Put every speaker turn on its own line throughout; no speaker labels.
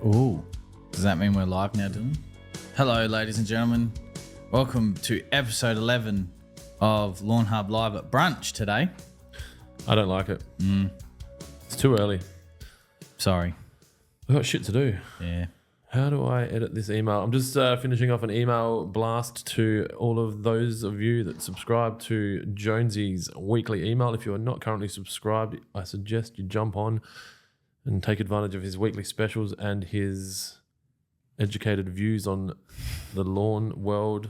Ooh, does that mean we're live now, Dylan? Hello, ladies and gentlemen. Welcome to episode 11 of Lawnhub Live at Brunch today.
I don't like it. It's too early.
Sorry.
I've got shit to do.
Yeah.
How do I edit this email? I'm just finishing off an email blast to all of those of you that subscribe to Jonesy's weekly email. If you are not currently subscribed, I suggest you jump on and take advantage of his weekly specials and his educated views on the lawn world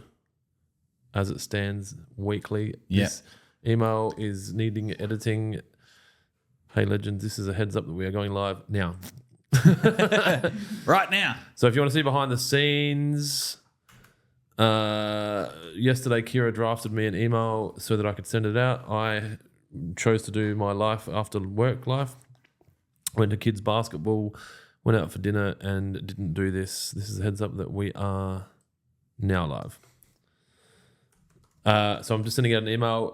as it stands weekly.
Yep.
This email is needing editing. Hey, legends, this is a heads up that we are going live now.
Right now.
So if you want to see behind the scenes, yesterday Kira drafted me an email so that I could send it out. I chose to do my life after work life. Went to kids basketball, went out for dinner and didn't do this. This is a heads up that we are now live. So I'm just sending out an email.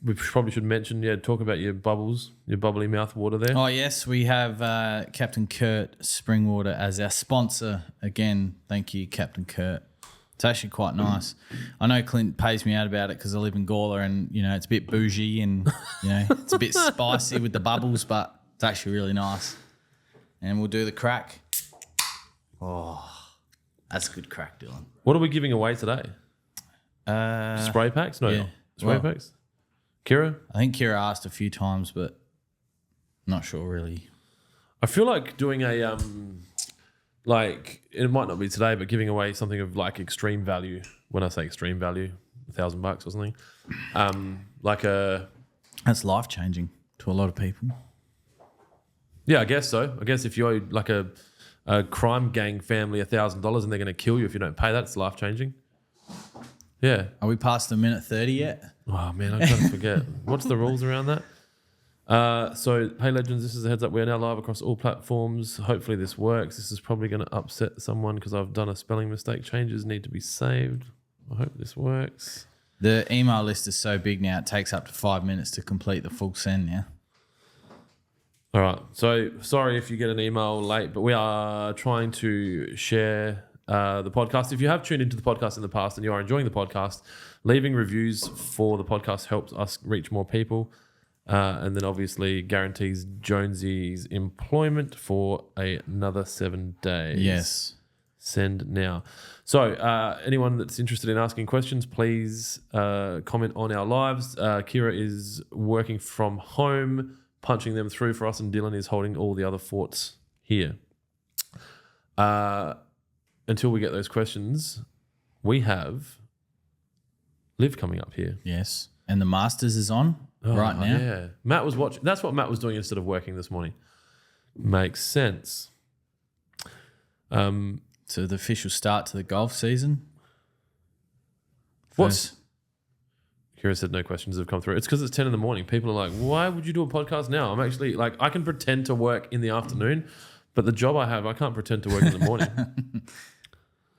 We probably should mention, talk about your bubbles, your bubbly mouth water there.
Oh, yes, we have Captain Kurt Springwater as our sponsor. Again, thank you, Captain Kurt. It's actually quite nice. I know Clint pays me out about it because I live in Gawler and, it's a bit bougie and, it's a bit spicy with the bubbles, but it's actually really nice. And we'll do the crack. Oh, that's a good crack, Dylan.
What are we giving away today? Spray packs? No,
yeah.
Spray packs? Kira?
I think Kira asked a few times, but not sure really.
I feel like doing a, it might not be today, but giving away something of like extreme value. When I say extreme value, $1,000 or something.
That's life-changing to a lot of people.
Yeah, I guess so. I guess if you owe like a crime gang family $1,000 and they're going to kill you if you don't pay, that's life-changing. Yeah.
Are we past the minute 30 yet?
Oh, man, I can't forget. What's the rules around that? So, hey, legends, this is a heads up. We're now live across all platforms. Hopefully this works. This is probably going to upset someone because I've done a spelling mistake. Changes need to be saved. I hope this works.
The email list is so big now, it takes up to 5 minutes to complete the full send now.
All right. So, sorry if you get an email late, but we are trying to share the podcast. If you have tuned into the podcast in the past and you are enjoying the podcast, leaving reviews for the podcast helps us reach more people. And then obviously guarantees Jonesy's employment for another 7 days.
Yes.
Send now. So anyone that's interested in asking questions, please comment on our lives. Kira is working from home, punching them through for us, and Dylan is holding all the other forts here. Until we get those questions, we have Liv coming up here.
Yes. And the Masters is on right now.
Yeah. Matt was watching. That's what Matt was doing instead of working this morning. Makes sense.
So the official start to the golf season.
What's... Kira said no questions have come through. It's because it's 10 in the morning. People are like, why would you do a podcast now? I'm actually like, I can pretend to work in the afternoon, but the job I have, I can't pretend to work in the morning.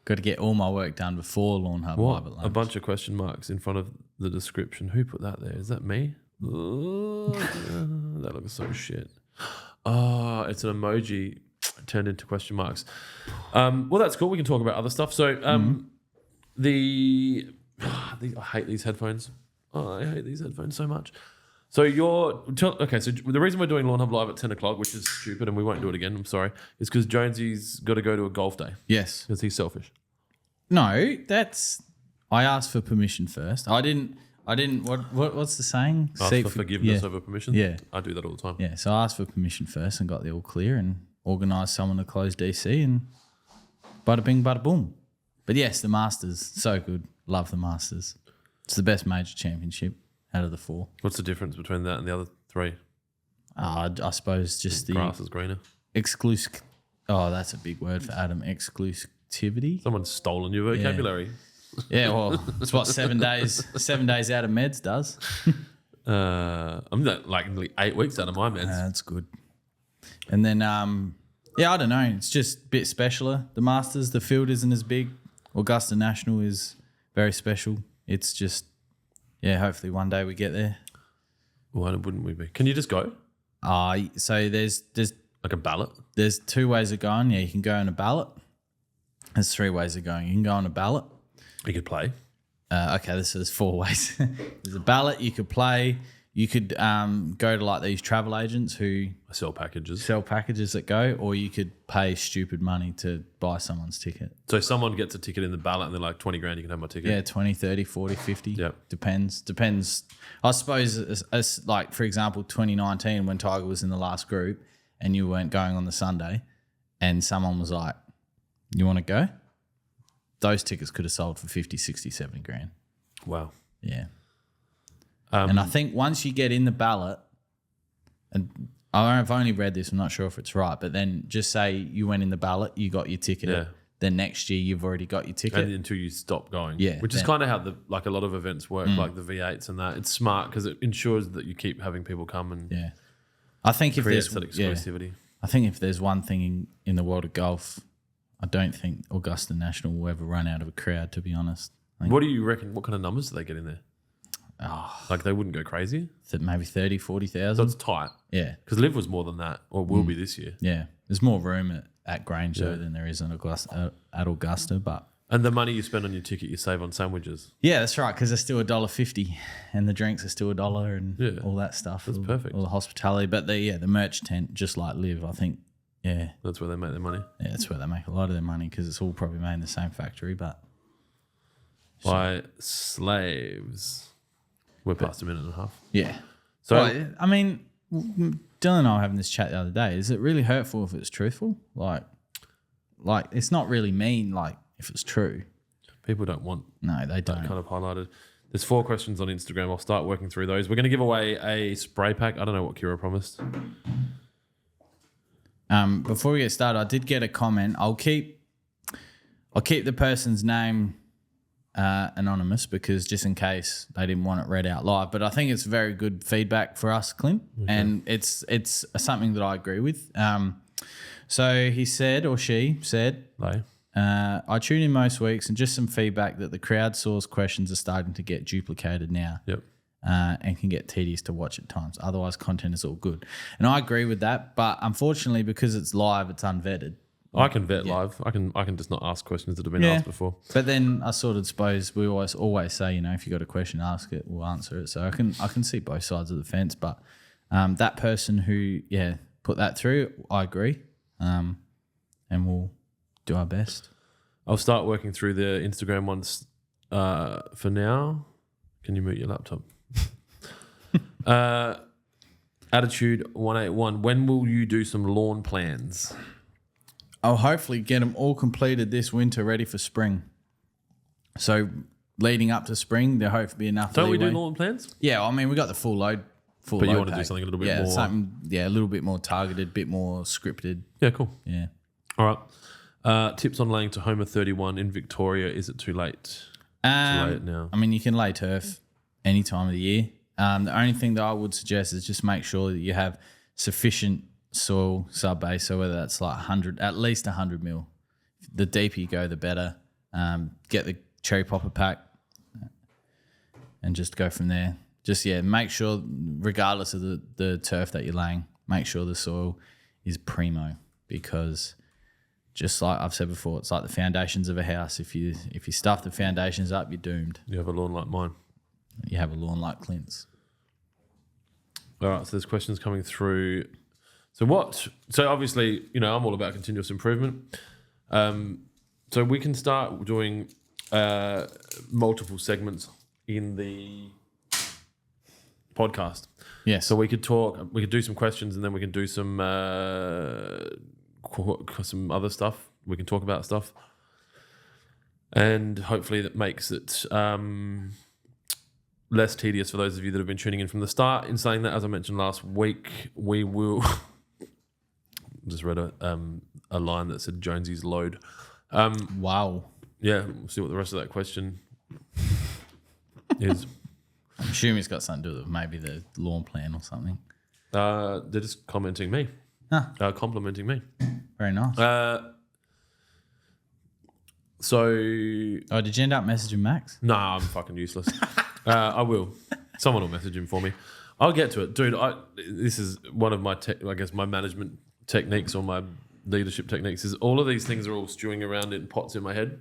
Got to get all my work done before Lawnhub Live at lunch.
A bunch of question marks in front of the description. Who put that there? Is that me? That looks so shit. Oh, it's an emoji turned into question marks. Well, that's cool. We can talk about other stuff. So I hate these headphones. Oh, I hate these headphones so much. So so the reason we're doing Lawnhub Live at 10 o'clock, which is stupid and we won't do it again, I'm sorry, is because Jonesy's got to go to a golf day.
Yes.
Because he's selfish.
No, I asked for permission first. I didn't, what's the saying?
Ask for forgiveness over permission?
Yeah.
I do that all the time.
Yeah, so I asked for permission first and got the all clear and organised someone to close DC and bada bing, bada boom. But yes, the Masters, so good. Love the Masters. It's the best major championship out of the 4.
What's the difference between that and the other 3?
I suppose just the
grass is greener.
Exclusive. Oh, that's a big word for Adam. Exclusivity.
Someone's stolen your vocabulary.
Yeah, well, it's what 7 days out of meds does.
I'm like 8 weeks out of my meds.
That's good. And then, I don't know. It's just a bit specialer. The Masters, the field isn't as big. Augusta National is very special. It's just, hopefully one day we get there.
Why wouldn't we be? Can you just go?
So there's
Like a ballot?
There's 2 ways of going. Yeah, you can go on a ballot. There's 3 ways of going. You can go on a ballot.
You could play.
Okay, there's 4 ways. There's a ballot. You could play. You could go to like these travel agents who
Sell packages.
that go, or you could pay stupid money to buy someone's ticket.
So someone gets a ticket in the ballot and they're like 20 grand, you can have my ticket.
Yeah, 20, 30, 40, 50.
Yep.
Depends. I suppose as like, for example, 2019 when Tiger was in the last group and you weren't going on the Sunday and someone was like, you want to go? Those tickets could have sold for 50, 60, 70 grand.
Wow.
Yeah. And I think once you get in the ballot, and I've only read this, I'm not sure if it's right, but then just say you went in the ballot, you got your ticket.
Yeah.
Then next year you've already got your ticket.
And until you stop going.
Yeah,
Which is kind of how a lot of events work, like the V8s and that. It's smart because it ensures that you keep having people come and
yeah. I think if
creates
there's
that exclusivity.
I think if there's one thing in the world of golf, I don't think Augusta National will ever run out of a crowd, to be honest.
What do you reckon? What kind of numbers do they get in there?
Oh,
Like they wouldn't go crazy?
maybe 30, 40,000.
So it's tight.
Yeah.
Because Liv was more than that, or will be this year.
Yeah. There's more room at Grange though than there is at Augusta, but
And the money you spend on your ticket, you save on sandwiches.
yeah, that's right, because they're still $1.50 and the drinks are still $1 and all that stuff.
That's perfect.
All the hospitality. But the merch tent, just like Liv, I think,
That's where they make their money.
yeah, that's where they make a lot of their money because it's all probably made in the same factory. But
By slaves. We're past a minute and a half.
yeah.
So
Well, I mean, Dylan and I were having this chat the other day. Is it really hurtful if it's truthful? Like it's not really mean, like, if it's true.
people don't want
No, they
that
don't.
kind of highlighted. There's 4 questions on Instagram. I'll start working through those. We're going to give away a spray pack. I don't know what Kira promised.
Before we get started, I did get a comment. I'll keep the person's name anonymous because just in case they didn't want it read out live. But I think it's very good feedback for us, Clint, and it's something that I agree with. So he said, or she said, I tune in most weeks and just some feedback that the crowdsourced questions are starting to get duplicated now.
Yep.
And can get tedious to watch at times. Otherwise, content is all good. And I agree with that. But unfortunately, because it's live, it's unvetted.
I can vet live. I can just not ask questions that have been asked before.
But then I sort of suppose we always say, if you got a question, ask it, we'll answer it. So I can see both sides of the fence. But that person who put that through, I agree, and we'll do our best.
I'll start working through the Instagram ones for now. Can you mute your laptop? Attitude 181. When will you do some lawn plans?
I'll hopefully get them all completed this winter, ready for spring. So leading up to spring, there hope to be enough.
Don't
leeway.
we do lawn plans?
Yeah, I mean we got the full load.
But you want to do
pack.
something a little bit more.
a little bit more targeted, a bit more scripted.
Yeah, cool.
Yeah.
All right. Tips on laying to Homer 31 in Victoria. Is it too late? Too late now.
I mean, you can lay turf any time of the year. The only thing that I would suggest is just make sure that you have sufficient soil sub-base. So whether that's like at least 100 mil. The deeper you go, the better. Get the cherry popper pack and just go from there. Just, make sure, regardless of the turf that you're laying, make sure the soil is primo because just like I've said before, it's like the foundations of a house. If you stuff the foundations up, you're doomed.
You have a lawn like mine.
You have a lawn like Clint's.
All right, so there's questions coming through. So obviously, I'm all about continuous improvement. So we can start doing multiple segments in the podcast.
Yes.
So we could do some questions and then we can do some other stuff. We can talk about stuff. And hopefully that makes it less tedious for those of you that have been tuning in from the start. In saying that, as I mentioned last week, we will just read a line that said Jonesy's load.
Wow.
Yeah, we'll see what the rest of that question is.
I'm assuming it's got something to do with maybe the lawn plan or something.
They're just commenting me. Complimenting me.
Very nice. Did you end up messaging Max?
Nah, I'm fucking useless. I will. Someone will message him for me. I'll get to it. Dude, this is one of my, my management techniques or my leadership techniques is all of these things are all stewing around in pots in my head,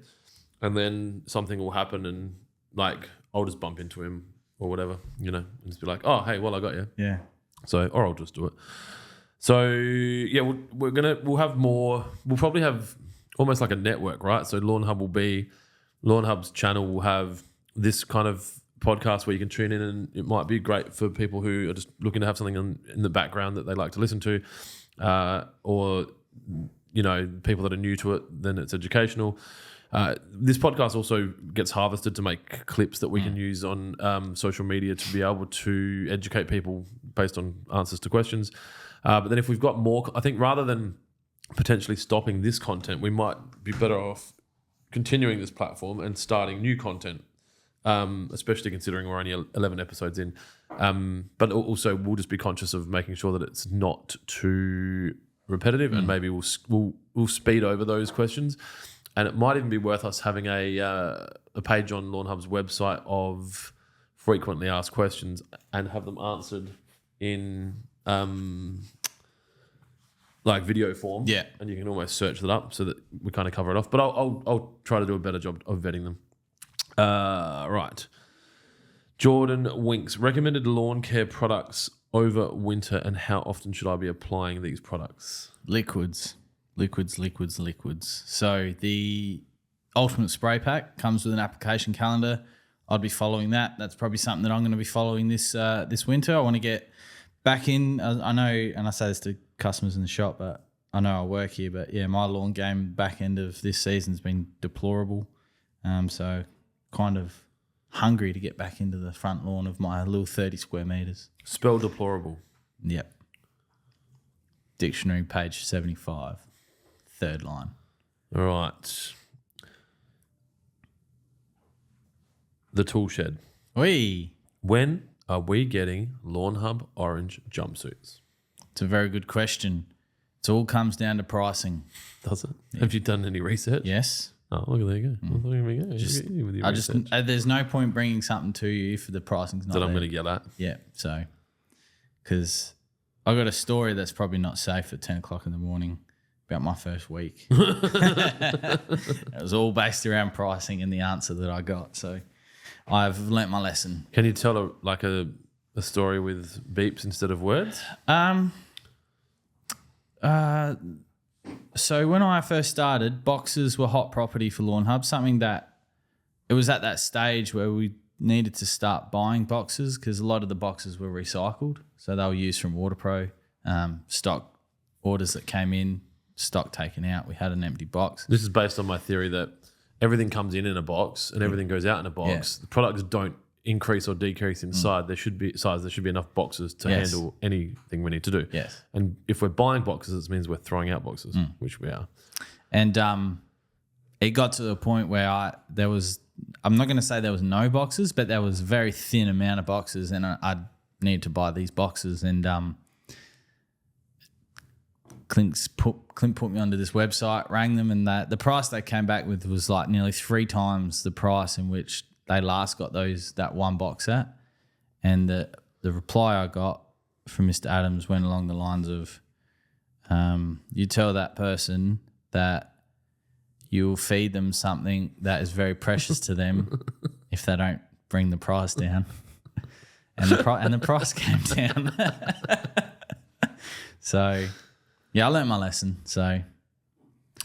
and then something will happen and like I'll just bump into him or whatever, and just be like, oh, hey, well, I got you.
Yeah.
So, or I'll just do it. So yeah, we'll have more. We'll probably have almost like a network, right? So Lawnhub's channel will have this kind of podcast where you can tune in, and it might be great for people who are just looking to have something in the background that they like to listen to, or people that are new to it. Then it's educational. This podcast also gets harvested to make clips that we can use on social media to be able to educate people based on answers to questions. But then if we've got more, I think rather than potentially stopping this content, we might be better off continuing this platform and starting new content, especially considering we're only 11 episodes in. But also we'll just be conscious of making sure that it's not too repetitive, and maybe we'll speed over those questions. And it might even be worth us having a page on Lawnhub's website of frequently asked questions and have them answered in like video form.
Yeah.
And you can almost search that up so that we kind of cover it off. But I'll try to do a better job of vetting them. Right. Jordan Winks, recommended lawn care products over winter, and how often should I be applying these products?
Liquids. So the Ultimate Spray Pack comes with an application calendar. I'd be following that. That's probably something that I'm going to be following this winter. I want to get back in. I know, and I say this to customers in the shop, but I know I work here. But yeah, my lawn game back end of this season's been deplorable. So kind of hungry to get back into the front lawn of my little 30 square meters.
Spell deplorable.
Yep. Dictionary, page 75, third line.
All right. The tool shed.
Oi.
When are we getting Lawnhub orange jumpsuits?
It's a very good question. It all comes down to pricing.
Does it? Yeah. Have you done any research?
Yes.
Oh, look, there you go. There we go.
There's no point bringing something to you if the pricing's not
that
there.
I'm going to get at. Yeah.
So, because I got a story that's probably not safe at 10 o'clock in the morning about my first week. It was all based around pricing and the answer that I got. So I've learnt my lesson.
Can you tell a story with beeps instead of words?
So when I first started, boxes were hot property for Lawnhub, something that it was at that stage where we needed to start buying boxes because a lot of the boxes were recycled. So they were used from WaterPro, stock orders that came in, stock taken out. We had an empty box.
This is based on my theory that everything comes in a box and everything goes out in a box.
Yes.
The products don't increase or decrease in size. There should be enough boxes to handle anything we need to do.
Yes.
And if we're buying boxes, it means we're throwing out boxes, which we are.
And it got to the point where I'm not going to say there was no boxes, but there was a very thin amount of boxes, and I needed to buy these boxes. And Clint put me onto this website, rang them, and the price they came back with was like nearly 3 times the price in which they last got that one box at. And the reply I got from Mr. Adams went along the lines of, you tell that person that you'll feed them something that is very precious to them if they don't bring the price down. And the price came down. So, yeah, I learnt my lesson. So,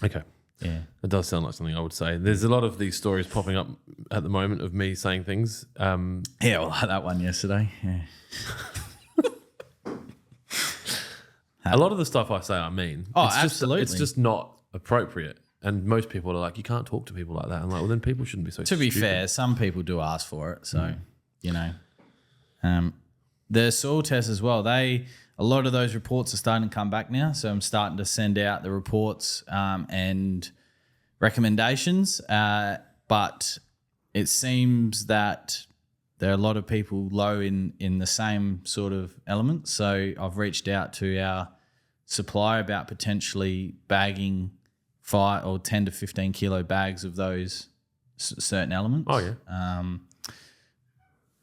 okay.
Yeah.
It does sound like something I would say. There's a lot of these stories popping up at the moment of me saying things.
Yeah, well, like that one yesterday. Yeah.
A lot of the stuff I say I mean.
Oh, absolutely.
It's just not appropriate. And most people are like, you can't talk to people like that. I'm like, well, then people shouldn't be so
stupid. To be fair, some people do ask for it. So, the soil tests as well, a lot of those reports are starting to come back now. So I'm starting to send out the reports and recommendations. But it seems that there are a lot of people low in the same sort of elements. So I've reached out to our supplier about potentially bagging 5 or 10 to 15 kilo bags of those certain elements.
Oh, yeah.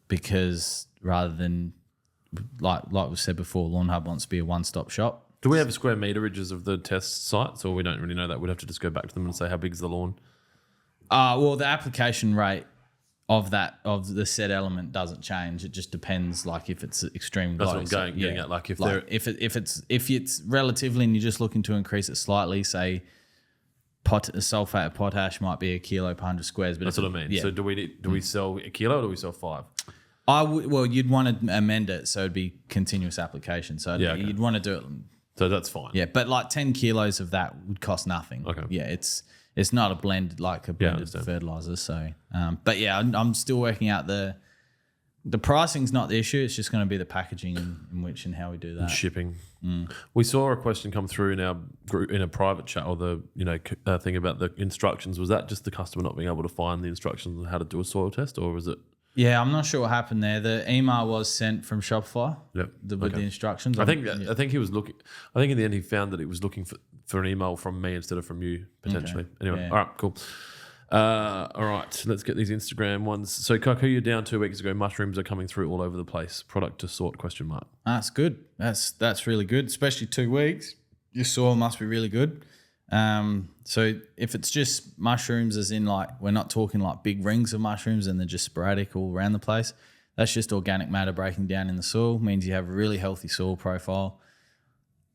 Because rather than, like we said before, Lawnhub wants to be a one-stop shop
Do we have square meterages of the test sites, or we don't really know that? We'd have to just go back to them and say how big's the lawn.
Well, the application rate of the said element doesn't change. It just depends, like if it's extreme.
That's what I'm getting at. Like if
it's relatively, and you're just looking to increase it slightly, say sulfate of potash might be 1 kilo per 100 squares. But
that's what I mean. Yeah. So do we sell 1 kilo or do we sell 5?
Well, you'd want to amend it so it'd be continuous application. So you'd want to do it.
So that's fine.
Yeah, but like 10 kilos of that would cost nothing.
Okay.
Yeah, it's not a blend like a blended fertilizer. So, but yeah, I'm still working out the pricing's not the issue. It's just going to be the packaging in which and how we do that.
And shipping. We saw a question come through in our group in a private chat, or the thing about the instructions. Was that just the customer not being able to find the instructions on how to do a soil test, or was it?
Yeah, I'm not sure what happened there. The email was sent from Shopify
with
the instructions.
I think he was looking. I think in the end he found that he was looking for an email from me instead of from you potentially. Okay. Anyway, all right, cool. All right, let's get these Instagram ones. So, Kaku, you're down 2 weeks ago. Mushrooms are coming through all over the place. Product to sort ?
That's good. That's really good, especially 2 weeks. Your soil must be really good. So if it's just mushrooms, as in like we're not talking like big rings of mushrooms and they're just sporadic all around the place, that's just organic matter breaking down in the soil. Means you have a really healthy soil profile.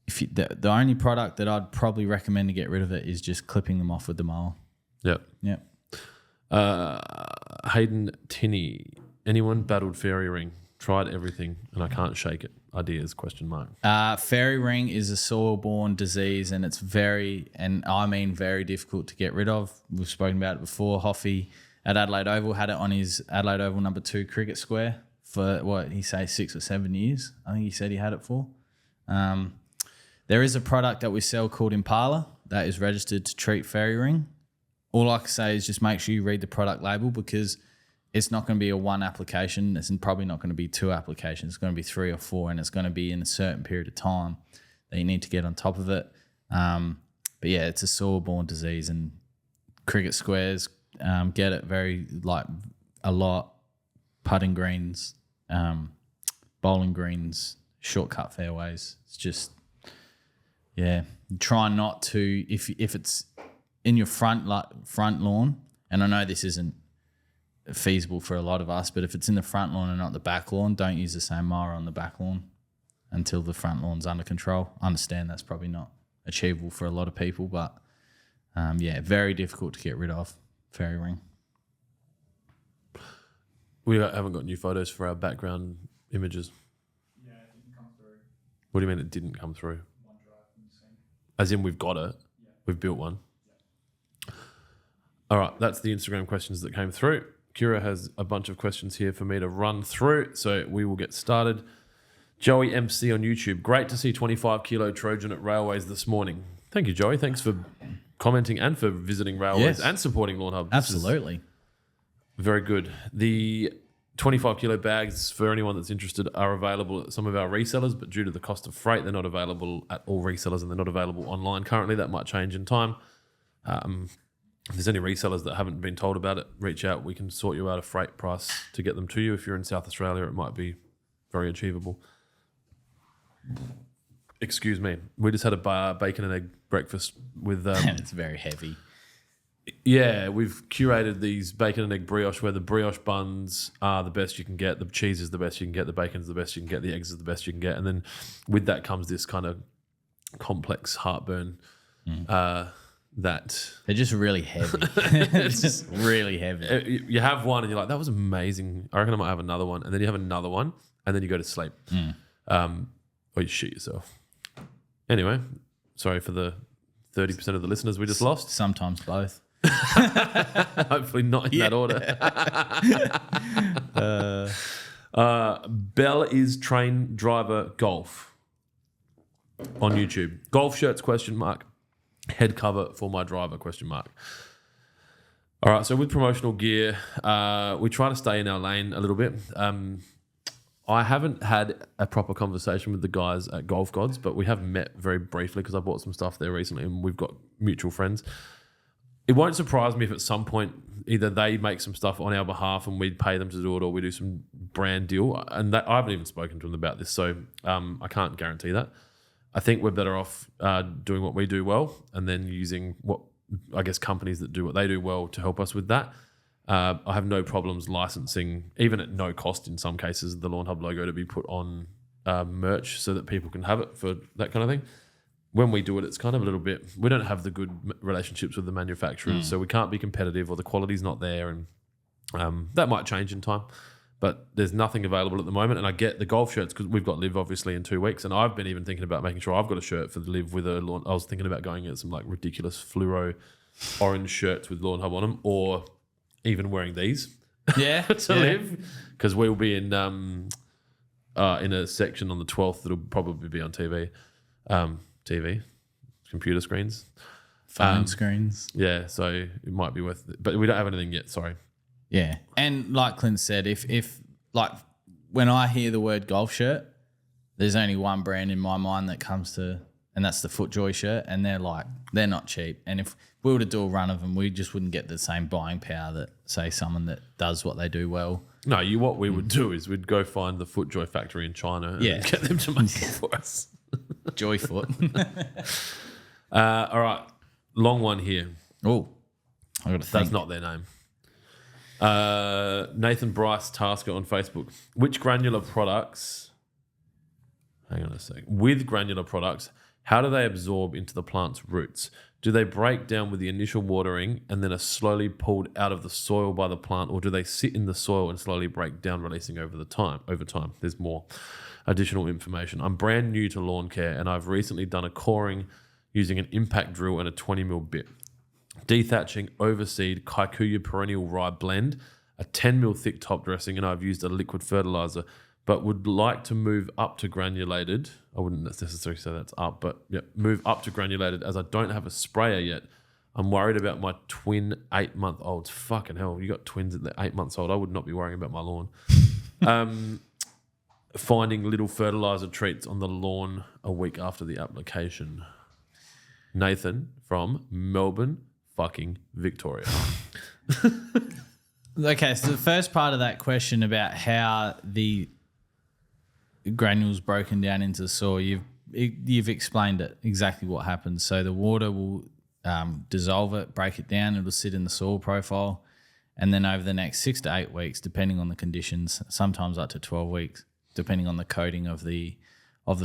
The only product that I'd probably recommend to get rid of it is just clipping them off with the mower. Yep.
Hayden Tinney, anyone battled fairy ring? Tried everything and I can't shake it. Ideas ?
Fairy ring is a soil-borne disease, and it's very difficult to get rid of. We've spoken about it before. Hoffy at Adelaide Oval had it on his Adelaide Oval number 2 cricket square for what he say 6 or 7 years. I think he said he had it for. There is a product that we sell called Impala that is registered to treat fairy ring. All I can say is just make sure you read the product label, because it's not going to be a 1 application. It's probably not going to be 2 applications. It's going to be 3 or 4, and it's going to be in a certain period of time that you need to get on top of it. But yeah, it's a soil-borne disease, and cricket squares get it a lot. Putting greens, bowling greens, shortcut fairways. It's just, try not to, if it's in your front lawn, and I know this isn't feasible for a lot of us, but if it's in the front lawn and not the back lawn, don't use the same mower on the back lawn until the front lawn's under control. I understand that's probably not achievable for a lot of people, but very difficult to get rid of fairy ring.
We haven't got new photos for our background images.
Yeah, it didn't come through.
What do you mean it didn't come through?
OneDrive from the sync.
As in we've got it?
Yeah.
We've built one? Yeah. All right, that's the Instagram questions that came through. Kira has a bunch of questions here for me to run through, so we will get started. Joey MC on YouTube. Great to see 25 kilo Trojan at Railways this morning. Thank you, Joey. Thanks for commenting and for visiting Railways and supporting Lawnhub.
Absolutely.
Very good. The 25 kilo bags, for anyone that's interested, are available at some of our resellers, but due to the cost of freight, they're not available at all resellers, and they're not available online currently. That might change in time. If there's any resellers that haven't been told about it, reach out. We can sort you out a freight price to get them to you. If you're in South Australia, it might be very achievable. Excuse me. We just had a bacon and egg breakfast with...
and it's very heavy.
Yeah, we've curated these bacon and egg brioche where the brioche buns are the best you can get, the cheese is the best you can get, the bacon's the best you can get, the eggs is the best you can get. And then with that comes this kind of complex heartburn that...
They're just really heavy. It's just really heavy.
You have one and you're like, that was amazing. I reckon I might have another one. And then you have another one and then you go to sleep. Or you shit yourself. Anyway, sorry for the 30% of the listeners we just lost.
Sometimes both.
Hopefully not in that order. Bell is train driver golf on YouTube. Golf shirts ? Head cover for my driver ? All right, so with promotional gear, we try to stay in our lane a little bit. I haven't had a proper conversation with the guys at Golf Gods, but we have met very briefly because I bought some stuff there recently and we've got mutual friends. It won't surprise me if at some point either they make some stuff on our behalf and we pay them to do it, or we do some brand deal. And I haven't even spoken to them about this, so I can't guarantee that. I think we're better off doing what we do well and then using what I guess companies that do what they do well to help us with that. I have no problems licensing, even at no cost in some cases, the Lawnhub logo to be put on merch so that people can have it for that kind of thing. When we do it, it's kind of a little bit, we don't have the good relationships with the manufacturers, so we can't be competitive or the quality's not there, and that might change in time. But there's nothing available at the moment, and I get the golf shirts because we've got Live obviously in 2 weeks, and I've been even thinking about making sure I've got a shirt for the Live with a lawn. I was thinking about going at some like ridiculous fluoro orange shirts with Lawnhub on them, or even wearing these to Live, because we'll be in a section on the 12th that'll probably be on TV, computer screens,
phone screens.
Yeah, so it might be worth it, but we don't have anything yet. Sorry.
Yeah, and like Clint said, if like when I hear the word golf shirt, there's only one brand in my mind that comes to, and that's the FootJoy shirt, and they're not cheap. And if we were to do a run of them, we just wouldn't get the same buying power that say someone that does what they do well.
No, what we would do is we'd go find the FootJoy factory in China and get them to make it for us.
Joyfoot.
All right, long one here.
Oh, I got to think.
That's not their name. Nathan Bryce Tasker on Facebook. Which granular products? Hang on a sec. With granular products, how do they absorb into the plant's roots? Do they break down with the initial watering and then are slowly pulled out of the soil by the plant, or do they sit in the soil and slowly break down, releasing over time? There's more additional information. I'm brand new to lawn care, and I've recently done a coring using an impact drill and a 20mm bit. Dethatching overseed kikuyu perennial rye blend, a 10mm thick top dressing, and I've used a liquid fertilizer, but would like to move up to granulated. I wouldn't necessarily say that's up, but move up to granulated as I don't have a sprayer yet. I'm worried about my twin 8-month-olds. Fucking hell, you got twins at the 8 months old. I would not be worrying about my lawn. Finding little fertilizer treats on the lawn a week after the application. Nathan from Melbourne, fucking Victoria.
Okay, so the first part of that question about how the granules broken down into the soil, you've explained it exactly what happens. So the water will dissolve it, break it down, it'll sit in the soil profile, and then over the next 6 to 8 weeks, depending on the conditions, sometimes up to 12 weeks, depending on the coating of the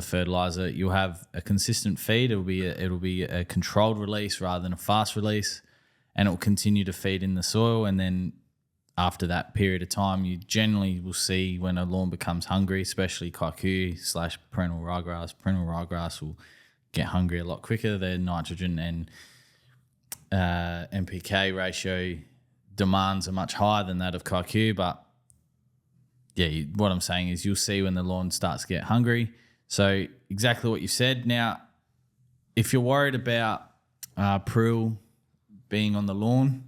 fertilizer, you'll have a consistent feed. It'll be a controlled release rather than a fast release, and it will continue to feed in the soil. And then after that period of time, you generally will see when a lawn becomes hungry, especially kikuyu / perennial ryegrass. Perennial ryegrass will get hungry a lot quicker. Their nitrogen and NPK ratio demands are much higher than that of kikuyu. But yeah, what I'm saying is you'll see when the lawn starts to get hungry. So exactly what you said. Now, if you're worried about prill being on the lawn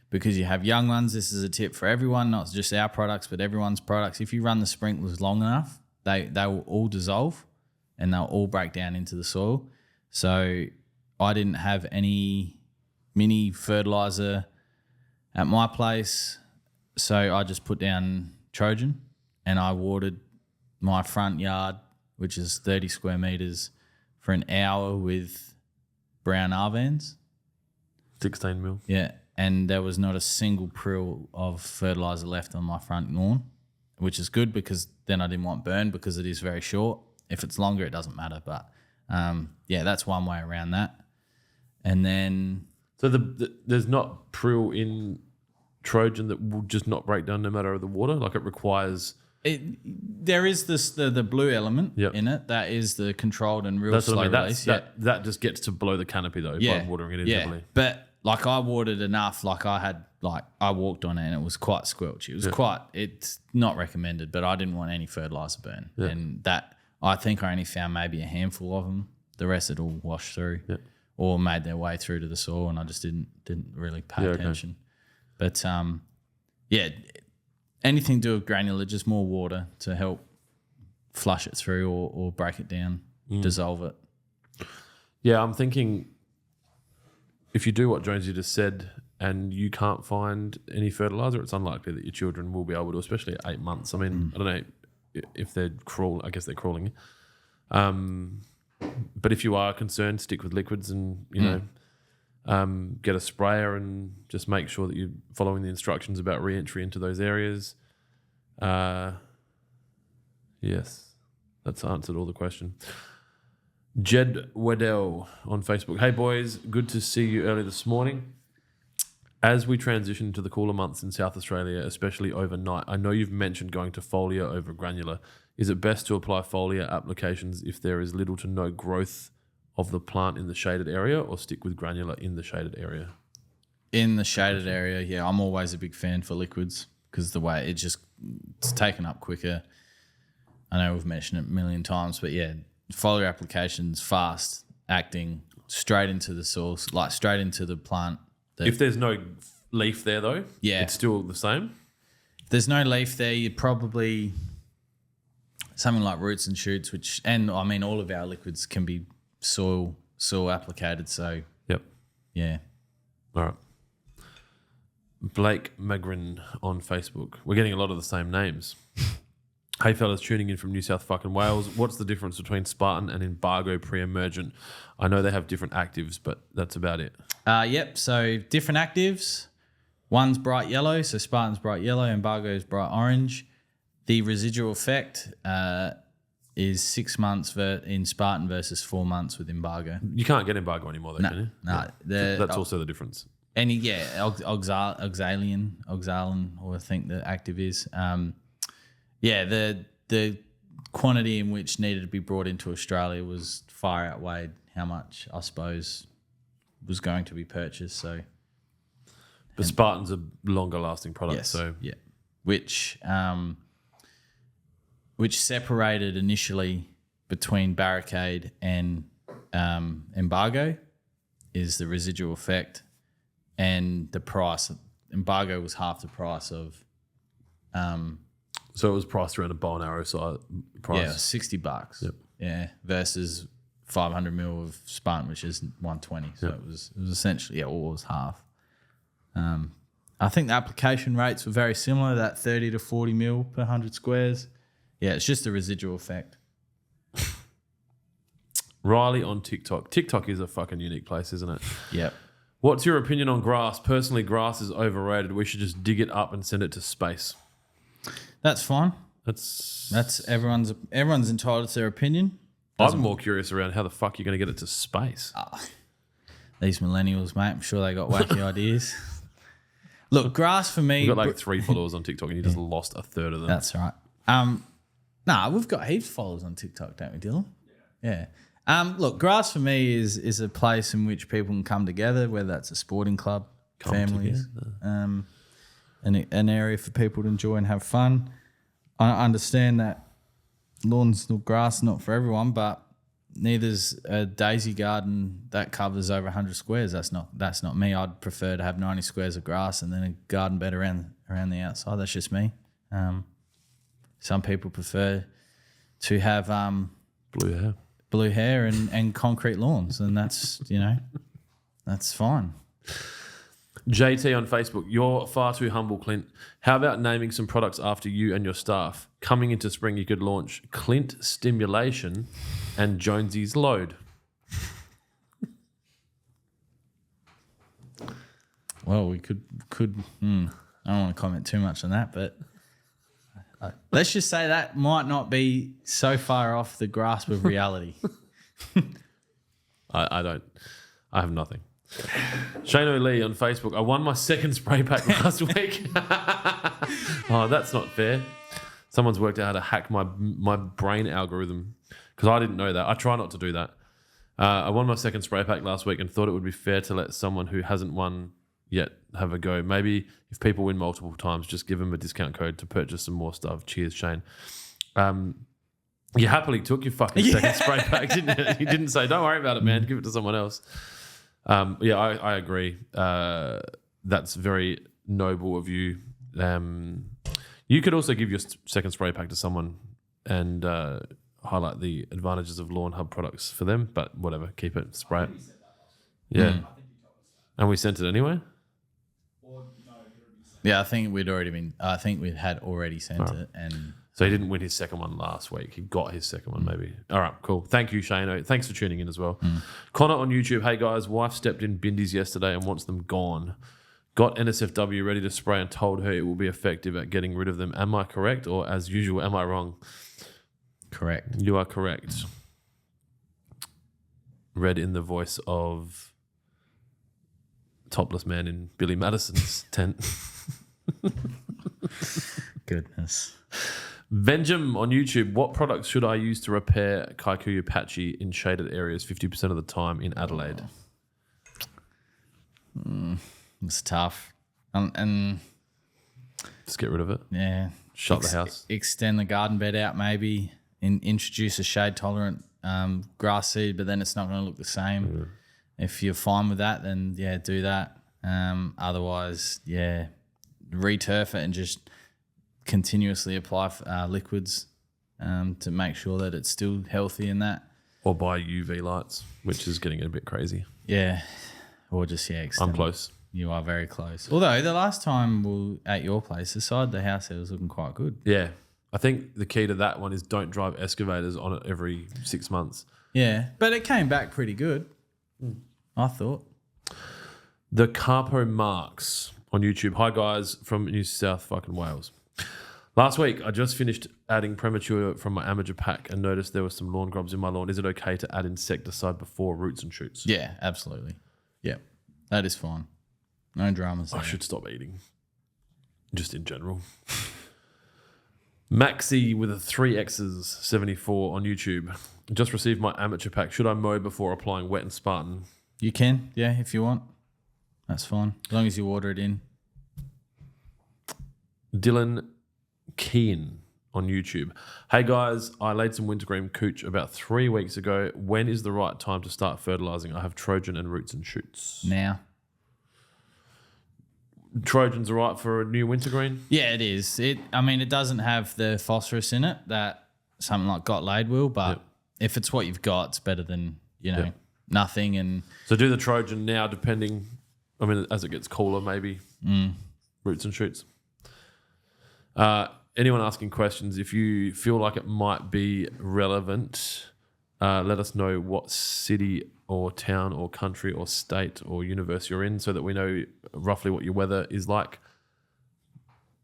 because you have young ones, this is a tip for everyone, not just our products, but everyone's products. If you run the sprinklers long enough, they will all dissolve and they'll all break down into the soil. So I didn't have any mini fertilizer at my place, so I just put down Trojan and I watered my front yard, which is 30 square meters, for an hour with brown Arvans.
16mm.
Yeah, and there was not a single prill of fertilizer left on my front lawn, which is good because then I didn't want burn because it is very short. If it's longer, it doesn't matter. But yeah, that's one way around that. And then...
So there's not prill in Trojan that will just not break down no matter the water? Like it requires...
There is the blue element in it. That is the controlled and real slow release.
That just gets to below the canopy though by watering it in heavily.
But like I watered enough. Like I walked on it and it was quite squelchy. It was it's not recommended, but I didn't want any fertilizer burn. Yeah. And that I think I only found maybe a handful of them. The rest had all washed through or made their way through to the soil, and I just didn't really pay attention. But anything to do with granular, just more water to help flush it through or break it down, dissolve it.
Yeah, I'm thinking if you do what Jonesy just said and you can't find any fertilizer, it's unlikely that your children will be able to, especially at 8 months. I mean, I don't know if they're crawling. I guess they're crawling. But if you are concerned, stick with liquids and, you know, get a sprayer and just make sure that you're following the instructions about re-entry into those areas. Yes, that's answered all the question. Jed Weddell on Facebook. Hey, boys, good to see you early this morning. As we transition to the cooler months in South Australia, especially overnight, I know you've mentioned going to foliar over granular. Is it best to apply foliar applications if there is little to no growth of the plant in the shaded area, or stick with granular in the shaded area?
In the shaded area, yeah, I'm always a big fan for liquids because the way it's taken up quicker. I know we've mentioned it a million times, but yeah, foliar applications, fast acting, straight into the source, like straight into the plant.
If there's no leaf there, though, it's still the same?
If there's no leaf there, you'd probably something like roots and shoots, and I mean, all of our liquids can be soil applicated. So,
yep.
Yeah.
All right. Blake Magrin on Facebook. We're getting a lot of the same names. Hey, fellas, tuning in from New South fucking Wales. What's the difference between Spartan and Embargo pre-emergent? I know they have different actives, but that's about it.
Yep. So different actives. One's bright yellow, so Spartan's bright yellow, Embargo's bright orange. The residual effect is 6 months in Spartan versus 4 months with Embargo.
You can't get Embargo anymore, though, can you?
No.
That's also the difference.
Oxalin, or I think the active is. The quantity in which needed to be brought into Australia was far outweighed how much, I suppose, was going to be purchased. So,
but Spartan's a longer lasting product.
Yes,
so
yeah, which separated initially between Barricade and Embargo is the residual effect, and the price. Embargo was half the price of.
So it was priced around a bow and arrow size price.
Yeah, $60.
Yep.
Yeah, versus 500 mil of Spartan, which is 120. So it was essentially almost half. I think the application rates were very similar, that 30 to 40 mil per 100 squares. Yeah, it's just the residual effect.
Riley on TikTok. TikTok is a fucking unique place, isn't it?
Yep.
What's your opinion on grass? Personally, grass is overrated. We should just dig it up and send it to space.
That's fine.
That's
everyone's entitled to their opinion.
I'm more curious around how the fuck you're going to get it to space.
These millennials, mate, I'm sure they got wacky ideas. Look, grass for me.
We've got like 3 followers on TikTok and you just lost a third of them.
That's right. We've got heaps of followers on TikTok, don't we, Dylan? Yeah. Look, grass for me is a place in which people can come together, whether that's a sporting club, families, an area for people to enjoy and have fun. I understand that grass not for everyone, but neither's a daisy garden that covers over 100 squares. That's not me. I'd prefer to have 90 squares of grass and then a garden bed around the outside. That's just me. Some people prefer to have blue hair and concrete lawns, and that's that's fine.
JT on Facebook, you're far too humble, Clint. How about naming some products after you and your staff? Coming into spring, you could launch Clint Stimulation and Jonesy's Load.
Well, we could. I don't want to comment too much on that, but let's just say that might not be so far off the grasp of reality.
I have nothing. Shane O'Lee on Facebook. I won my second spray pack last week. Oh, that's not fair. Someone's worked out how to hack my brain algorithm because I didn't know that. I try not to do that. I won my second spray pack last week and thought it would be fair to let someone who hasn't won yet have a go. Maybe if people win multiple times, just give them a discount code to purchase some more stuff. Cheers, Shane. You happily took your fucking second spray pack, didn't you? You didn't say, don't worry about it, man. Give it to someone else. I agree. That's very noble of you. You could also give your second spray pack to someone and highlight the advantages of Lawnhub products for them, but whatever, keep it, spray it. Yeah. And we sent it anyway?
Yeah, I think we'd had already sent it. And
So he didn't win his second one last week. He got his second one maybe. All right, cool. Thank you, Shano. Thanks for tuning in as well. Connor on YouTube. Hey, guys, wife stepped in bindies yesterday and wants them gone. Got NSFW ready to spray and told her it will be effective at getting rid of them. Am I correct, or as usual, am I wrong?
Correct.
You are correct. Read in the voice of topless man in Billy Madison's tent.
Goodness.
Benjam on YouTube. What products should I use to repair Kikuyu patchy in shaded areas 50% of the time in Adelaide?
It's tough. And
Just get rid of it.
yeah.
Shut the house.
Extend the garden bed out maybe. Introduce a shade-tolerant grass seed, but then it's not going to look the same. If you're fine with that, then, yeah, do that. Otherwise, yeah, re-turf it and just continuously apply liquids to make sure that it's still healthy in that.
Or buy UV lights, which is getting a bit crazy.
Yeah. Or just, yeah, extend.
I'm close.
You are very close. Although the last time we were at your place, the side of the house there was looking quite good.
Yeah. I think the key to that one is don't drive excavators on it every 6 months.
Yeah. But it came back pretty good, I thought.
The Carpo Marks on YouTube. Hi, guys, from New South fucking Wales. Last week, I just finished adding premature from my amateur pack and noticed there were some lawn grubs in my lawn. Is it okay to add insecticide before roots and shoots?
Yeah, absolutely. Yeah, that is fine. No dramas there.
I should stop eating, just in general. Maxi with a 3X's 74 on YouTube. Just received my amateur pack. Should I mow before applying wet and Spartan?
You can, yeah, if you want. That's fine. As long as you order it in.
Dylan Keen on YouTube. Hey guys, I laid some wintergreen cooch about 3 weeks ago. When is the right time to start fertilizing? I have Trojan and roots and shoots.
Now.
Trojan's all right for a new wintergreen?
Yeah, it is. It doesn't have the phosphorus in it that something like Got Laid will, but if it's what you've got, it's better than, nothing. And
so do the Trojan now, depending, as it gets cooler, maybe. Roots and shoots. Anyone asking questions, if you feel like it might be relevant, let us know what city or town or country or state or universe you're in so that we know roughly what your weather is like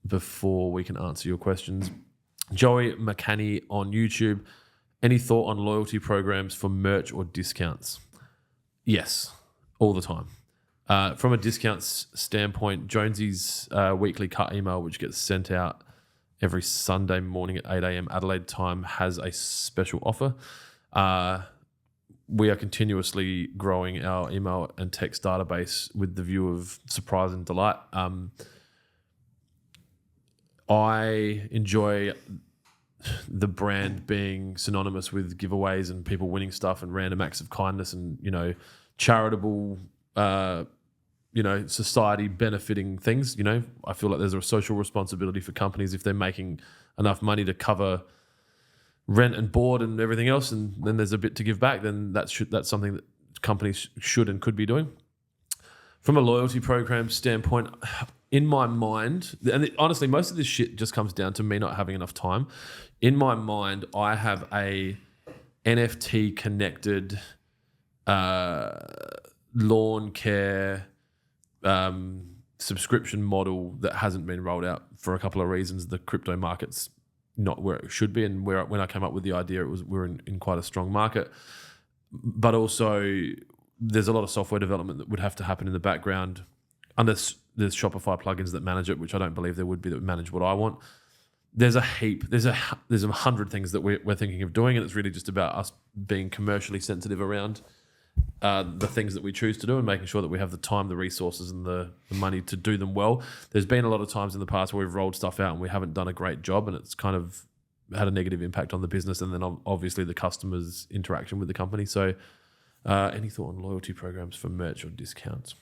before we can answer your questions. Joey McCanny on YouTube. Any thought on loyalty programs for merch or discounts? Yes, all the time. From a discounts standpoint, Jonesy's weekly cut email, which gets sent out every Sunday morning at 8 a.m. Adelaide time, has a special offer. We are continuously growing our email and text database with the view of surprise and delight. I enjoy the brand being synonymous with giveaways and people winning stuff and random acts of kindness and, charitable, society benefiting things. I feel like there's a social responsibility for companies if they're making enough money to cover rent and board and everything else, and then there's a bit to give back, then that's something that companies should and could be doing. From a loyalty program standpoint, in my mind, and honestly, most of this shit just comes down to me not having enough time. In my mind, I have a NFT connected lawn care subscription model that hasn't been rolled out for a couple of reasons. The crypto market's not where it should be, and when I came up with the idea, we're in quite a strong market, but also there's a lot of software development that would have to happen in the background, unless there's Shopify plugins that manage it, which I don't believe there would be that would manage what I want. There's a 100 things that we're thinking of doing, and it's really just about us being commercially sensitive around the things that we choose to do and making sure that we have the time, the resources, and the money to do them well. There's been a lot of times in the past where we've rolled stuff out and we haven't done a great job, and it's kind of had a negative impact on the business and then obviously the customer's interaction with the company. So any thought on loyalty programs for merch or discounts?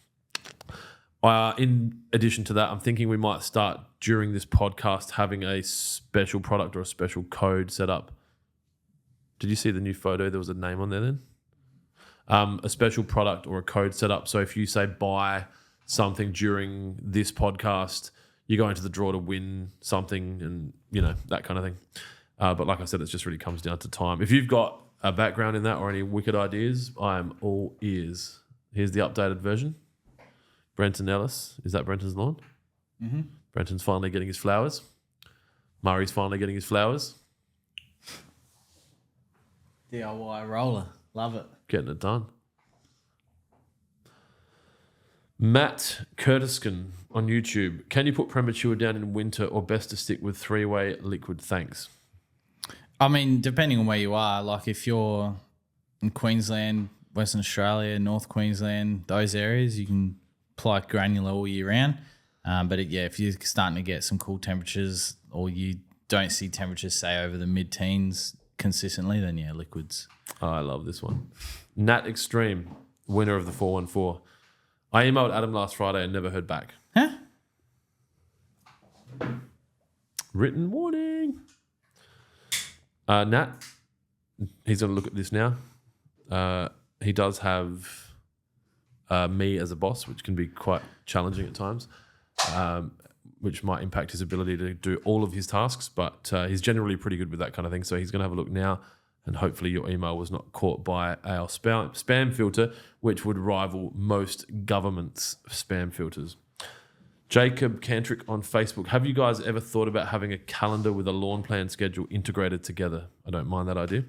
In addition to that, I'm thinking we might start during this podcast having a special product or a special code set up. Did you see the new photo? There was a name on there then? A special product or a code set up. So if you say buy something during this podcast, you go into the draw to win something and, you know, that kind of thing. But like I said, it just really comes down to time. If you've got a background in that or any wicked ideas, I am all ears. Here's the updated version. Brenton Ellis. Is that Brenton's lawn?
Mm-hmm.
Brenton's finally getting his flowers. Murray's finally getting his flowers.
DIY roller. Love it.
Getting it done. Matt Curtiskin on YouTube. Can you put premature down in winter or best to stick with 3-way liquid? Thanks.
I mean, depending on where you are, like if you're in Queensland, Western Australia, North Queensland, those areas, you can apply granular all year round. But if you're starting to get some cool temperatures or you don't see temperatures, say, over the mid-teens consistently, then liquids.
Oh, I love this one. Nat Extreme, winner of the 414. I emailed Adam last Friday and never heard back.
Huh?
Written warning. Nat, he's going to look at this now. He does have me as a boss, which can be quite challenging at times, which might impact his ability to do all of his tasks, but he's generally pretty good with that kind of thing. So he's going to have a look now, and hopefully your email was not caught by our spam filter, which would rival most governments' spam filters. Jacob Cantrick on Facebook. Have you guys ever thought about having a calendar with a lawn plan schedule integrated together? I don't mind that idea.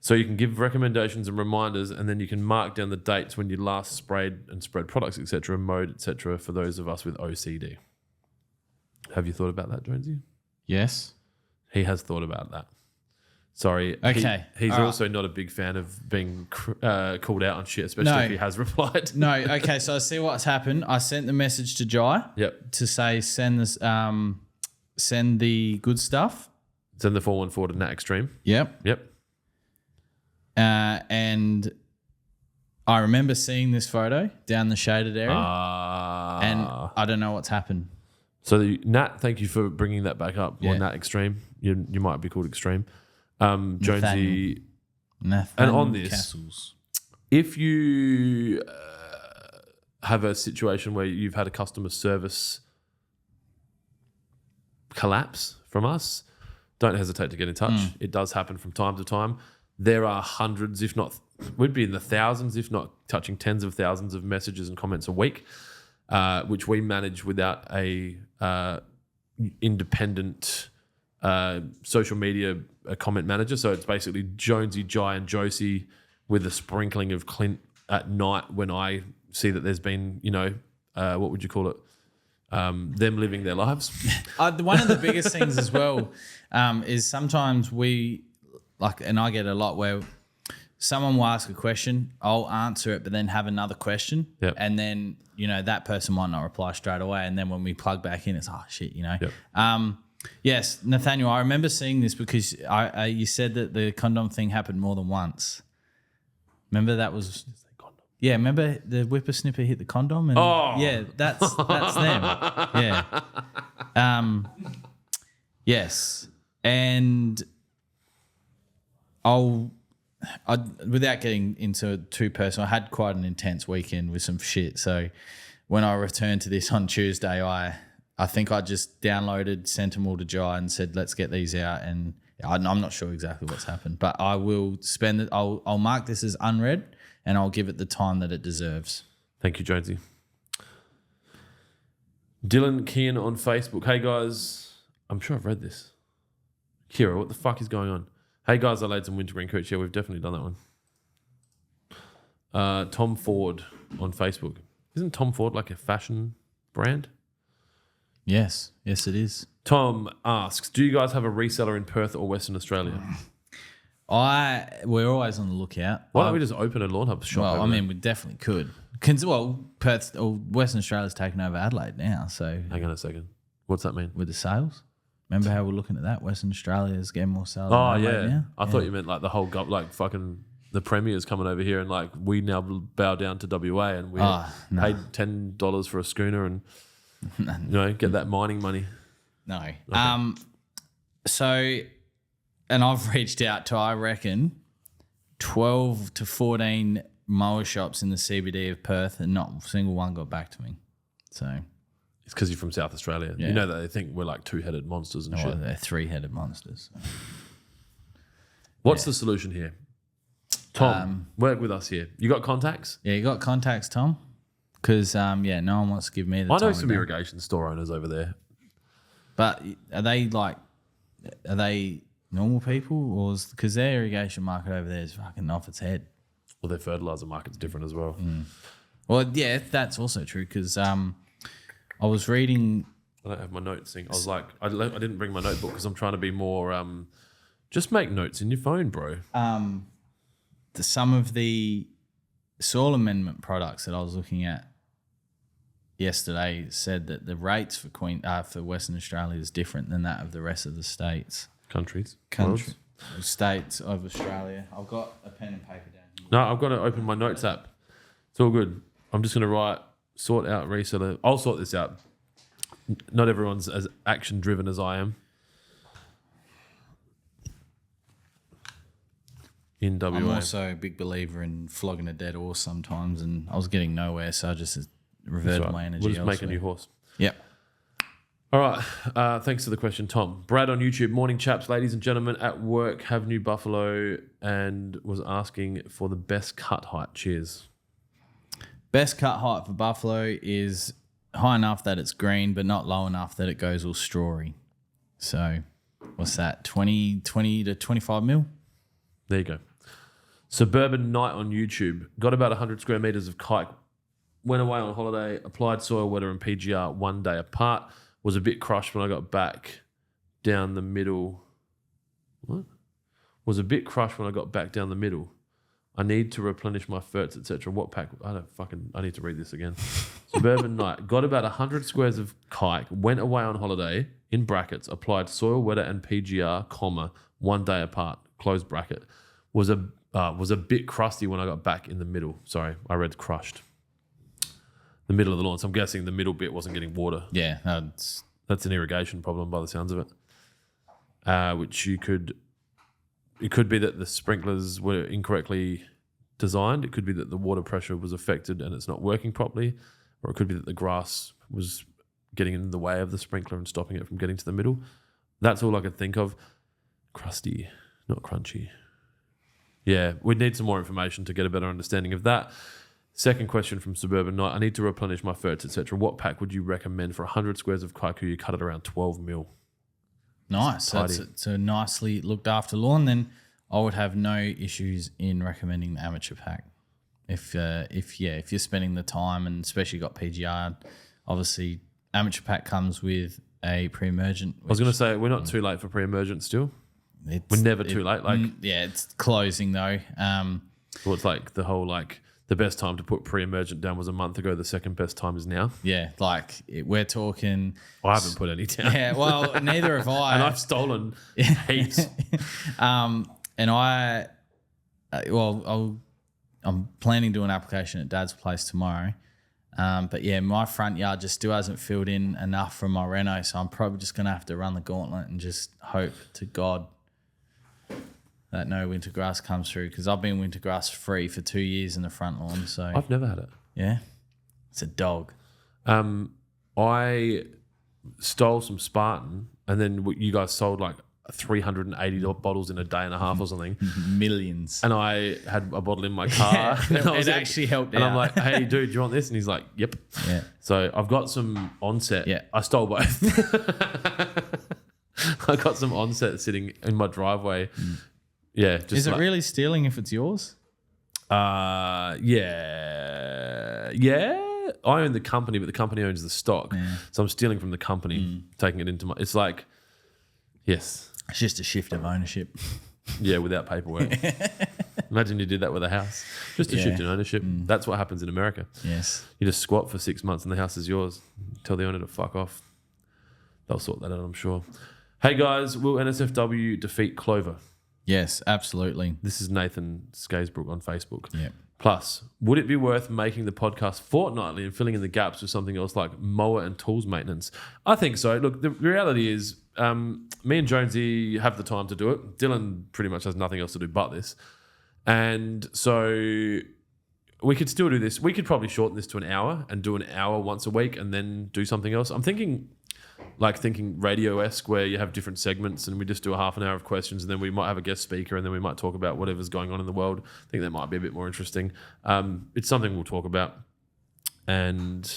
So you can give recommendations and reminders, and then you can mark down the dates when you last sprayed and spread products, etc., mode, etc., for those of us with OCD. Have you thought about that, Jonesy?
Yes.
He has thought about that. Sorry.
Okay.
He's
All
also not a big fan of being called out on shit, especially if he has replied.
No. Okay. So I see what's happened. I sent the message to Jai.
Yep.
To say send this, send the good stuff.
Send the 414 to Nat Extreme.
Yep.
Yep.
And I remember seeing this photo down the shaded area, and I don't know what's happened.
So Nat, thank you for bringing that back up. Or Nat Extreme. You might be called Extreme. Jonesy,
Nathaniel
and on this,
Castles.
if you have a situation where you've had a customer service collapse from us, don't hesitate to get in touch. It does happen from time to time. There are hundreds, if not, would be in the thousands, if not touching tens of thousands of messages and comments a week, which we manage without a independent social media comment manager. So it's basically Jonesy, Jai, and Josie with a sprinkling of Clint at night when I see that there's been, what would you call it? Them living their lives.
One of the biggest things as well is sometimes we, and I get a lot where someone will ask a question, I'll answer it, but then have another question.
Yep.
And then, that person might not reply straight away. And then when we plug back in, it's, oh, shit,
Yep.
Yes, Nathaniel, I remember seeing this because you said that the condom thing happened more than once. Remember that was... Yeah, remember the whippersnipper hit the condom? And yeah, that's them. Yeah. Yes. And without getting into too personal, I had quite an intense weekend with some shit. So when I returned to this on Tuesday, I think I just downloaded, sent them all to Jai and said, let's get these out. And I'm not sure exactly what's happened, but I will spend it. I'll mark this as unread and I'll give it the time that it deserves.
Thank you, Jonesy. Dylan Kean on Facebook. Hey, guys. I'm sure I've read this. Kira, what the fuck is going on? Hey, guys, I laid some wintergreen cooch. Yeah, we've definitely done that one. Tom Ford on Facebook. Isn't Tom Ford like a fashion brand?
Yes, it is.
Tom asks, do you guys have a reseller in Perth or Western Australia?
We're always on the lookout.
Why don't we just open a Lawnhub shop?
Well, I mean, we definitely could. Perth or Western Australia's taken over Adelaide now. So
hang on a second. What's that mean?
With the sales? Remember how we're looking at that? Western Australia's getting more sales.
Oh,
than Adelaide
yeah.
now?
I thought you meant like the whole, fucking the Premier's coming over here and like we now bow down to WA and we paid $10 for a schooner and, get that mining money.
No.
Okay.
So, and I've reached out to, I reckon, 12 to 14 mower shops in the CBD of Perth and not a single one got back to me. So
It's because you're from South Australia.
Yeah.
You know that they think we're like two-headed monsters and
No,
shit.
they're three-headed monsters.
What's the solution here? Tom, work with us here. You got contacts?
Yeah, you got contacts, Tom? Because, no one wants to give me the
I know
time
some
of day.
irrigation store owners over there.
But are they normal people? Or because their irrigation market over there is fucking off its head.
Well, their fertilizer market's different as well.
Well, yeah, that's also true because I was reading...
I don't have my notes thing. I was like, I didn't bring my notebook because I'm trying to be more... just make notes in your phone, bro.
Some of the soil amendment products that I was looking at yesterday said that the rates for Western Australia is different than that of the rest of the states.
Countries.
States of Australia. I've got a pen and paper down here.
No, I've got to open my notes app. It's all good. I'm just going to sort out reseller. I'll sort this out. Not everyone's as action driven as I am. In WA.
I'm also a big believer in flogging a dead horse sometimes, and I was getting nowhere, so I just reverted
Right.
my energy.
We'll just make a
elsewhere.
new horse.
Yep.
All right. Thanks for the question, Tom. Brad on YouTube. Morning, chaps, ladies and gentlemen. At work, have New Buffalo and was asking for the best cut height. Cheers.
Best cut height for buffalo is high enough that it's green, but not low enough that it goes all strawy. So, what's that? 20 to 25 mil?
There you go. Suburban Night on YouTube. Got about 100 square meters of kike. Went away on holiday. Applied soil wetter and PGR 1 day apart. Was a bit crushed when I got back down the middle. What? Was a bit crushed when I got back down the middle. I need to replenish my ferts, etc. What pack? I need to read this again. Suburban Night. Got about 100 squares of kike. Went away on holiday, in brackets. Applied soil wetter and PGR, comma, 1 day apart, close bracket. Was a bit crusty when I got back in the middle. Sorry, I read crushed. The middle of the lawn. So I'm guessing the middle bit wasn't getting water.
Yeah.
That's an irrigation problem by the sounds of it. It could be that the sprinklers were incorrectly designed. It could be that the water pressure was affected and it's not working properly. Or it could be that the grass was getting in the way of the sprinkler and stopping it from getting to the middle. That's all I could think of. Crusty, not crunchy. Yeah, we'd need some more information to get a better understanding of that. Second question from Suburban Night. I need to replenish my ferts, etc. What pack would you recommend for 100 squares of kaiku? You cut it around 12 mil.
Nice. So
Tidy.
it's a nicely looked after lawn. Then I would have no issues in recommending the amateur pack. If you're spending the time and especially got PGR, obviously amateur pack comes with a pre-emergent.
I was going to say, we're not too late for pre-emergent still. We're never too late.
It's closing though.
Well, it's like the whole the best time to put pre-emergent down was a month ago. The second best time is now.
Yeah, we're talking.
I haven't put any down.
Yeah, well, neither have I.
And I've stolen heaps.
And I'm planning to do an application at Dad's place tomorrow. But yeah, my front yard just still hasn't filled in enough from my reno, so I'm probably just going to have to run the gauntlet and just hope to God that no winter grass comes through, because I've been winter grass free for 2 years in the front lawn. So
I've never had it.
yeah, it's a dog.
I stole some Spartan, and then you guys sold 380 bottles in a day and a half or something.
Millions.
And I had a bottle in my car. And I was
it actually helped
And
out.
I'm like, hey, dude, do you want this? And he's like, yep.
Yeah.
So I've got some onset.
Yeah.
I stole both. I got some onset sitting in my driveway. Yeah. Just
Is it really stealing if it's yours?
Yeah. Yeah. I own the company, but the company owns the stock.
Yeah.
So I'm stealing from the company, taking it into my... It's like, yes.
It's just a shift of ownership.
Yeah, without paperwork. Imagine you did that with a house. Just a
Yeah.
shift in ownership. That's what happens in America.
Yes.
You just squat for 6 months and the house is yours. Tell the owner to fuck off. They'll sort that out, I'm sure. Hey guys, will NSFW defeat Clover?
Yes, absolutely.
This is Nathan Skaysbrook on Facebook.
Yeah.
Plus, would it be worth making the podcast fortnightly and filling in the gaps with something else like mower and tools maintenance? I think so. Look, the reality is me and Jonesy have the time to do it. Dylan pretty much has nothing else to do but this. And so we could still do this. We could probably shorten this to an hour and do an hour once a week and then do something else. I'm thinking radio-esque where you have different segments and we just do a half an hour of questions and then we might have a guest speaker and then we might talk about whatever's going on in the world. I think that might be a bit more interesting. It's something we'll talk about. And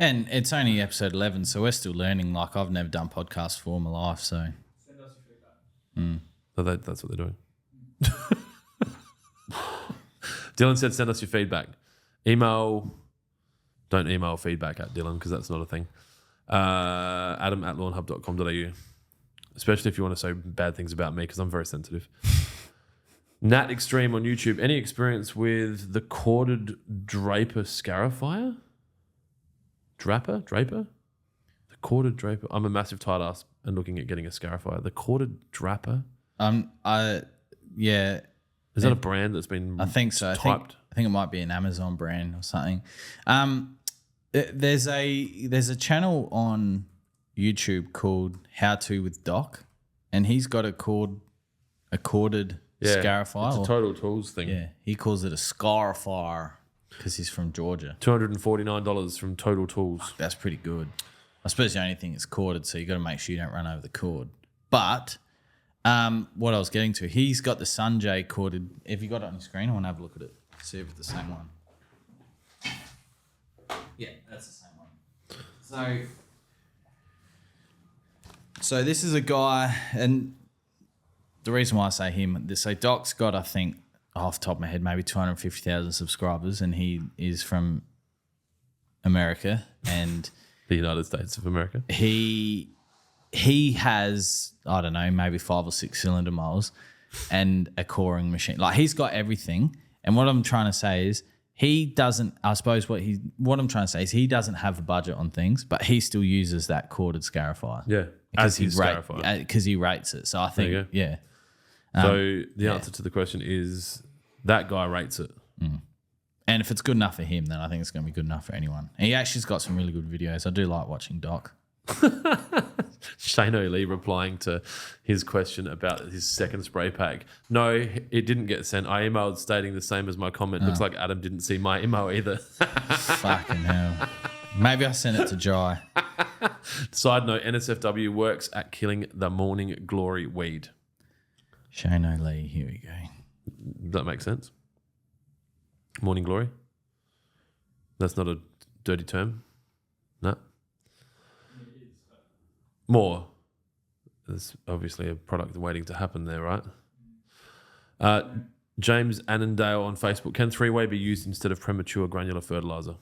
it's only episode 11, so we're still learning. Like, I've never done podcasts for my life, so.
Send us your feedback.
So that's what they're doing. Dylan said, send us your feedback. Don't email feedback at Dylan because that's not a thing. Adam@lawnhub.com.au. Especially if you want to say bad things about me because I'm very sensitive. Nat Extreme on YouTube. Any experience with the corded draper scarifier? Draper? The corded draper. I'm a massive tight ass and looking at getting a scarifier. The corded draper?
Yeah.
Is that a brand that's been
I think so.
typed?
I think it might be an Amazon brand or something. There's a channel on YouTube called How To with Doc, and he's got a corded scarifier.
It's a Total Tools thing.
Yeah, he calls it a scarifier because he's from Georgia.
$249 from Total Tools.
That's pretty good. I suppose the only thing is corded, so you got to make sure you don't run over the cord. But what I was getting to, he's got the Sunjay corded. Have you got it on your screen? I want to have a look at it. See if it's the same one. Yeah, that's the same one. So this is a guy, and the reason why I say him, so Doc's got, I think, off the top of my head, maybe 250,000 subscribers, and he is from America, and
The United States of America.
he has, I don't know, maybe 5 or 6 cylinder moles and a coring machine. Like, he's got everything. And what I'm trying to say is he doesn't have a budget on things, but he still uses that corded scarifier.
Yeah.
Because
Scarifier.
he rates it. So I think, yeah.
So the answer to the question is that guy rates it.
And if it's good enough for him, then I think it's going to be good enough for anyone. And he actually's got some really good videos. I do like watching Doc.
Shane O'Lee replying to his question about his second spray pack. No, it didn't get sent. I emailed stating the same as my comment. Looks like Adam didn't see my email either.
Fucking hell. Maybe I sent it to Jai.
Side note, NSFW works at killing the morning glory weed.
Shane O'Lee, here we go.
Does that make sense? Morning glory? That's not a dirty term? No? More. There's obviously a product waiting to happen there, right? James Annandale on Facebook. Can three-way be used instead of premature granular fertilizer?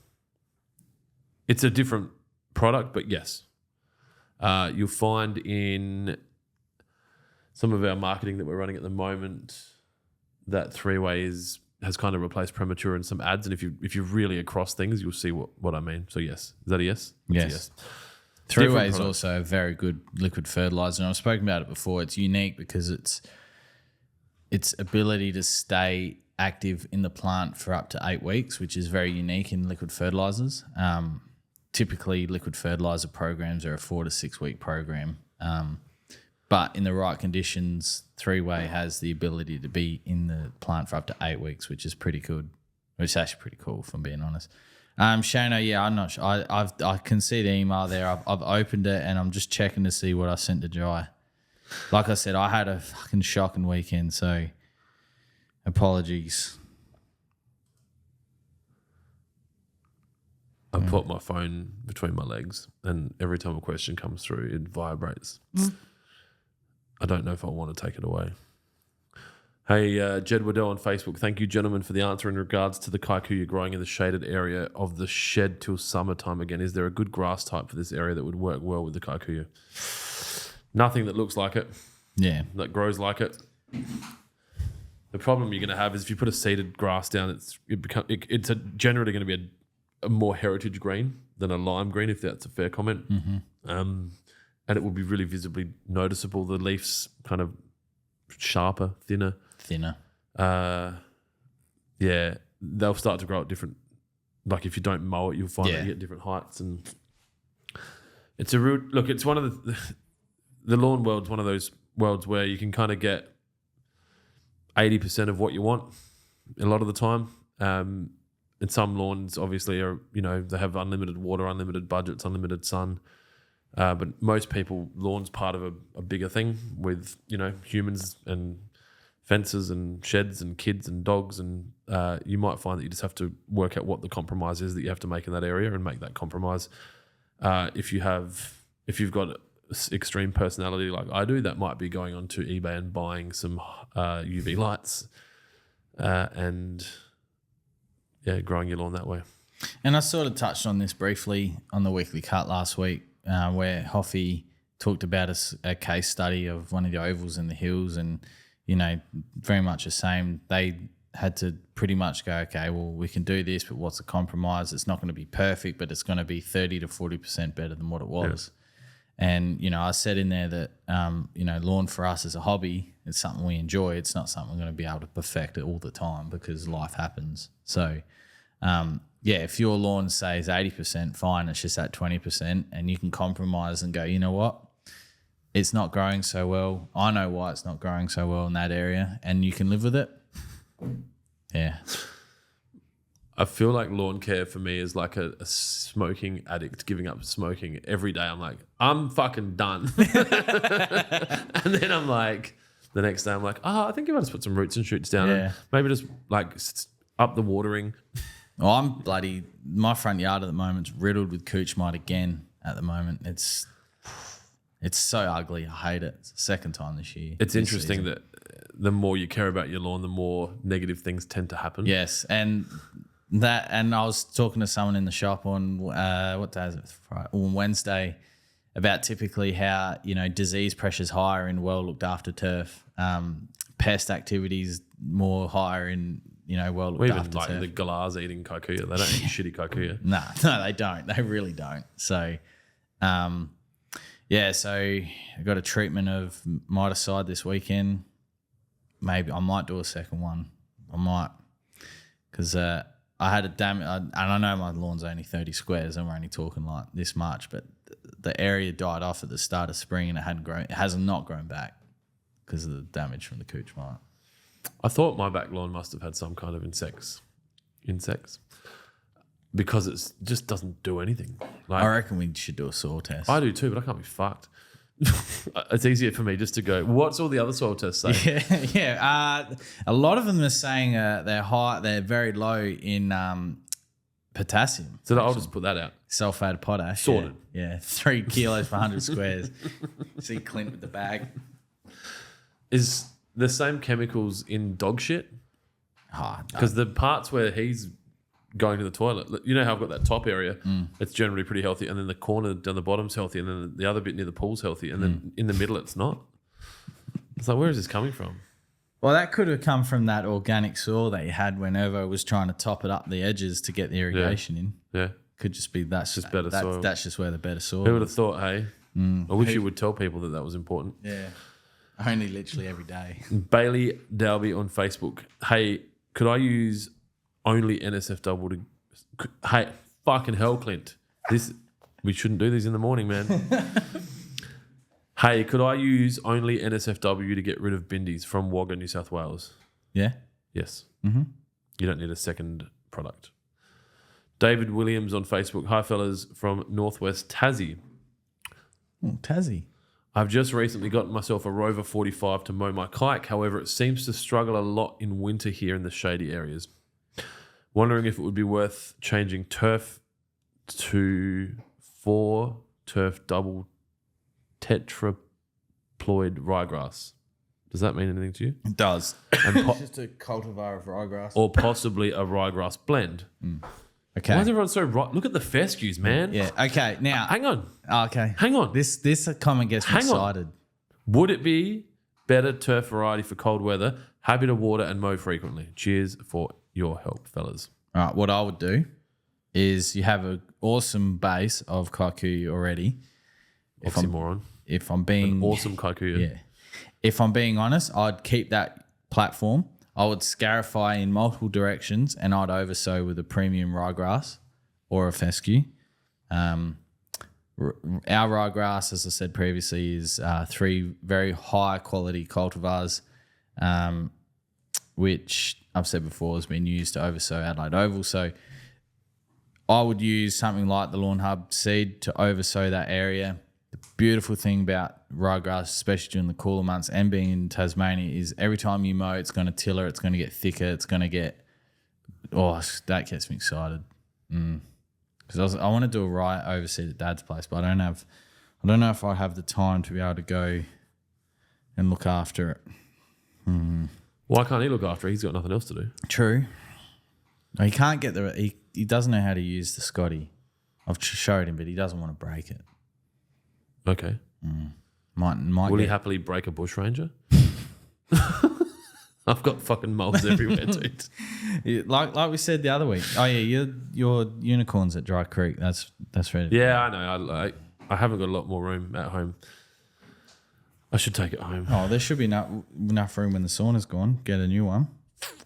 It's a different product, but yes. You'll find in some of our marketing that we're running at the moment that three-way has kind of replaced premature in some ads. And if you're really across things, you'll see what I mean. So yes. Is that a yes? That's
yes.
A yes.
Three-way is also a very good liquid fertilizer, and I've spoken about it before. It's unique because its ability to stay active in the plant for up to 8 weeks, which is very unique in liquid fertilizers. Typically, liquid fertilizer programs are a 4 to 6 week program, but in the right conditions, three-way has the ability to be in the plant for up to 8 weeks, which is pretty good. Which is actually pretty cool, if I'm being honest. Shano, yeah, I'm not sure. I can see the email there. I've opened it and I'm just checking to see what I sent to Jai. Like I said, I had a fucking shocking weekend, so apologies.
I put my phone between my legs, and every time a question comes through, it vibrates. I don't know if I want to take it away. Hey, Jed Waddell on Facebook. Thank you, gentlemen, for the answer in regards to the kikuyu growing in the shaded area of the shed till summertime again. Is there a good grass type for this area that would work well with the kikuyu? Nothing that looks like it.
Yeah.
That grows like it. The problem you're going to have is if you put a seeded grass down, it's generally going to be a more heritage green than a lime green, if that's a fair comment.
Mm-hmm.
And it will be really visibly noticeable. The leaves kind of sharper, thinner. Yeah, they'll start to grow at different. Like if you don't mow it, you'll find that you get different heights, and it's a real look. It's one of the lawn world's one of those worlds where you can kind of get 80% of what you want a lot of the time, And some lawns obviously are, they have unlimited water, unlimited budgets, unlimited sun. But most people, lawn's part of a bigger thing with, humans and fences and sheds and kids and dogs. And you might find that you just have to work out what the compromise is that you have to make in that area and make that compromise. If you've got extreme personality like I do, that might be going onto eBay and buying some UV lights and growing your lawn that way.
And I sort of touched on this briefly on the weekly cut last week, where Hoffy talked about a case study of one of the ovals in the hills, and very much the same. They had to pretty much go, okay, well, we can do this, but what's the compromise? It's not going to be perfect, but it's going to be 30 to 40% better than what it was. Yeah. And, I said in there that, lawn for us is a hobby. It's something we enjoy. It's not something we're going to be able to perfect it all the time because life happens. So, if your lawn says 80%, fine, it's just at 20%, and you can compromise and go, you know what? It's not growing so well. I know why it's not growing so well in that area, and you can live with it. Yeah.
I feel like lawn care for me is like a smoking addict giving up smoking. Every day I'm like, I'm fucking done. And then I'm like, the next day I'm like, I think if I just put some roots and shoots down and maybe just like up the watering.
Oh, my front yard at the moment's riddled with cooch mite again at the moment. It's so ugly. I hate it. It's the second time this year.
It's interesting that the more you care about your lawn, the more negative things tend to happen.
Yes, and I was talking to someone in the shop on what day is it? Friday, on Wednesday, about typically how disease pressure's higher in well looked after turf, pest activities more higher in well looked after turf.
Like the galahs eating kikuyu, they don't eat shitty kikuyu.
No, they don't. They really don't. So, so I got a treatment of miticide this weekend. Maybe I might do a second one. I might, because I had a damage, and I know my lawn's only 30 squares, and we're only talking like this much, but the area died off at the start of spring, and it has not grown back because of the damage from the cooch mite.
I thought my back lawn must have had some kind of insects, because it just doesn't do anything. Like,
I reckon we should do a soil test.
I do too, but I can't be fucked. It's easier for me just to go, what's all the other soil tests say?
A lot of them are saying they're very low in potassium.
So I'll just put that out.
Sulfate of potash.
Sorted.
Yeah, 3 kilos per 100 squares. See Clint with the bag.
Is the same chemicals in dog shit? Because the parts where he's going to the toilet, how I've got that top area, it's generally pretty healthy, and then the corner down the bottom's healthy, and then the other bit near the pool's healthy, and then in the middle it's not. It's like, where is this coming from?
Well, that could have come from that organic soil that you had whenever it was trying to top it up the edges to get the irrigation in.
Yeah.
Could just be that's
just better soil.
That's just where the better soil
Who would have thought, hey? I wish you would tell people that was important.
Yeah. Only literally every day.
Bailey Dalby on Facebook. Hey, could I use only NSFW to... Hey, fucking hell, Clint. We shouldn't do these in the morning, man. Hey, could I use only NSFW to get rid of bindies from Wagga, New South Wales?
Yeah.
Yes.
Mm-hmm.
You don't need a second product. David Williams on Facebook. Hi, fellas, from Northwest Tassie.
Oh, Tassie.
I've just recently gotten myself a Rover 45 to mow my kike. However, it seems to struggle a lot in winter here in the shady areas. Wondering if it would be worth changing turf to 4 turf double tetraploid ryegrass. Does that mean anything to you?
It does.
And
just a cultivar of ryegrass.
Or possibly a ryegrass blend.
Okay.
Why is everyone so right? Look at the fescues, man.
Yeah. Okay. Now.
Hang on.
Okay.
Hang on.
This comment gets me excited.
Would it be better turf variety for cold weather? Happy to water and mow frequently. Cheers for your help, fellas.
All right. What I would do is you have an awesome base of kikuyu already.
Oxymoron.
If I'm being
an awesome kikuyu.
Yeah. If I'm being honest, I'd keep that platform. I would scarify in multiple directions, and I'd oversow with a premium ryegrass or a fescue. Our ryegrass, as I said previously, is 3 very high quality cultivars. which I've said before has been used to oversow Adelaide Oval. So I would use something like the Lawnhub seed to oversow that area. The beautiful thing about ryegrass, especially during the cooler months and being in Tasmania, is every time you mow, it's going to tiller, it's going to get thicker, it's going to get... Oh, that gets me excited. Because I want to do a rye overseed at Dad's place, but I don't know if I have the time to be able to go and look after it.
Why can't he look after it? He's got nothing else to do.
True. He can't get he doesn't know how to use the Scotty. I've showed him, but he doesn't want to break it.
Okay.
Might
Will he happily break a bushranger? I've got fucking moles everywhere, dude.
like we said the other week. Oh yeah, your unicorns at Dry Creek. That's ready.
Yeah, I know. I haven't got a lot more room at home. I should take it home.
Oh, there should be enough room when the sauna's gone. Get a new one.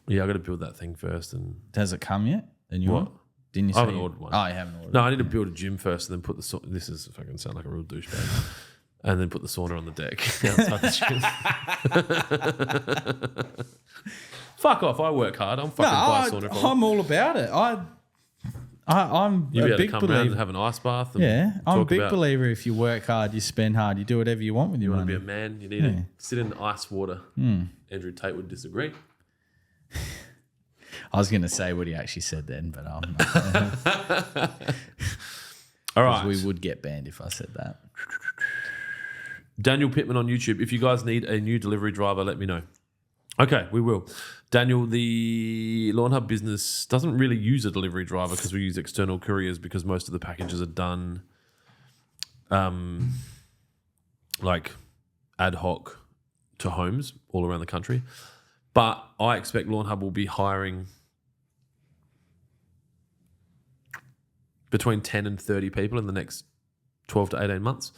Yeah, I got to build that thing first. And
has it come yet? The new
what?
one? Didn't you say
I haven't ordered one.
Oh, you haven't ordered.
No, I need to build a gym first, and then put the this is fucking sound like a real douchebag. And then put the sauna on the deck outside the gym. Fuck off! I work hard. I'm fucking buy a sauna.
I'm all about it. I'm
You
a
be able to
big
come around
believer.
and have an ice bath. And
Yeah, I'm a
talk
big
about,
believer. If you work hard, you spend hard, you do whatever you want with your
you want to
money.
be a man. You need to sit in ice water. Andrew Tate would disagree.
I was going to say what he actually said then, but I'm not.
All right,
We would get banned if I said that.
Daniel Pittman on YouTube. If you guys need a new delivery driver, let me know. Okay, we will. Daniel, the Lawnhub business doesn't really use a delivery driver because we use external couriers because most of the packages are done like ad hoc to homes all around the country. But I expect Lawnhub will be hiring between 10 and 30 people in the next 12 to 18 months.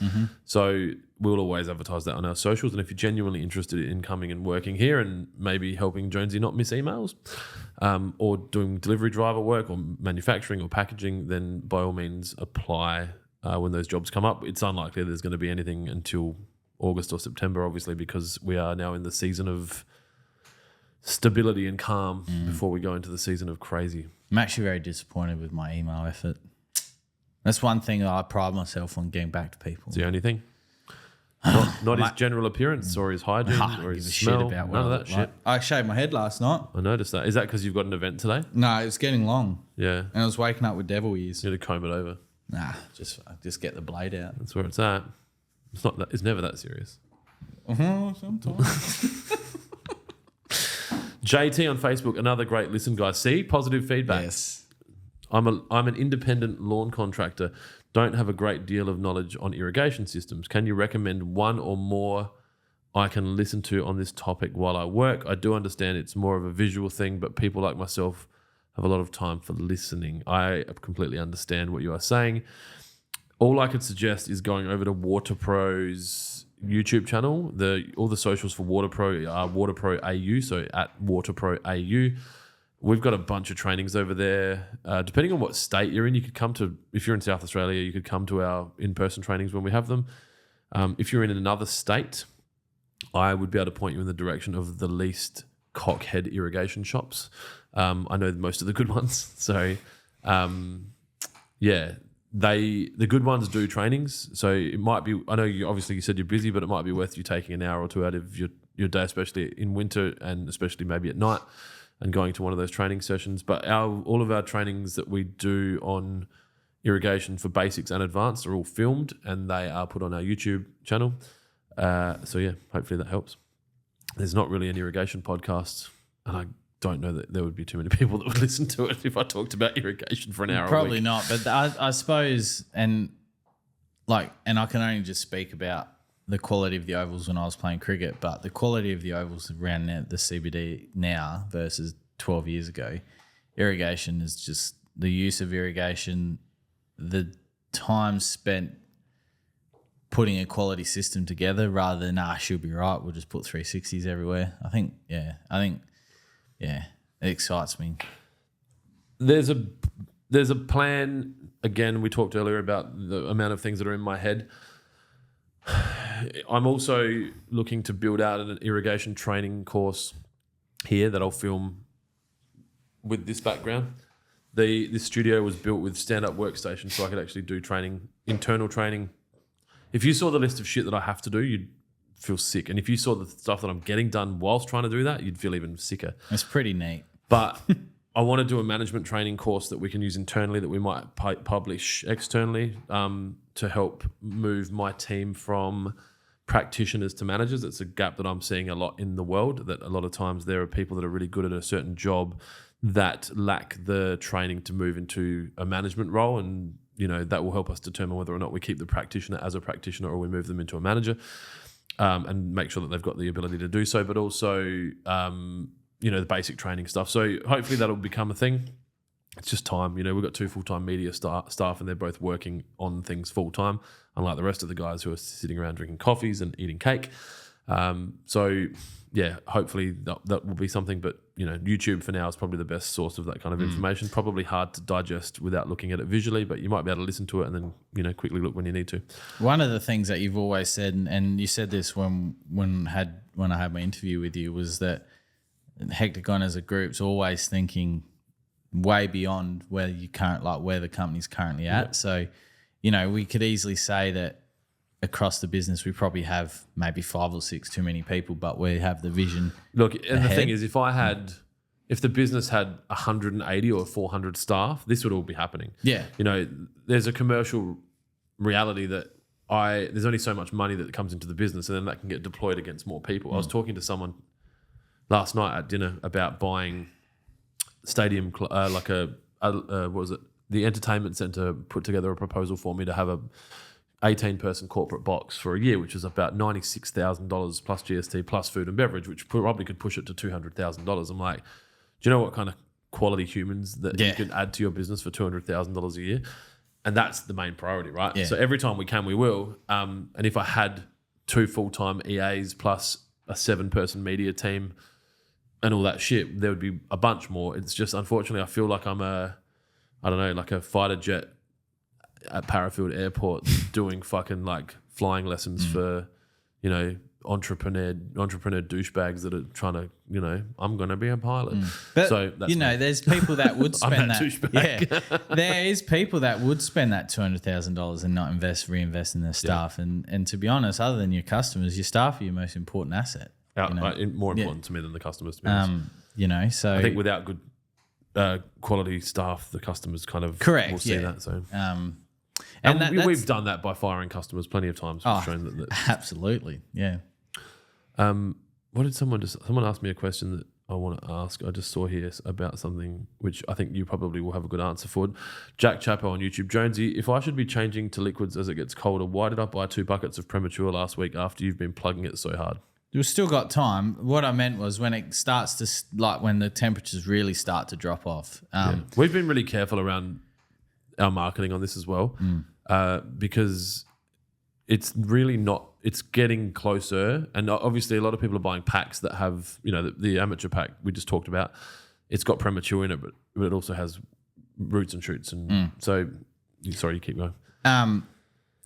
So we'll always advertise that on our socials. And if you're genuinely interested in coming and working here and maybe helping Jonesy not miss emails or doing delivery driver work or manufacturing or packaging, then by all means apply when those jobs come up. It's unlikely there's going to be anything until August or September, obviously, because we are now in the season of stability and calm before we go into the season of crazy.
I'm actually very disappointed with my email effort. That's one thing that I pride myself on, getting back to people.
It's the only thing. Not his general appearance or his hygiene or his smell. None of that shit.
I shaved my head last night.
I noticed that. Is that because you've got an event today?
No, it was getting long.
Yeah.
And I was waking up with devil ears.
You need to comb it over.
Nah, just get the blade out.
That's where it's at. It's not that. It's never that serious.
Sometimes.
JT on Facebook, another great listen, guys. See, positive feedback.
Yes.
I'm an independent lawn contractor. Don't have a great deal of knowledge on irrigation systems. Can you recommend one or more I can listen to on this topic while I work? I do understand it's more of a visual thing, but people like myself have a lot of time for listening. I completely understand what you are saying. All I could suggest is going over to WaterPro's YouTube channel. All the socials for WaterPro are WaterPro AU, so at WaterPro AU. We've got a bunch of trainings over there. Depending on what state you're in, you could come to, if you're in South Australia, you could come to our in-person trainings when we have them. If you're in another state, I would be able to point you in the direction of the least cockhead irrigation shops. I know most of the good ones. So, yeah, the good ones do trainings. So it might be, I know you said you're busy, but it might be worth you taking an hour or two out of your day, especially in winter and especially maybe at night, and going to one of those training sessions. But all of our trainings that we do on irrigation for basics and advanced are all filmed and they are put on our YouTube channel. So yeah, hopefully that helps. There's not really an irrigation podcast, and I don't know that there would be too many people that would listen to it if I talked about irrigation for an hour.
Probably
a week.
not, but I suppose, and I can only just speak about the quality of the ovals when I was playing cricket, but the quality of the ovals around the CBD now versus 12 years ago, irrigation is just the use of irrigation, the time spent putting a quality system together rather than, she'll be right, we'll just put 360s everywhere. I think it excites me.
There's a plan. Again, we talked earlier about the amount of things that are in my head. I'm also looking to build out an irrigation training course here that I'll film with this background. This studio was built with stand-up workstations, so I could actually do training, internal training. If you saw the list of shit that I have to do, you'd feel sick. And if you saw the stuff that I'm getting done whilst trying to do that, you'd feel even sicker.
It's pretty neat.
But I want to do a management training course that we can use internally that we might publish externally to help move my team from practitioners to managers. It's a gap that I'm seeing a lot in the world, that a lot of times there are people that are really good at a certain job that lack the training to move into a management role, and that will help us determine whether or not we keep the practitioner as a practitioner or we move them into a manager, and make sure that they've got the ability to do so, but also the basic training stuff. So hopefully that'll become a thing. It's just time. We've got 2 full-time media staff and they're both working on things full-time, unlike the rest of the guys who are sitting around drinking coffees and eating cake. So yeah, hopefully that will be something. But YouTube for now is probably the best source of that kind of information. Probably hard to digest without looking at it visually, but you might be able to listen to it and then quickly look when you need to.
One of the things that you've always said, and you said this when I had my interview with you, was that Hectagon as a group's always thinking way beyond where where the company's currently at. Yeah. So, we could easily say that across the business we probably have maybe 5 or 6 too many people, but we have the vision.
Look, and ahead. The thing is, if the business had 180 or 400 staff, this would all be happening.
Yeah.
There's a commercial reality that there's only so much money that comes into the business, and then that can get deployed against more people. I was talking to someone last night at dinner about buying stadium, what was it? The entertainment centre put together a proposal for me to have a 18-person corporate box for a year, which is about $96,000 plus GST plus food and beverage, which probably could push it to $200,000. I'm like, do you know what kind of quality humans that you could add to your business for $200,000 a year? And that's the main priority, right? Yeah. So every time we can, we will. And if I had 2 full-time EAs plus a 7-person media team and all that shit, there would be a bunch more. It's just, unfortunately, I feel like I'm like a fighter jet at Parafield Airport doing fucking like flying lessons for, entrepreneur douchebags that are trying to, I'm going to be a pilot.
But,
so that's
there's people that would spend that.
Douchebag.
Yeah, there is people that would spend that $200,000 and not reinvest in their staff. Yeah. And to be honest, other than your customers, your staff are your most important asset.
More important to me than the customers, to be honest.
So
I think without good quality staff, the customers kind of will see that. So, we've done that by firing customers plenty of times. Shown that
absolutely, yeah.
What did someone asked me a question that I want to ask? I just saw here about something which I think you probably will have a good answer for. Jack Chapo on YouTube. Jonesy, if I should be changing to liquids as it gets colder, why did I buy 2 buckets of Premature last week after you've been plugging it so hard?
You've still got time. What I meant was when it starts to, when the temperatures really start to drop off.
We've been really careful around our marketing on this as well, because it's really not, it's getting closer. And obviously a lot of people are buying packs that have, the amateur pack we just talked about. It's got Premature in it, but it also has roots and shoots. And so, sorry, you keep going.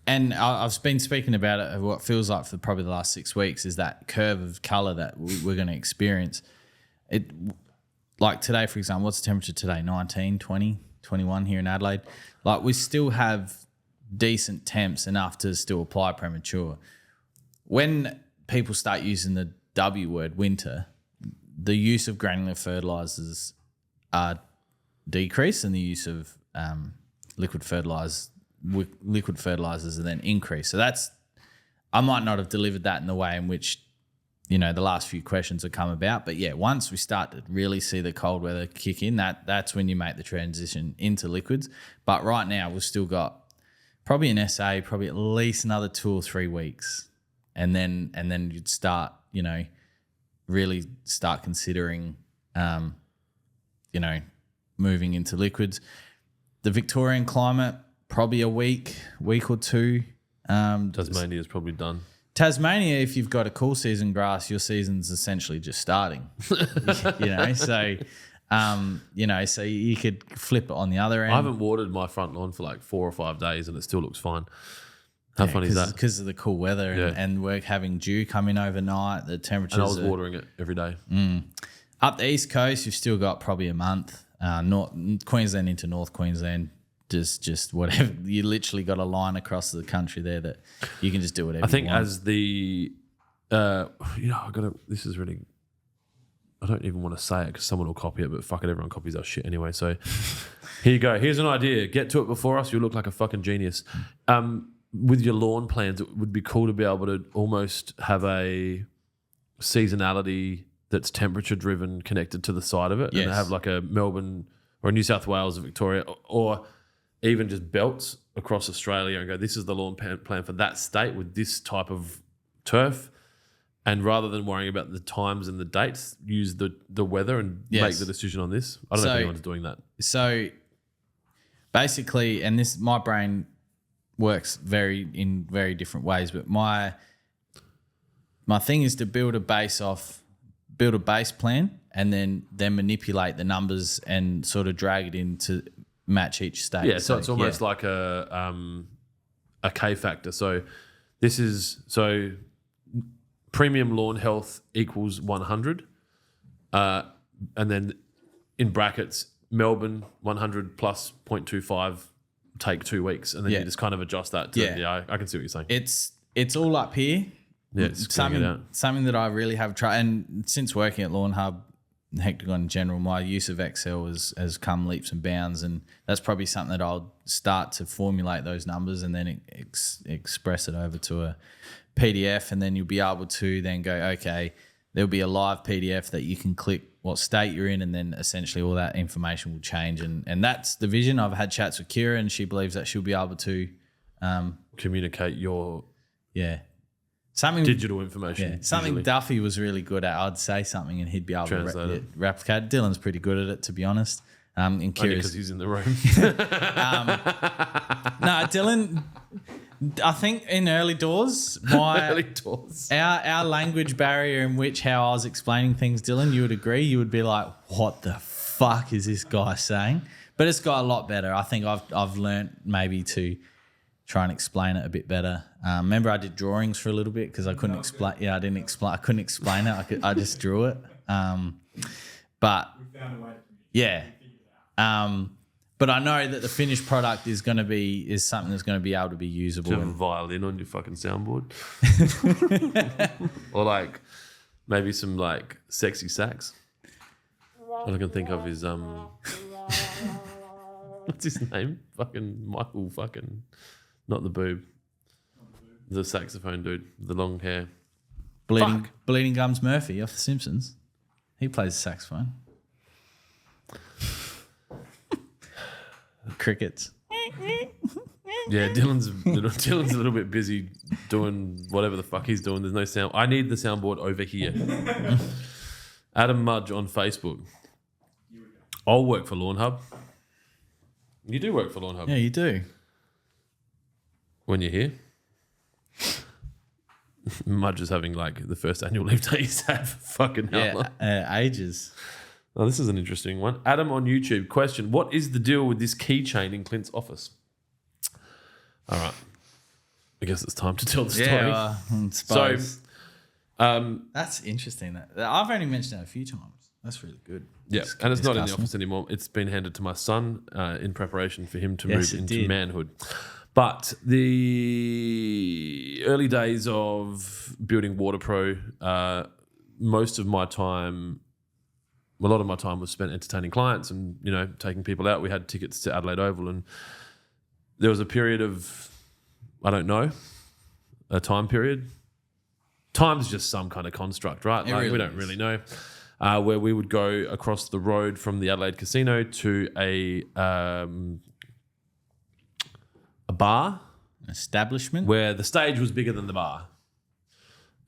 And I've been speaking about it. What feels like for probably the last 6 weeks is that curve of colour that we're going to experience. It, like today, for example, what's the temperature today? 19, 20, 21 here in Adelaide. Like we still have decent temps enough to still apply Premature. When people start using the W word, winter, the use of granular fertilisers are decreased and the use of liquid fertilisers are then increased. So I might not have delivered that in the way in which, the last few questions have come about. But yeah, once we start to really see the cold weather kick in, that's when you make the transition into liquids. But right now we've still got probably an SA, probably at least another 2 or 3 weeks. And then you'd start, really start considering, moving into liquids. The Victorian climate, probably a week or two.
Tasmania is probably done.
Tasmania, if you've got a cool season grass, your season's essentially just starting. So you could flip it on the other end.
I haven't watered my front lawn for like 4 or 5 days and it still looks fine. How funny is that?
Because of the cool weather and we're having dew come in overnight. The temperatures.
And I was watering it every day.
Up the East Coast, you've still got probably a month. North Queensland into North Queensland, just whatever. You literally got a line across the country there that you can just do whatever.
I think
you want.
as the, this is really, I don't even want to say it because someone will copy it, but fuck it, everyone copies our shit anyway. So here you go. Here's an idea. Get to it before us. You'll look like a fucking genius. With your lawn plans, it would be cool to be able to almost have a seasonality that's temperature driven connected to the side of it, and have like a Melbourne or a New South Wales or Victoria, or even just belts across Australia and go, this is the lawn plan for that state with this type of turf. And rather than worrying about the times and the dates, use the weather and make the decision on this. I don't know if anyone's doing that.
So basically, and this, my brain works in very different ways, but my thing is to build a base plan and then manipulate the numbers and sort of drag it in to match each state.
Yeah, so it's almost like a K factor. So this is premium lawn health equals 100, and then in brackets Melbourne 100 plus 0.25 take 2 weeks, and then you just kind of adjust that to I can see what you're saying.
It's all up here.
Yeah, it's
something that I really have tried, and since working at Lawnhub, Hectagon in general, my use of Excel has come leaps and bounds, and that's probably something that I'll start to formulate those numbers and then express it over to a PDF, and then you'll be able to then go, okay, there'll be a live PDF that you can click what state you're in, and then essentially all that information will change, and that's the vision. I've had chats with Kira, and she believes that she'll be able to
communicate your digital information.
Yeah, something visually. Duffy was really good at. I'd say something and he'd be able to replicate. Dylan's pretty good at it, to be honest. And Kira's,
only because he's in the room.
No, Dylan, I think in early doors, our language barrier in which how I was explaining things, Dylan, you would agree, you would be like, what the fuck is this guy saying? But it's got a lot better. I think I've learnt maybe to try and explain it a bit better. Remember, I did drawings for a little bit because I couldn't explain. Yeah, I couldn't explain it. I just drew it. But
We found a way to
yeah. But I know that the finished product is something that's going to be able to be usable.
Do you have a violin on your fucking soundboard? Or like maybe some like sexy sax. All I can think of is what's his name? Fucking Michael fucking, not the boob. The saxophone dude, the long hair.
Bleeding Gums Murphy off The Simpsons. He plays the saxophone. Crickets.
Yeah, Dylan's a little bit busy doing whatever the fuck he's doing. There's no sound. I need the soundboard over here. Adam Mudge on Facebook. I'll work for Lawnhub. You do work for Lawnhub.
Yeah, you do.
When you're here. Mudge is having like the first annual leave day he's had for fucking hell.
Yeah, ages.
Oh, this is an interesting one. Adam on YouTube. Question: what is the deal with this keychain in Clint's office? All right. I guess it's time to tell the story.
Yeah, I suppose. So, that's interesting. I've only mentioned that a few times. That's really good.
Yeah, and it's not in the office anymore. It's been handed to my son in preparation for him to move into manhood. But the early days of building WaterPro, most of my time, a lot of my time was spent entertaining clients and, taking people out. We had tickets to Adelaide Oval, and there was a period of, I don't know, a time period. Time's just some kind of construct, right? We don't really know. Where we would go across the road from the Adelaide Casino to a bar.
An establishment?
Where the stage was bigger than the bar.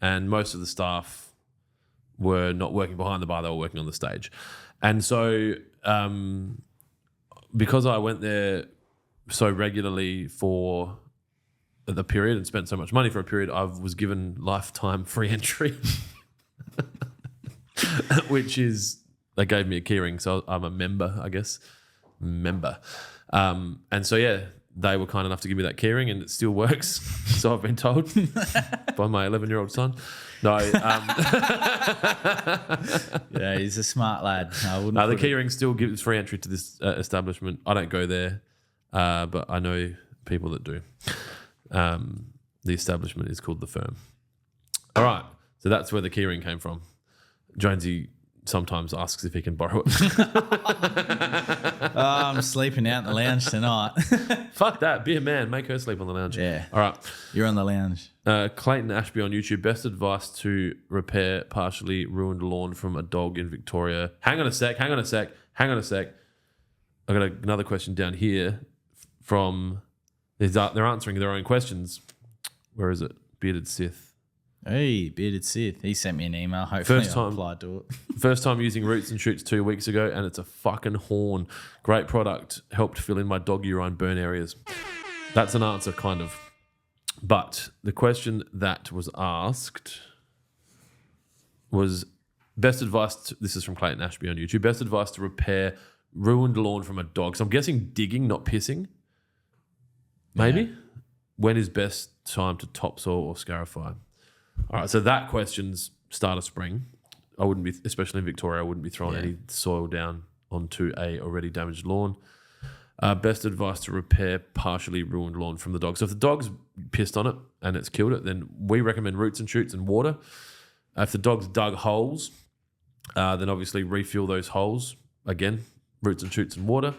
And most of the staff were not working behind the bar, they were working on the stage. And so because I went there so regularly for the period and spent so much money for a period, I was given lifetime free entry. Which is, they gave me a keyring, so I'm a member, I guess. And so, yeah, they were kind enough to give me that keyring, and it still works. So I've been told by my 11-year-old son. No,
Yeah, he's a smart lad. I wouldn't.
the
put it-
keyring still gives free entry to this establishment. I don't go there, but I know people that do. The establishment is called The Firm. All right, so that's where the keyring came from. Jonesy sometimes asks if he can borrow it.
Oh, I'm sleeping out in the lounge tonight.
Fuck that. Be a man. Make her sleep on the lounge.
Yeah.
All right.
You're on the lounge.
Clayton Ashby on YouTube. Best advice to repair partially ruined lawn from a dog in Victoria. Hang on a sec. I got another question down here from... They're answering their own questions. Where is it? Bearded Sith.
Hey, Bearded Sith. He sent me an email. Hopefully
First
I
time.
replied to it.
First time using Roots and Shoots 2 weeks ago, and it's a fucking horn. Great product. Helped fill in my dog urine burn areas. That's an answer, kind of. But the question that was asked was best advice. This is from Clayton Ashby on YouTube. Best advice to repair ruined lawn from a dog. So I'm guessing digging, not pissing. Maybe.
Yeah.
When is best time to topsoil or scarify? All right, so that question's start of spring. I wouldn't be, especially in Victoria, I wouldn't be throwing any soil down onto a already damaged lawn. Best advice to repair partially ruined lawn from the dog. So if the dog's pissed on it and it's killed it, then we recommend Roots and Shoots and water. If the dog's dug holes, then obviously refuel those holes. Again, Roots and Shoots and water.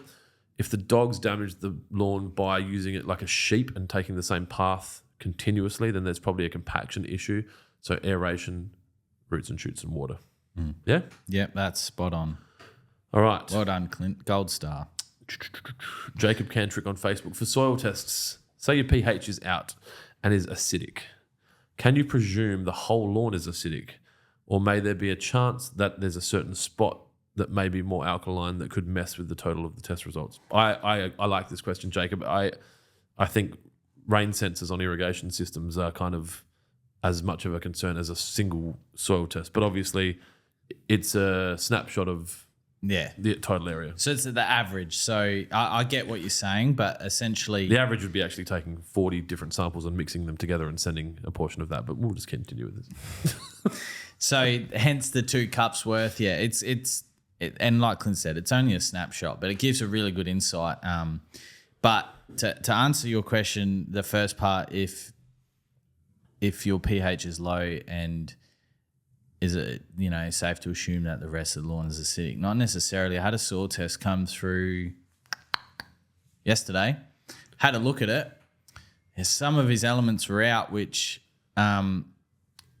If the dog's damaged the lawn by using it like a sheep and taking the same path continuously, then there's probably a compaction issue. So aeration, Roots and Shoots and water. Yeah?
Yep, that's spot on.
All right.
Well done, Clint. Gold star.
Jacob Cantrick on Facebook. For soil tests, say your pH is out and is acidic. Can you presume the whole lawn is acidic? Or may there be a chance that there's a certain spot that may be more alkaline that could mess with the total of the test results? I like this question, Jacob. I think rain sensors on irrigation systems are kind of as much of a concern as a single soil test. But obviously, it's a snapshot of the total area.
So it's the average. So I get what you're saying, but essentially...
The average would be actually taking 40 different samples and mixing them together and sending a portion of that. But we'll just continue with this.
So hence the 2 cups worth. Yeah, and like Clint said, it's only a snapshot, but it gives a really good insight. But to answer your question, the first part, if your pH is low, and is it safe to assume that the rest of the lawn is acidic? Not necessarily. I had a soil test come through yesterday. Had a look at it. Some of his elements were out, which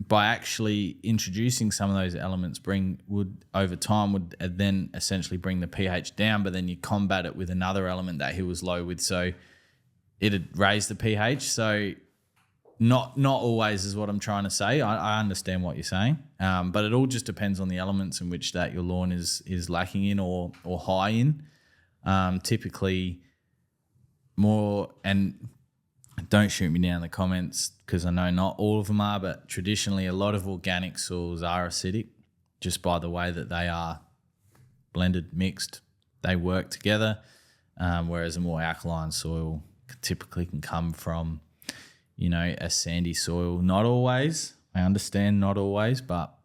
by actually introducing some of those elements would then essentially bring the pH down, but then you combat it with another element that he was low with, so it'd raise the pH. So not always is what I'm trying to say. I understand what you're saying, but it all just depends on the elements in which that your lawn is lacking in or high in. Typically more, and don't shoot me down in the comments because I know not all of them are, but traditionally a lot of organic soils are acidic just by the way that they are blended, mixed, they work together, whereas a more alkaline soil typically can come from, a sandy soil. Not always, I understand, not always, but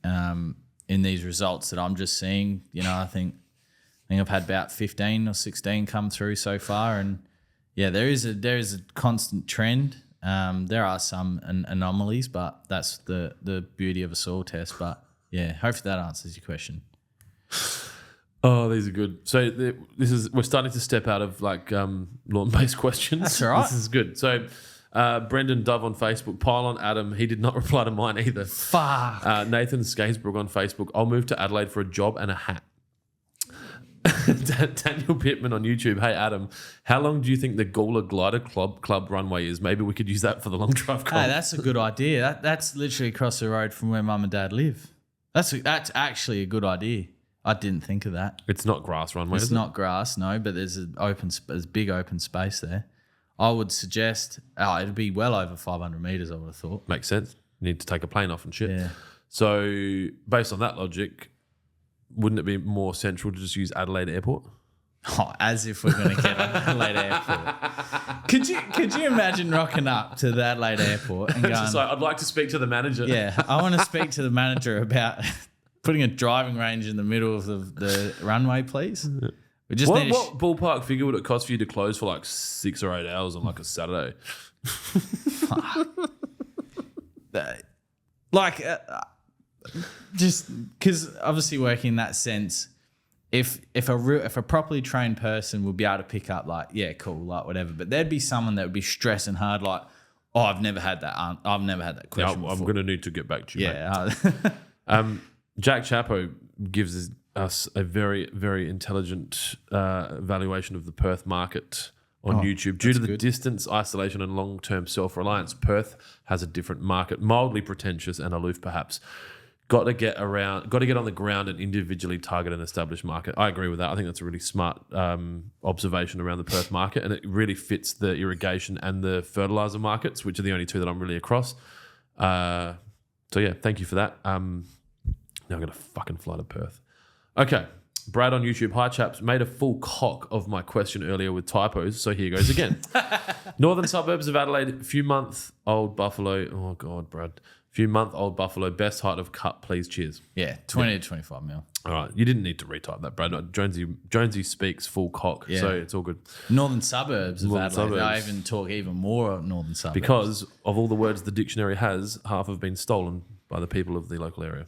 in these results that I'm just seeing, I think I've had about 15 or 16 come through so far, and yeah, there is a constant trend. There are some anomalies, but that's the beauty of a soil test. But yeah, hopefully that answers your question.
Oh, these are good. So we're starting to step out of lawn-based questions.
That's all right.
This is good. So Brendan Dove on Facebook, pile on Adam. He did not reply to mine either.
Fuck.
Nathan Skatesbrook on Facebook. I'll move to Adelaide for a job and a hat. Daniel Pittman on YouTube. Hey Adam, how long do you think the Gawler Glider Club runway is? Maybe we could use that for the long drive.
Hey, that's a good idea. That's literally across the road from where Mum and Dad live. That's actually a good idea. I didn't think of that.
It's not grass runway.
It's not grass, no, but there's there's big open space there. I would suggest it'd be well over 500 meters. I would have thought.
Makes sense. You need to take a plane off and shit.
Yeah.
So based on that logic, wouldn't it be more central to just use Adelaide Airport?
Oh, as if we're going to get on Adelaide Airport. Could you imagine rocking up to the Adelaide Airport and going,
Just like, I'd like to speak to the manager.
yeah, I want to speak to the manager about putting a driving range in the middle of the runway, please. We just need
What ballpark figure would it cost for you to close for like 6 or 8 hours on like a Saturday?
just because obviously working in that sense, if a properly trained person would be able to pick up like, yeah, cool, like whatever, but there'd be someone that would be stressing hard like, oh, I've never had that question
I'm
before.
going to need to get back to you, mate.
Yeah.
Jack Chapo gives us a very, very intelligent valuation of the Perth market on YouTube. Due to the distance, isolation, and long-term self-reliance, Perth has a different market, mildly pretentious and aloof perhaps. Got to get on the ground and individually target an established market. I agree with that. I think that's a really smart observation around the Perth market, and it really fits the irrigation and the fertilizer markets, which are the only two that I'm really across. So yeah, thank you for that. Now I'm going to fucking fly to Perth. Okay. Brad on YouTube. Hi, chaps. Made a full cock of my question earlier with typos, so here goes again. Northern suburbs of Adelaide, few-month-old buffalo. Oh, God, Brad. Few-month-old buffalo. Best height of cut, please. Cheers.
Yeah, 20 to 25 mil.
All right. You didn't need to retype that, Brad. No, Jonesy speaks full cock, so it's all good.
Northern suburbs of
Northern
Adelaide.
suburbs.
I even talk even more of northern suburbs.
Because of all the words the dictionary has, half have been stolen by the people of the local area.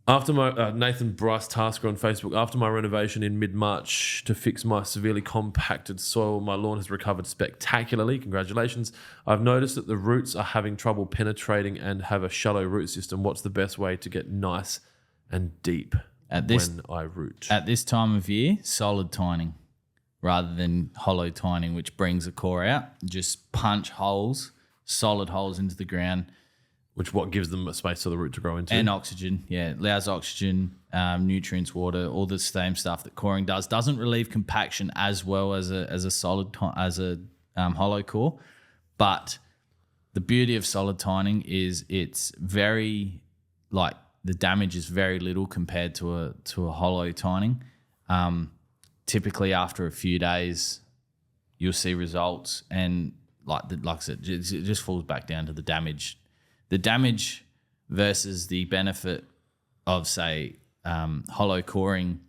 After my Nathan Bryce Tasker on Facebook, after my renovation in mid-March to fix my severely compacted soil, my lawn has recovered spectacularly. Congratulations. I've noticed that the roots are having trouble penetrating and have a shallow root system. What's the best way to get nice and deep when I root?
At this time of year, solid tining rather than hollow tining, which brings the core out. Just punch holes, solid holes into the ground.
Which what gives them a space for the root to grow into.
And oxygen, yeah. It allows oxygen, nutrients, water, all the same stuff that coring does. Doesn't relieve compaction as well as a solid hollow core. But the beauty of solid tining is it's very, like, the damage is very little compared to a hollow tining. Typically after a few days, you'll see results, and like I said, it just falls back down to the damage. The damage versus the benefit of, say, hollow coring,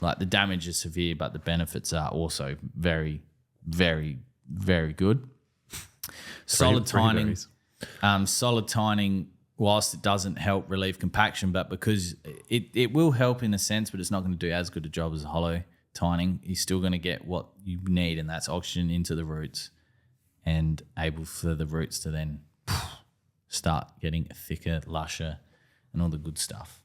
like the damage is severe, but the benefits are also very, very, very good. Solid tining, whilst it doesn't help relieve compaction, but because it will help in a sense, but it's not going to do as good a job as hollow tining, you're still going to get what you need, and that's oxygen into the roots and able for the roots to then start getting thicker, lusher, and all the good stuff.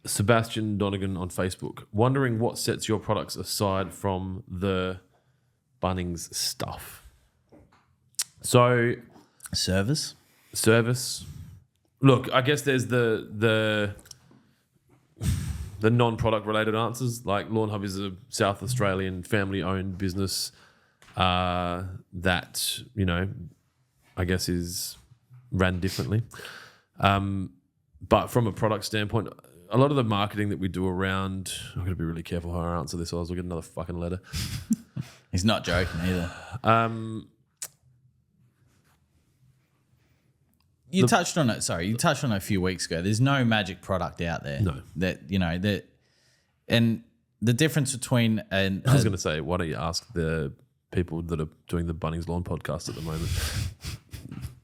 Sebastian Donegan on Facebook, wondering what sets your products aside from the Bunnings stuff. So,
Service.
Look, I guess there's the non-product related answers. Like Lawnhub is a South Australian family-owned business that, you know, I guess is ran differently. But from a product standpoint, a lot of the marketing that we do around, I'm going to be really careful how I answer this, or else I'll get another fucking letter.
He's not joking either. You touched on it a few weeks ago. There's no magic product out there.
No.
And the difference between
I was going to say, why don't you ask the people that are doing the Bunnings Lawn podcast at the moment?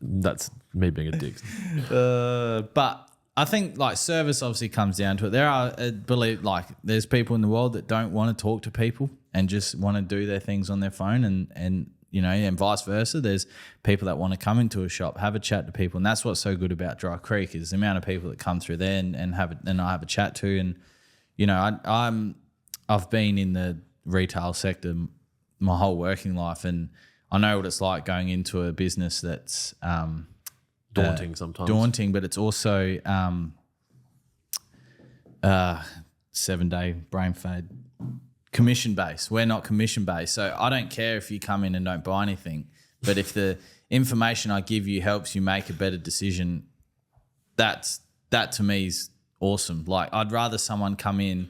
That's me being a dick.
But I think like service obviously comes down to it. There are, there's people in the world that don't want to talk to people and just want to do their things on their phone, and you know, and vice versa. There's people that want to come into a shop, have a chat to people, and that's what's so good about Dry Creek is the amount of people that come through there and I have a chat to, and you know, I've been in the retail sector my whole working life, and I know what it's like going into a business that's
daunting sometimes.
Daunting, but it's also 7-day brain fade. Commission based. We're not commission based, so I don't care if you come in and don't buy anything. But if the information I give you helps you make a better decision, that to me is awesome. Like I'd rather someone come in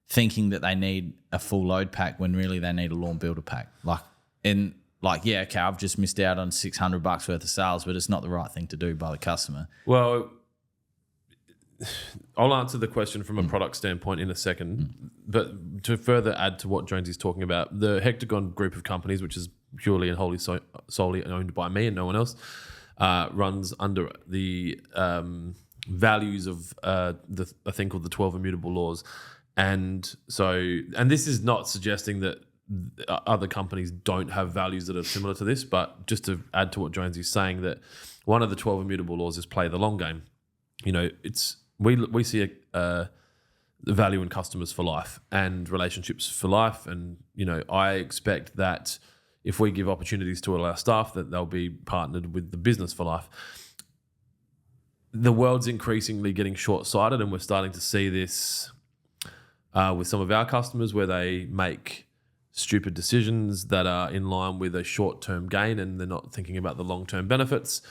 thinking that they need a full load pack when really they need a lawn builder pack. Yeah, okay, I've just missed out on $600 worth of sales, but it's not the right thing to do by the customer.
Well, I'll answer the question from a product standpoint in a second, but to further add to what Jonesy's talking about, the Hectagon group of companies, which is purely and wholly solely owned by me and no one else, runs under the values of a thing called the 12 Immutable Laws. And this is not suggesting that other companies don't have values that are similar to this, but just to add to what Jonesy's saying, that one of the 12 Immutable Laws is play the long game. You know, we see the value in customers for life and relationships for life. And, you know, I expect that if we give opportunities to all our staff, that they'll be partnered with the business for life. The world's increasingly getting short-sighted, and we're starting to see this with some of our customers where they make stupid decisions that are in line with a short-term gain and they're not thinking about the long-term benefits.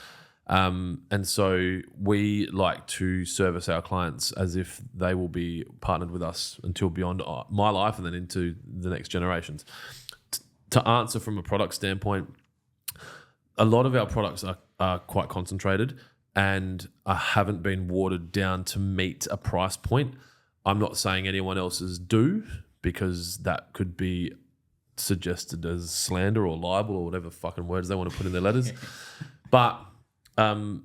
And so we like to service our clients as if they will be partnered with us until beyond my life and then into the next generations. To answer from a product standpoint, a lot of our products are quite concentrated and haven't been watered down to meet a price point. I'm not saying anyone else's do, because that could be suggested as slander or libel or whatever fucking words they want to put in their letters. But I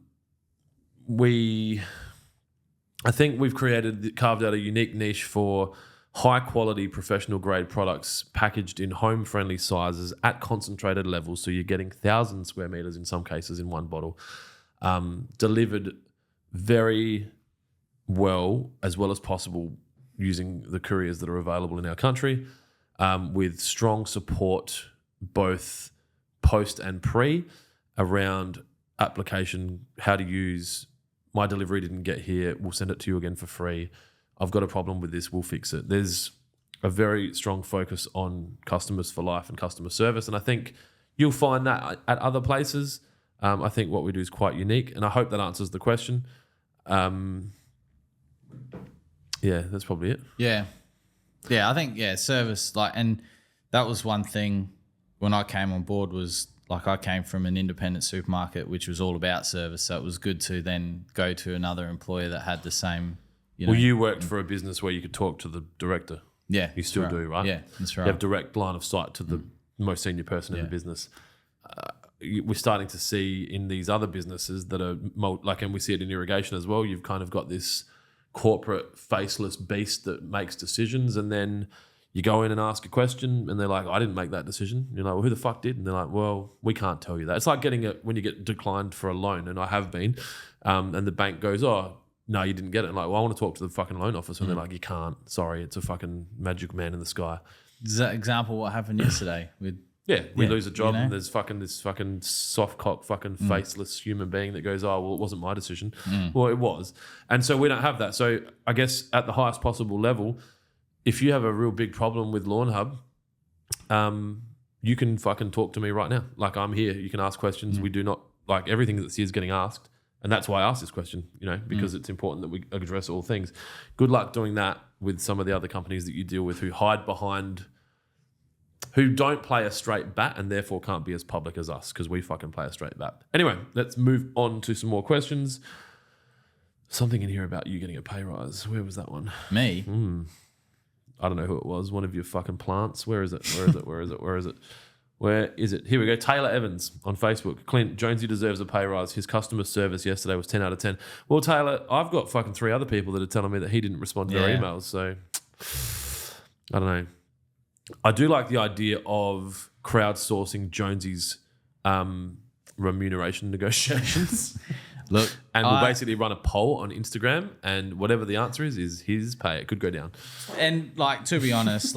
think we've carved out a unique niche for high quality professional grade products packaged in home friendly sizes at concentrated levels. So you're getting 1,000 square meters in some cases in one bottle, delivered very well as possible using the couriers that are available in our country, with strong support both post and pre around application, how to use. My delivery didn't get here, we'll send it to you again for free. I've got a problem with this, we'll fix it. There's a very strong focus on customers for life and customer service, and I think you'll find that at other places. I think what we do is quite unique, and I hope that answers the question. Yeah, that's probably it. Yeah,
I think service, and that was one thing when I came on board, was I came from an independent supermarket which was all about service, so it was good to then go to another employer that had the same.
You worked for a business where you could talk to the director.
Yeah,
you still do, right?
Yeah, that's right.
You have direct line of sight to the most senior person in the business. We're starting to see in these other businesses that are and we see it in irrigation as well. You've kind of got this corporate faceless beast that makes decisions, and then you go in and ask a question and they're like, I didn't make that decision. You're like, well, who the fuck did? And they're like, well, we can't tell you that. It's like when you get declined for a loan, and I have been, and the bank goes, oh, no, you didn't get it. And like, well, I want to talk to the fucking loan officer. And they're like, you can't. Sorry, it's a fucking magic man in the sky.
Is that example what happened yesterday? We
lose a job, and there's this fucking soft cock, fucking faceless human being that goes, oh, well, it wasn't my decision. Well, it was. And so we don't have that. So I guess at the highest possible level, if you have a real big problem with Lawnhub, you can fucking talk to me right now. Like, I'm here. You can ask questions. We do not, everything that's here is getting asked. And that's why I asked this question, because it's important that we address all things. Good luck doing that with some of the other companies that you deal with who hide behind, who don't play a straight bat and therefore can't be as public as us, because we fucking play a straight bat. Anyway, let's move on to some more questions. Something in here about you getting a pay rise. Where was that one?
Me?
I don't know who it was. One of your fucking plants. Where is it? Where is it? Where is it? Where is it? Where is it? Here we go. Taylor Evans on Facebook. Clint, Jonesy deserves a pay rise. His customer service yesterday was 10 out of 10. Well, Taylor, I've got fucking 3 other people that are telling me that he didn't respond to their emails. So I don't know. I do like the idea of crowdsourcing Jonesy's remuneration negotiations.
Look,
and we'll basically run a poll on Instagram, and whatever the answer is his pay. It could go down.
And to be honest,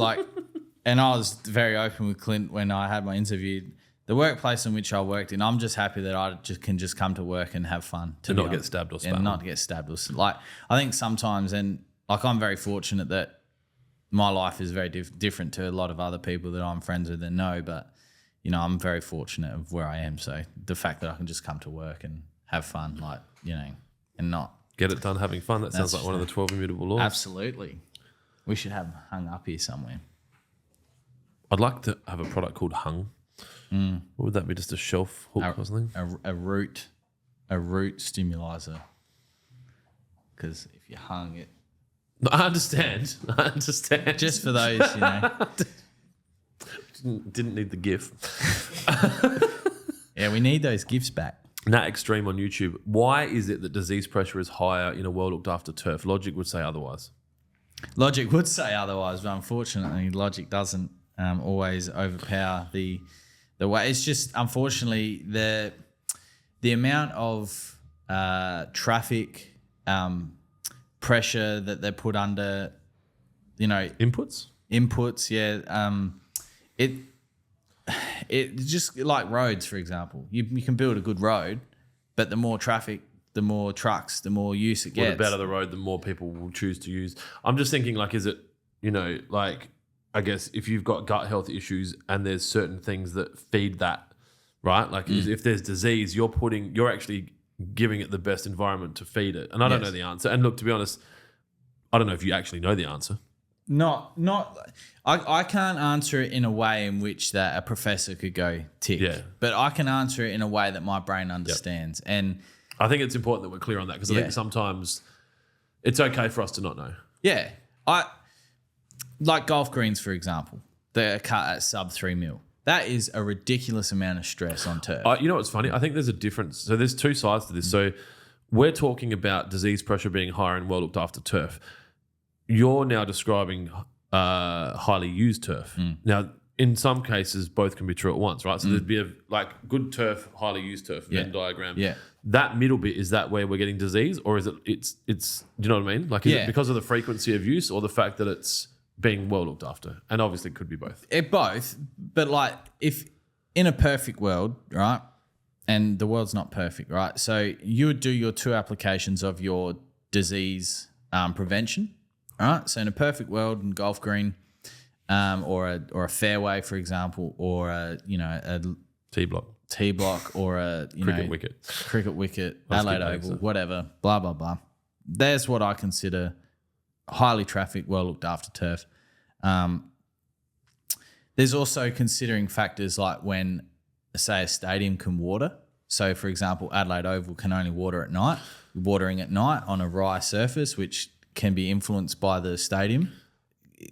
and I was very open with Clint when I had my interview. The workplace in which I worked in, I'm just happy that I can just come to work and have fun.
And not get stabbed or spat.
And not get stabbed or I think sometimes, and I'm very fortunate that my life is very different to a lot of other people that I'm friends with and know, but I'm very fortunate of where I am. So the fact that I can just come to work and have fun, and not
get it done having fun. That sounds like one of the 12 immutable laws.
Absolutely. We should have them hung up here somewhere.
I'd like to have a product called Hung. What would that be? Just a shelf hook or something?
A root stimulator. Because if you hung it,
No, I understand.
just for those,
Didn't need the GIF.
Yeah, we need those gifts back.
Nat Extreme on YouTube. Why is it that disease pressure is higher in a well looked after turf? Logic would say otherwise.
Logic would say otherwise, but unfortunately, logic doesn't always overpower the way. It's just unfortunately the amount of traffic pressure that they're put under.
Inputs.
Yeah. It just like roads, for example. You can build a good road, but the more traffic, the more trucks, the more use it gets.
The better the road, the more people will choose to use. I'm just thinking, like, is it, like, I guess if you've got gut health issues and there's certain things that feed that, right? Like if there's disease, you're actually giving it the best environment to feed it. And I don't know the answer. And look, to be honest, I don't know if you actually know the answer.
I can't answer it in a way in which that a professor could go tick.
Yeah.
But I can answer it in a way that my brain understands. Yep. And
I think it's important that we're clear on that because I think sometimes it's okay for us to not know.
Yeah. Like golf greens, for example, they're cut at sub 3 mil. That is a ridiculous amount of stress on turf.
You know what's funny? I think there's a difference. So there's two sides to this. So we're talking about disease pressure being higher in well looked after turf. You're now describing highly used turf. Now, in some cases, both can be true at once, right? So there'd be good turf, highly used turf, Venn diagram.
Yeah.
That middle bit, is that where we're getting disease, or is it's do you know what I mean? Like, is it because of the frequency of use or the fact that it's being well looked after? And obviously it could be both.
Both, but like if in a perfect world, right? And the world's not perfect, right? So you would do your 2 applications of your disease prevention. All right. So in a perfect world, in golf green, or a fairway, for example, or a
T block,
or a cricket wicket,
I was
Adelaide
getting
Oval,
that.
whatever, blah blah blah. There's what I consider highly trafficked, well looked after turf. There's also considering factors like when, say, a stadium can water. So, for example, Adelaide Oval can only water at night. Watering at night on a rye surface, which can be influenced by the stadium,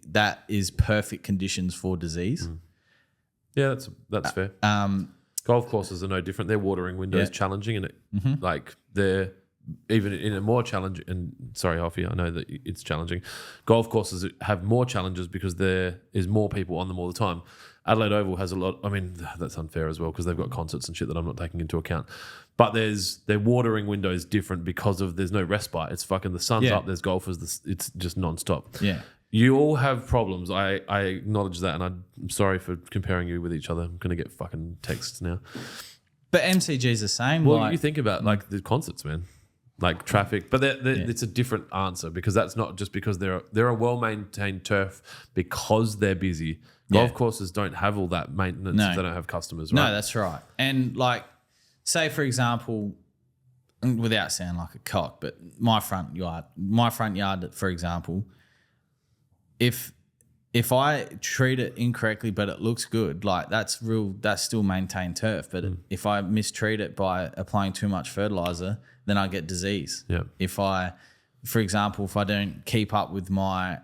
that is perfect conditions for disease.
Yeah, that's fair. Golf courses are no different. Their watering window is challenging, and they're even in a more challenging. And sorry, Alfie, I know that it's challenging. Golf courses have more challenges because there is more people on them all the time. Adelaide Oval has a lot. I mean, that's unfair as well because they've got concerts and shit that I'm not taking into account. But their watering window is different because there's no respite. It's fucking the sun's up. There's golfers. It's just nonstop.
Yeah.
You all have problems. I acknowledge that, and I'm sorry for comparing you with each other. I'm gonna get fucking texts now.
But MCG's the same.
Well, you think about like the concerts, man, like traffic. But it's a different answer because that's not just because they're a well-maintained turf because they're busy. Golf courses don't have all that maintenance if they don't have customers, right?
No, that's right. And like, say for example, without sounding like a cock, but my front yard, for example, if I treat it incorrectly but it looks good, like that's still maintained turf. But if I mistreat it by applying too much fertilizer, then I get disease.
Yeah.
For example, if I don't keep up with my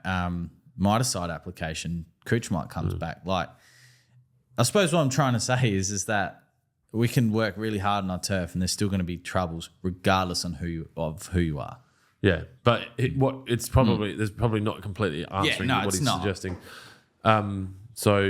miticide application, cooch mite comes back. Like, I suppose what I'm trying to say is that we can work really hard on our turf and there's still going to be troubles regardless of who you are.
Yeah, but there's probably not completely answering what he's suggesting. So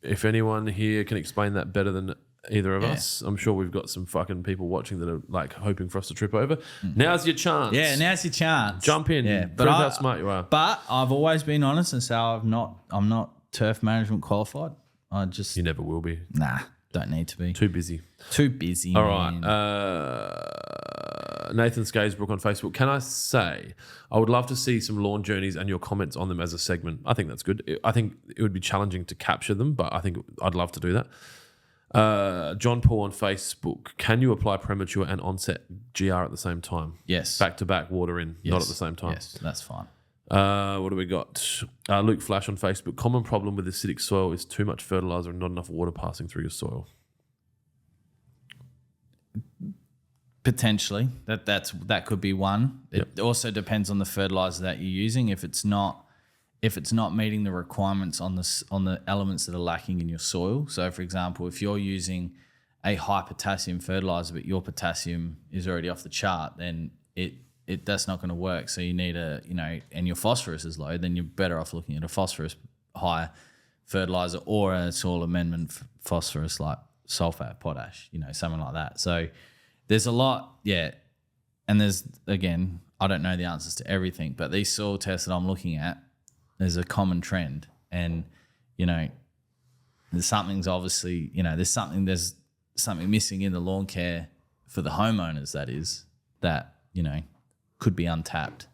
if anyone here can explain that better than either of us, I'm sure we've got some fucking people watching that are like hoping for us to trip over. Now's your chance.
Yeah, now's your chance.
Jump in.
Yeah,
Prove how smart you are.
But I've always been honest and say I'm not turf management qualified.
You never will be.
Nah, don't need to be.
Too busy.
All
right. Nathan Scasebrook on Facebook. Can I say I would love to see some lawn journeys and your comments on them as a segment? I think that's good. I think it would be challenging to capture them, but I think I'd love to do that. John Paul on Facebook. Can you apply premature and onset GR at the same time?
Yes.
Back to back, water in, not at the same time.
Yes, that's fine.
What do we got? Luke Flash on Facebook. Common problem with acidic soil is too much fertilizer and not enough water passing through your soil.
Potentially, that could be one. It also depends on the fertilizer that you're using. If it's not meeting the requirements on the elements that are lacking in your soil. So, for example, if you're using a high potassium fertilizer, but your potassium is already off the chart, then that's not going to work. So you need and your phosphorus is low, then you're better off looking at a phosphorus high fertilizer or a soil amendment phosphorus like sulfate, potash, something like that. So there's a lot, and there's, again, I don't know the answers to everything, but these soil tests that I'm looking at, there's a common trend, and there's something's obviously, there's something missing in the lawn care for the homeowners that could be untapped,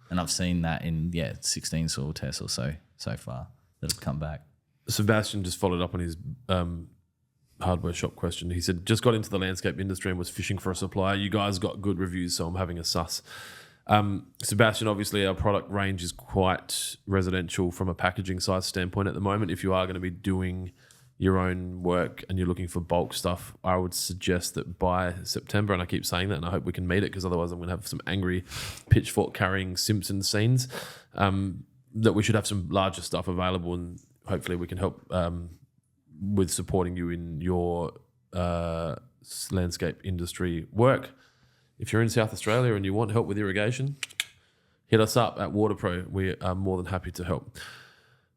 and I've seen that in 16 soil tests or so far that have come back.
Sebastian just followed up on his hardware shop question. He said, just got into the landscape industry and was fishing for a supplier. You guys got good reviews, so I'm having a sus. Sebastian, obviously our product range is quite residential from a packaging size standpoint at the moment. If you are going to be doing your own work and you're looking for bulk stuff, I would suggest that by September, and I keep saying that and I hope we can meet it because otherwise I'm going to have some angry pitchfork carrying Simpsons scenes, that we should have some larger stuff available, and hopefully we can help with supporting you in your landscape industry work. If you're in South Australia and you want help with irrigation, hit us up at WaterPro. We are more than happy to help.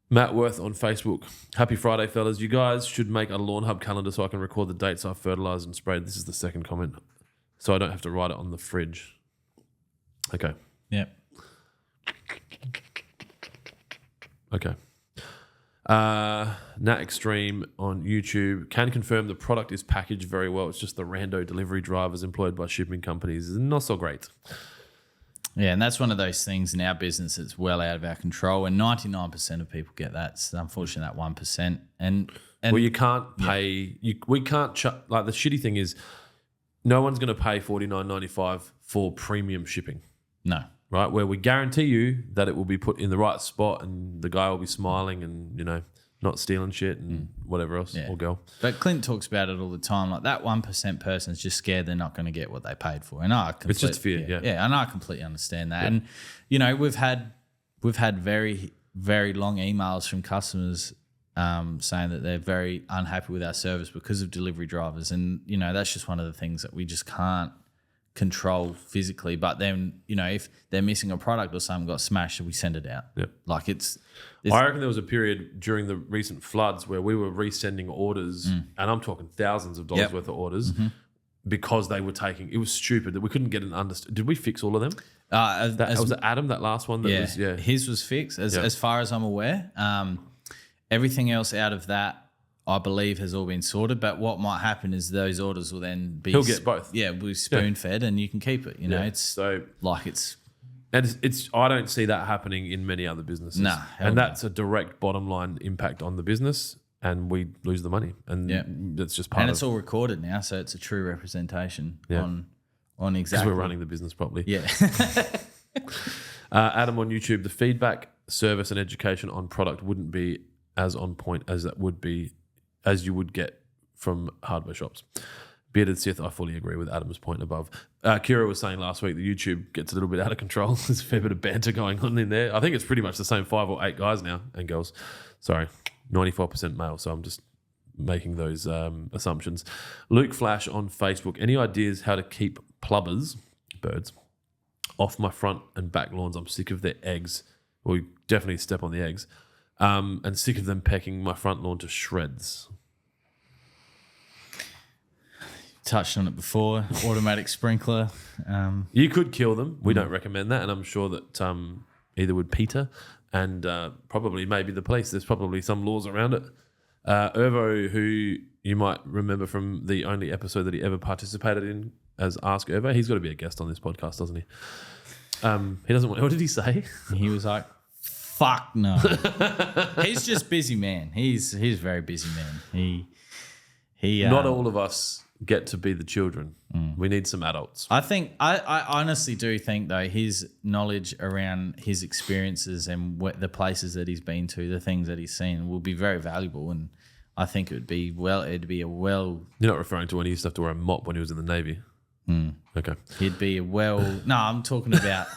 Matt Worth on Facebook. Happy Friday, fellas. You guys should make a Lawnhub calendar so I can record the dates I've fertilised and sprayed. This is the second comment. So I don't have to write it on the fridge. Okay.
Yep.
Okay. Nat Extreme on YouTube. Can confirm the product is packaged very well. It's just the rando delivery drivers employed by shipping companies is not so great.
Yeah, and that's one of those things in our business that's well out of our control, and 99% of people get that. It's unfortunately that 1%. And
well, you can't pay. We can't like the shitty thing is, no one's going to pay $49.95 for premium shipping.
No.
Right, where we guarantee you that it will be put in the right spot and the guy will be smiling and, not stealing shit and whatever else, or girl.
But Clint talks about it all the time. Like that 1% person's just scared they're not going to get what they paid for. And
it's just fear,
Yeah, and I completely understand that. Yeah. And, we've had very, very long emails from customers saying that they're very unhappy with our service because of delivery drivers. And, that's just one of the things that we just can't control physically. But then, if they're missing a product or something got smashed, we send it out.
Yep.
Like it's
I reckon there was a period during the recent floods where we were resending orders, and I'm talking thousands of dollars worth of orders, because they were taking. It was stupid that we couldn't get an understand. Did we fix all of them? Was it Adam, that last one?
His was fixed as far as I'm aware. Everything else out of that, I believe, has all been sorted. But what might happen is those orders will then be.
He'll get both.
Yeah, we'll be spoon fed, and you can keep it. It's
so
like it's.
And it's. I don't see that happening in many other businesses.
No,
and that's a direct bottom line impact on the business, and we lose the money, and that's just part.
And it's all recorded now, so it's a true representation on exactly.
Because we're running the business properly.
Yeah.
Adam on YouTube, the feedback, service, and education on product wouldn't be as on point as you would get from hardware shops. Bearded Sith, I fully agree with Adam's point above. Kira was saying last week that YouTube gets a little bit out of control. There's a fair bit of banter going on in there. I think it's pretty much the same 5 or 8 guys now and girls. Sorry, 94% male. So I'm just making those assumptions. Luke Flash on Facebook. Any ideas how to keep plovers, birds, off my front and back lawns? I'm sick of their eggs. Well, you definitely step on the eggs. And sick of them pecking my front lawn to shreds.
Touched on it before. Automatic sprinkler.
You could kill them. We don't recommend that, and I'm sure that either would Peter and probably maybe the police. There's probably some laws around it. Irvo, who you might remember from the only episode that he ever participated in as Ask Irvo, he's got to be a guest on this podcast, doesn't he? He doesn't want. What did he say?
He was like, "Fuck no." He's just busy man. He's a very busy man. He
not all of us get to be the children. We need some adults.
I think I honestly do think though his knowledge around his experiences and the places that he's been to, the things that he's seen, will be very valuable. And I think it'd be a well.
You're not referring to when he used to have to wear a mop when he was in the Navy. Okay.
He'd be a well. No, I'm talking about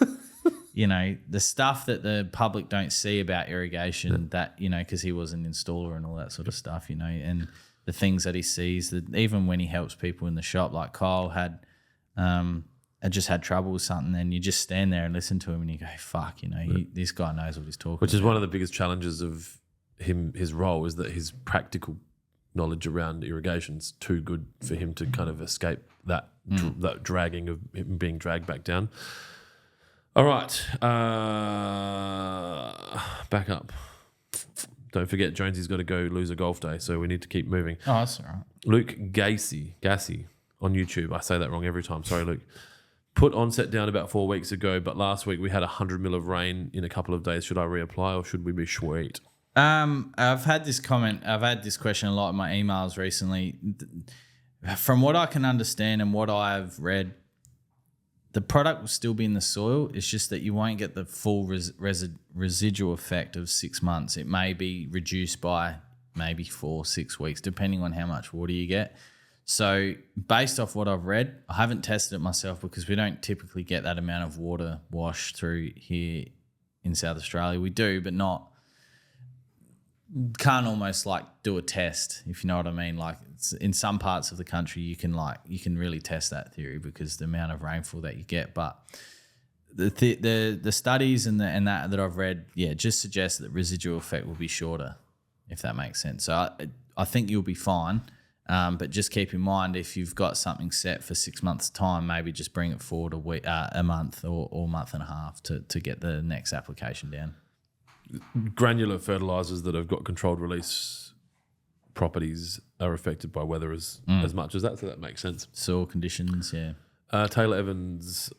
the stuff that the public don't see about irrigation. That because he was an installer and all that sort of stuff. And the things that he sees, that even when he helps people in the shop, like Kyle had just had trouble with something, and you just stand there and listen to him and you go, fuck, this guy knows what he's talking
Which is
about.
one of the biggest challenges of his role, is that his practical knowledge around irrigation's too good for him to kind of escape that that dragging of him being dragged back down. All right. Back up. Don't forget, Jonesy's got to go lose a golf day, so we need to keep moving.
Oh, that's all right.
Luke Gacy on YouTube. I say that wrong every time. Sorry, Luke. Put onset down about 4 weeks ago, but last week we had 100 mil of rain in a couple of days. Should I reapply or should we be sweet?
I've had this question a lot in my emails recently. From what I can understand and what I've read, the product will still be in the soil. It's just that you won't get the full residual effect of 6 months. It may be reduced by maybe 4-6 weeks, depending on how much water you get. So based off what I've read, I haven't tested it myself because we don't typically get that amount of water washed through here in South Australia. We do, but can't almost like do a test, if you know what I mean. Like in some parts of the country, you can really test that theory because the amount of rainfall that you get. But the studies and that I've read, just suggest that residual effect will be shorter, if that makes sense. So I think you'll be fine. But just keep in mind, if you've got something set for 6 months' time, maybe just bring it forward a month or month and a half to get the next application down.
Granular fertilizers that have got controlled release properties are affected by weather as much as that, so that makes sense.
Soil conditions, yeah.
Taylor Evans,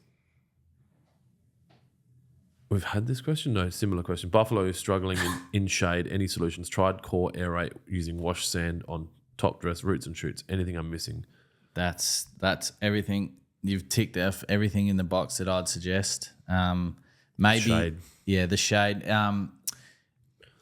we've had this question? No, similar question. Buffalo is struggling in shade. Any solutions? Tried core aerate using wash sand on top dress, roots and shoots. Anything I'm missing?
That's everything. You've ticked off everything in the box that I'd suggest. Maybe
shade.
Yeah, the shade.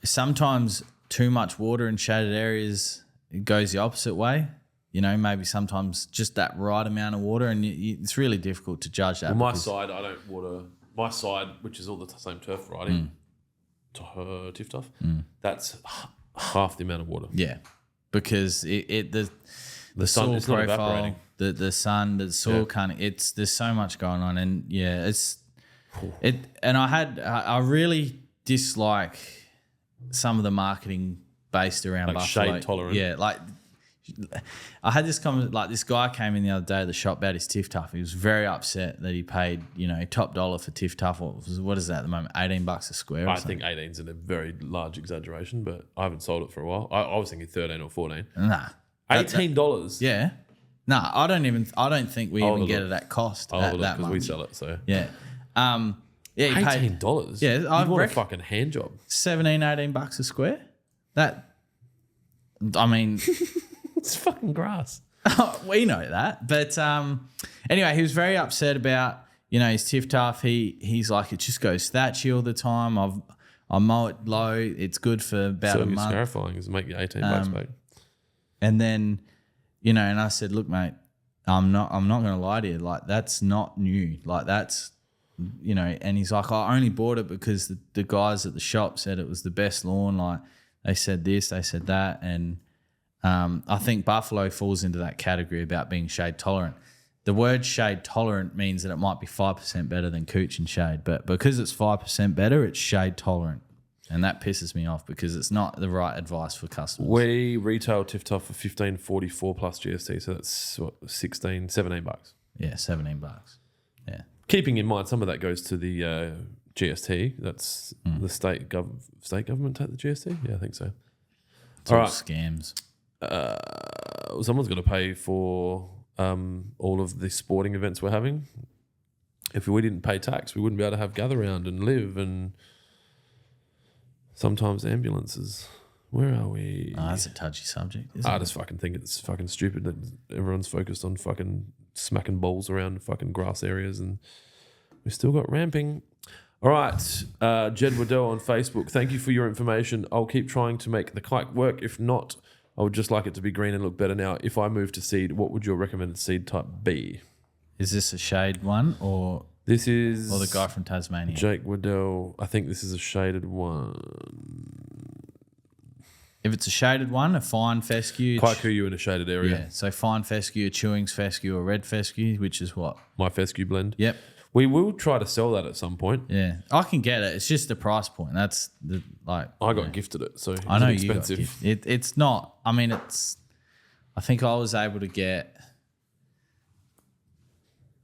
Sometimes too much water in shaded areas, it goes the opposite way. Maybe sometimes just that right amount of water, and it's really difficult to judge that.
Well, my side, I don't water. My side, which is all the same turf variety, Tiff-Toff, that's half the amount of water.
Yeah, because the
sun,
soil
it's
profile, the sun, the soil there's so much going on, and and I really dislike some of the marketing based around
like
Buffalo.
Shade tolerant.
Yeah, like I had this comment, like this guy came in the other day at the shop about his Tiff-Toff. He was very upset that he paid, top dollar for Tiff-Toff. What is that at the moment? $18 a square.
I think 18's a very large exaggeration, but I haven't sold it for a while. I was thinking 13 or 14.
Nah,
$18.
Yeah. Nah, I don't think we even get it at cost at that
because
much.
we sell it. So
yeah. He paid
$18.
Yeah, I
want a
reckon
fucking hand job.
$17-18 a square.
It's fucking grass.
We know that, but anyway, he was very upset about his Tiff-Toff. He's like, it just goes thatchy all the time. I mow it low. It's good for about a month.
Scarifying is make you $18 back.
And then, and I said, look, mate, I'm not going to lie to you. Like that's not new. Like that's. And he's like, I only bought it because the guys at the shop said it was the best lawn. Like they said this, they said that. And I think Buffalo falls into that category about being shade tolerant. The word shade tolerant means that it might be 5% better than Cooch and shade, but because it's 5% better, it's shade tolerant. And that pisses me off because it's not the right advice for customers.
We retail Tiff-Toff for $15.44 plus GST, so that's what, $17.
Yeah, $17. Yeah.
Keeping in mind, some of that goes to the GST. That's the state government take the GST? Yeah, I think so.
It's all scams.
Someone's got to pay for all of the sporting events we're having. If we didn't pay tax, we wouldn't be able to have gather round and live, and sometimes ambulances Where are we?
Oh, that's a touchy subject, isn't
I
it?
just fucking think it's fucking stupid that everyone's focused on fucking smacking balls around fucking grass areas, and we still got ramping. All right, Jed Waddell on Facebook. Thank you for your information. I'll keep trying to make the kite work. If not, I would just like it to be green and look better now. If I move to seed, what would your recommended seed type be?
Is this a shade one or
This is
the guy from Tasmania?
Jake Waddell. I think this is a shaded one.
If it's a shaded one, a fine fescue.
Kaikuyu in a shaded area.
Yeah, so fine fescue, chewings fescue, or red fescue, which is what?
My fescue blend.
Yep.
We will try to sell that at some point.
Yeah, I can get it. It's just the price point. That's the
I got gifted it, so it's
I know
expensive.
you got it. It's not. I mean, it's. I think I was able to get.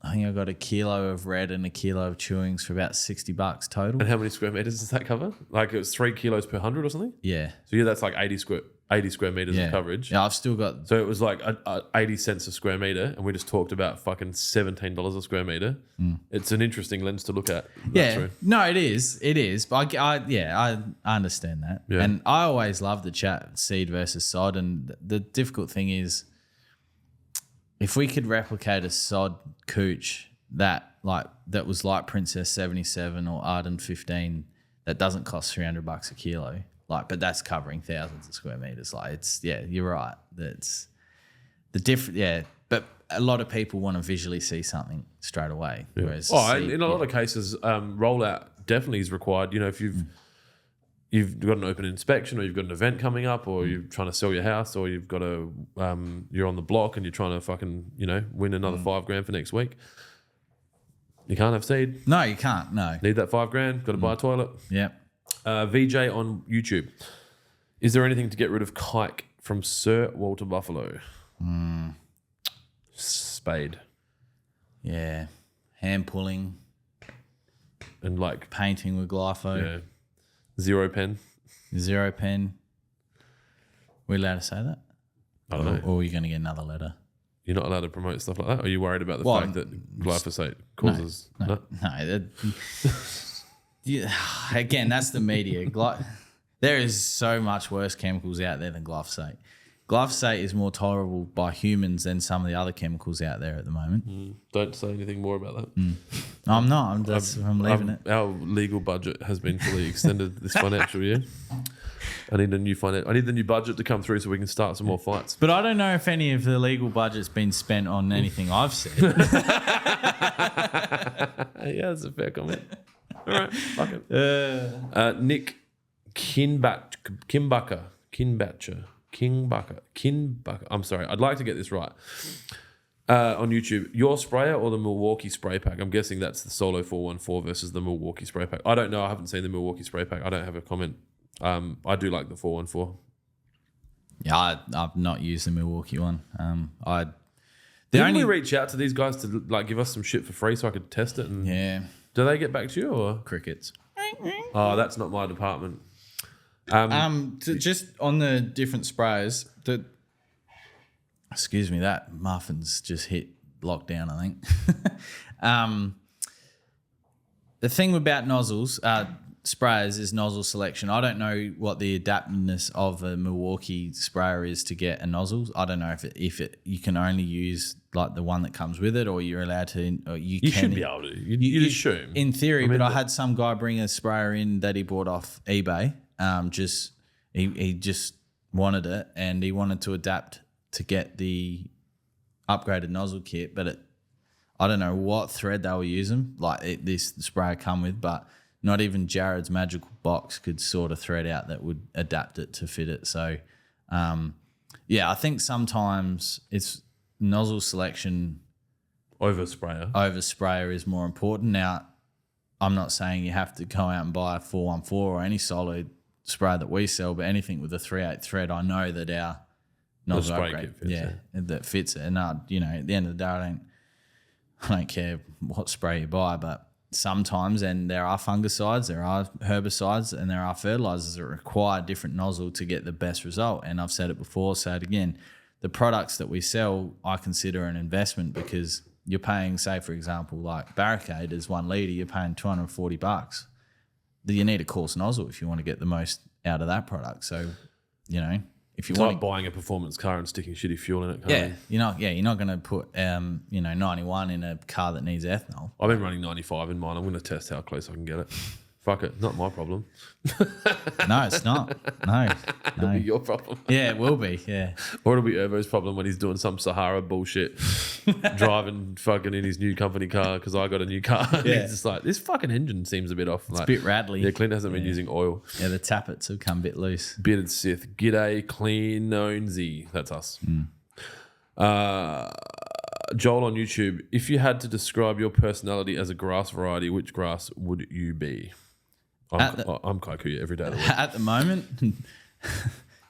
I think I got a kilo of red and a kilo of chewings for about $60 total.
And how many square meters does that cover? Like it was 3 kilos per 100 or something?
Yeah.
So yeah, that's like 80 square meters of coverage.
Yeah, I've still got.
So it was like 80 cents a square meter, and we just talked about fucking $17 a square meter. It's an interesting lens to look at.
Yeah,
True.
no, it is. It is. But I understand that.
Yeah.
And I always love the chat seed versus sod. And the difficult thing is, if we could replicate a sod cooch that was like Princess 77 or Arden 15, that doesn't cost $300 a kilo. But that's covering thousands of square meters. You're right. That's the different. Yeah, but a lot of people want to visually see something straight away.
Yeah.
Whereas
in a lot of cases, rollout definitely is required. You know, if you've got an open inspection, or you've got an event coming up, or you're trying to sell your house, or you've got you're on the block and you're trying to fucking win another $5,000 for next week. You can't have seed.
No, you can't. No.
Need that $5,000. Got to buy a toilet.
Yep.
VJ on YouTube. Is there anything to get rid of kike from Sir Walter Buffalo? Spade.
Yeah. Hand pulling,
And like,
painting with glypho,
yeah, zero pen.
zero pen. We allowed to say that?
I don't know.
Or are you going to get another letter?
You're not allowed to promote stuff like that? Or are you worried about the
Well,
fact that glyphosate causes...
No. Again, that's the media. There is so much worse chemicals out there than glyphosate. Glyphosate is more tolerable by humans than some of the other chemicals out there at the moment.
Don't say anything more about that.
I'm not. I'm leaving it.
Our legal budget has been fully extended this financial year. I need the new budget to come through so we can start some more fights.
But I don't know if any of the legal budget's been spent on anything I've said.
Yeah, that's a fair comment. All right, fuck it. Nick Kimbacher. I'm sorry. I'd like to get this right. On YouTube, your sprayer or the Milwaukee spray pack? I'm guessing that's the Solo 414 versus the Milwaukee spray pack. I don't know. I haven't seen the Milwaukee spray pack. I don't have a comment. I do like the 414.
Yeah, I've not used the Milwaukee one.
Didn't we reach out to these guys to like give us some shit for free so I could test it? And
Yeah,
do they get back to you or?
crickets.
Oh, that's not my department.
Just on the different sprayers, excuse me, that muffin's just hit lockdown, I think. The thing about nozzles, sprayers is nozzle selection. I don't know what the adaptiveness of a Milwaukee sprayer is to get a nozzle. I don't know if you can only use like the one that comes with it, or you're allowed to. Or you
should be able to. You'd assume.
In theory, but I had some guy bring a sprayer in that he bought off eBay. He just wanted it, and he wanted to adapt to get the upgraded nozzle kit, but I don't know what thread they were using. This sprayer come with, but not even Jared's magical box could sort of thread out that would adapt it to fit it. So, I think sometimes it's nozzle selection
over sprayer
is more important. Now, I'm not saying you have to go out and buy a 414 or any solid sprayer that we sell, but anything with a 3/8 thread, I know that our nozzle upgrade, that fits it. And at the end of the day, I don't care what spray you buy, but sometimes, and there are fungicides, there are herbicides, and there are fertilizers that require different nozzle to get the best result. And I've said it before, say it again. The products that we sell, I consider an investment, because you're paying, say, for example, like Barricade is 1 litre, you're paying $240. You need a coarse nozzle if you want to get the most out of that product. So you know, if you
It's
want
like buying a performance car and sticking shitty fuel in it.
you're not going to put 91 in a car that needs ethanol.
I've been running 95 in mine. I'm going to test how close I can get it. Fuck it, not my problem.
No, it's not. No.
It'll be your problem.
Yeah, it will be. Yeah.
Or it'll be Ervo's problem when he's doing some Sahara bullshit, driving fucking in his new company car because I got a new car.
Yeah.
He's just like, this fucking engine seems a bit off.
It's a bit rattly.
Yeah, Clint hasn't been using oil.
Yeah, the tappets have come a bit loose.
Bearded Sith, g'day, clean Onesy. That's us. Joel on YouTube, if you had to describe your personality as a grass variety, which grass would you be? I'm Kaikuya every day of the week.
At the moment,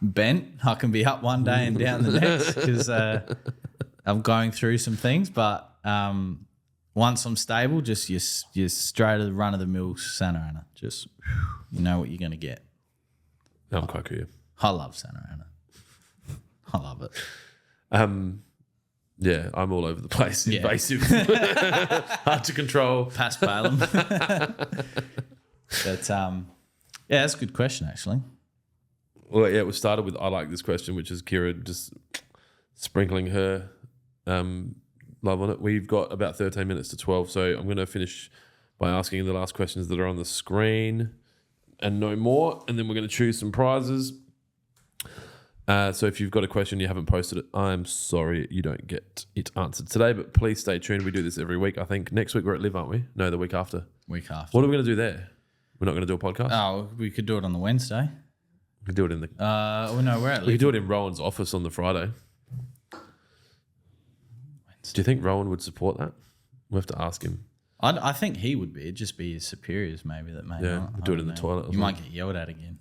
bent. I can be up one day and down the next because I'm going through some things. But once I'm stable, just you're straight to the run of the mill Santa Ana. Just you know what you're going to get.
I'm Kaikuya.
I love Santa Ana. I love it.
Yeah, I'm all over the place.
Yeah.
Invasive, hard to control.
Pass Balaam. But yeah, that's a good question actually.
Well, yeah, we started with I like this question, which is Kira just sprinkling her love on it. We've got about 13 minutes to 12, so I'm going to finish by asking the last questions that are on the screen and no more, and then we're going to choose some prizes. So if you've got a question you haven't posted it, I'm sorry you don't get it answered today, but please stay tuned. We do this every week. I think next week we're at Live, aren't we? No, the week after.
Week after.
What are we going to do there? We're not going to do a podcast?
Oh, we could do it on the Wednesday.
We could do it in the...
well, no, we're at
we
Live.
could do it in Rowan's office on the Friday. Do you think Rowan would support that? We'll have to ask him.
I think he would be. It'd just be his superiors maybe that may
Yeah,
not.
we'll do
I
it in
don't
the
know.
toilet or
You might get yelled at again.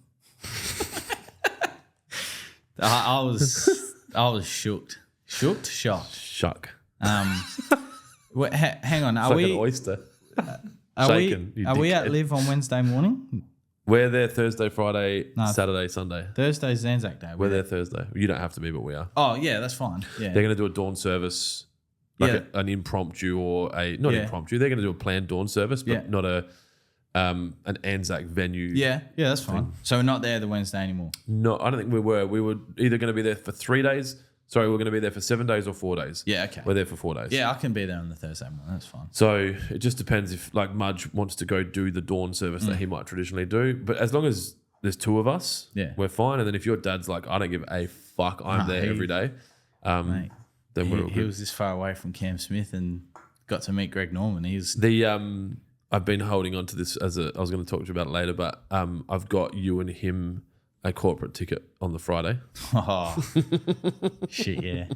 I was shocked. Shocked?
Shuck.
Hang on. Are
It's like
we
an oyster.
are
Shaken, you
we at
dickhead.
Live on Wednesday morning?
We're there Thursday, Friday,
No.
Saturday, Sunday.
Thursday's Anzac Day.
We're there Thursday. You don't have to be, but we are.
Oh yeah, that's fine. Yeah.
They're going to do a dawn service, like an impromptu or not impromptu. They're going to do a planned dawn service, but not an Anzac venue.
Yeah, that's fine. So we're not there the Wednesday anymore.
No, I don't think we were. We were either going to be there for 3 days. Sorry, we're going to be there for 7 days or 4 days.
Yeah, okay.
We're there for 4 days.
Yeah, I can be there on the Thursday morning. That's fine.
So it just depends if like Mudge wants to go do the dawn service that he might traditionally do. But as long as there's 2 of us, we're fine. And then if your dad's like, I don't give a fuck, I'm there every day.
Mate,
Then we're all
he
good.
was this far away from Cam Smith and got to meet Greg Norman. He's
I've been holding on to this I was going to talk to you about it later, but I've got you and him a corporate ticket on the Friday.
oh shit, yeah.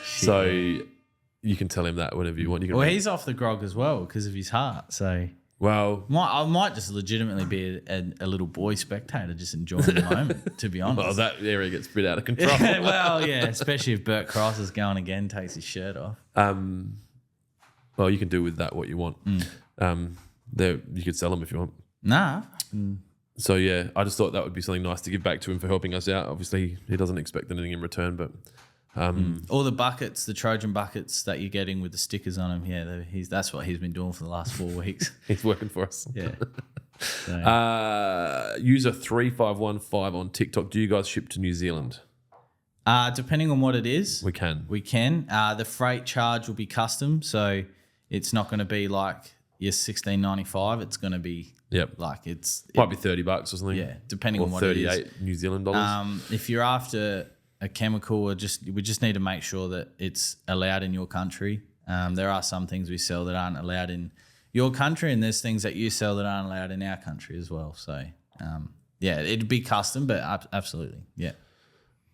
So you can tell him that whenever you want. You can
Well, he's off the grog as well because of his heart. So I might just legitimately be a little boy spectator, just enjoying the moment. To be honest.
well, that area gets a bit out of control.
Well, yeah, especially if Bert Cross is going again, takes his shirt off.
Well, you can do with that what you want. You could sell them if you want.
Nah.
So yeah, I just thought that would be something nice to give back to him for helping us out. Obviously, he doesn't expect anything in return, but
All the buckets, the Trojan buckets that you're getting with the stickers on them, that's what he's been doing for the last 4 weeks.
he's working for us.
Yeah.
User 3515 on TikTok. Do you guys ship to New Zealand?
Depending on what it is,
We can.
we can. The freight charge will be custom, so it's not going to be like your $16.95. It's going to be like
Might be $30 or something.
yeah, depending
Or
on what it is.
38 New Zealand dollars.
If you're after a chemical, we just need to make sure that it's allowed in your country. There are some things we sell that aren't allowed in your country, and there's things that you sell that aren't allowed in our country as well. So, it'd be custom, but absolutely, yeah.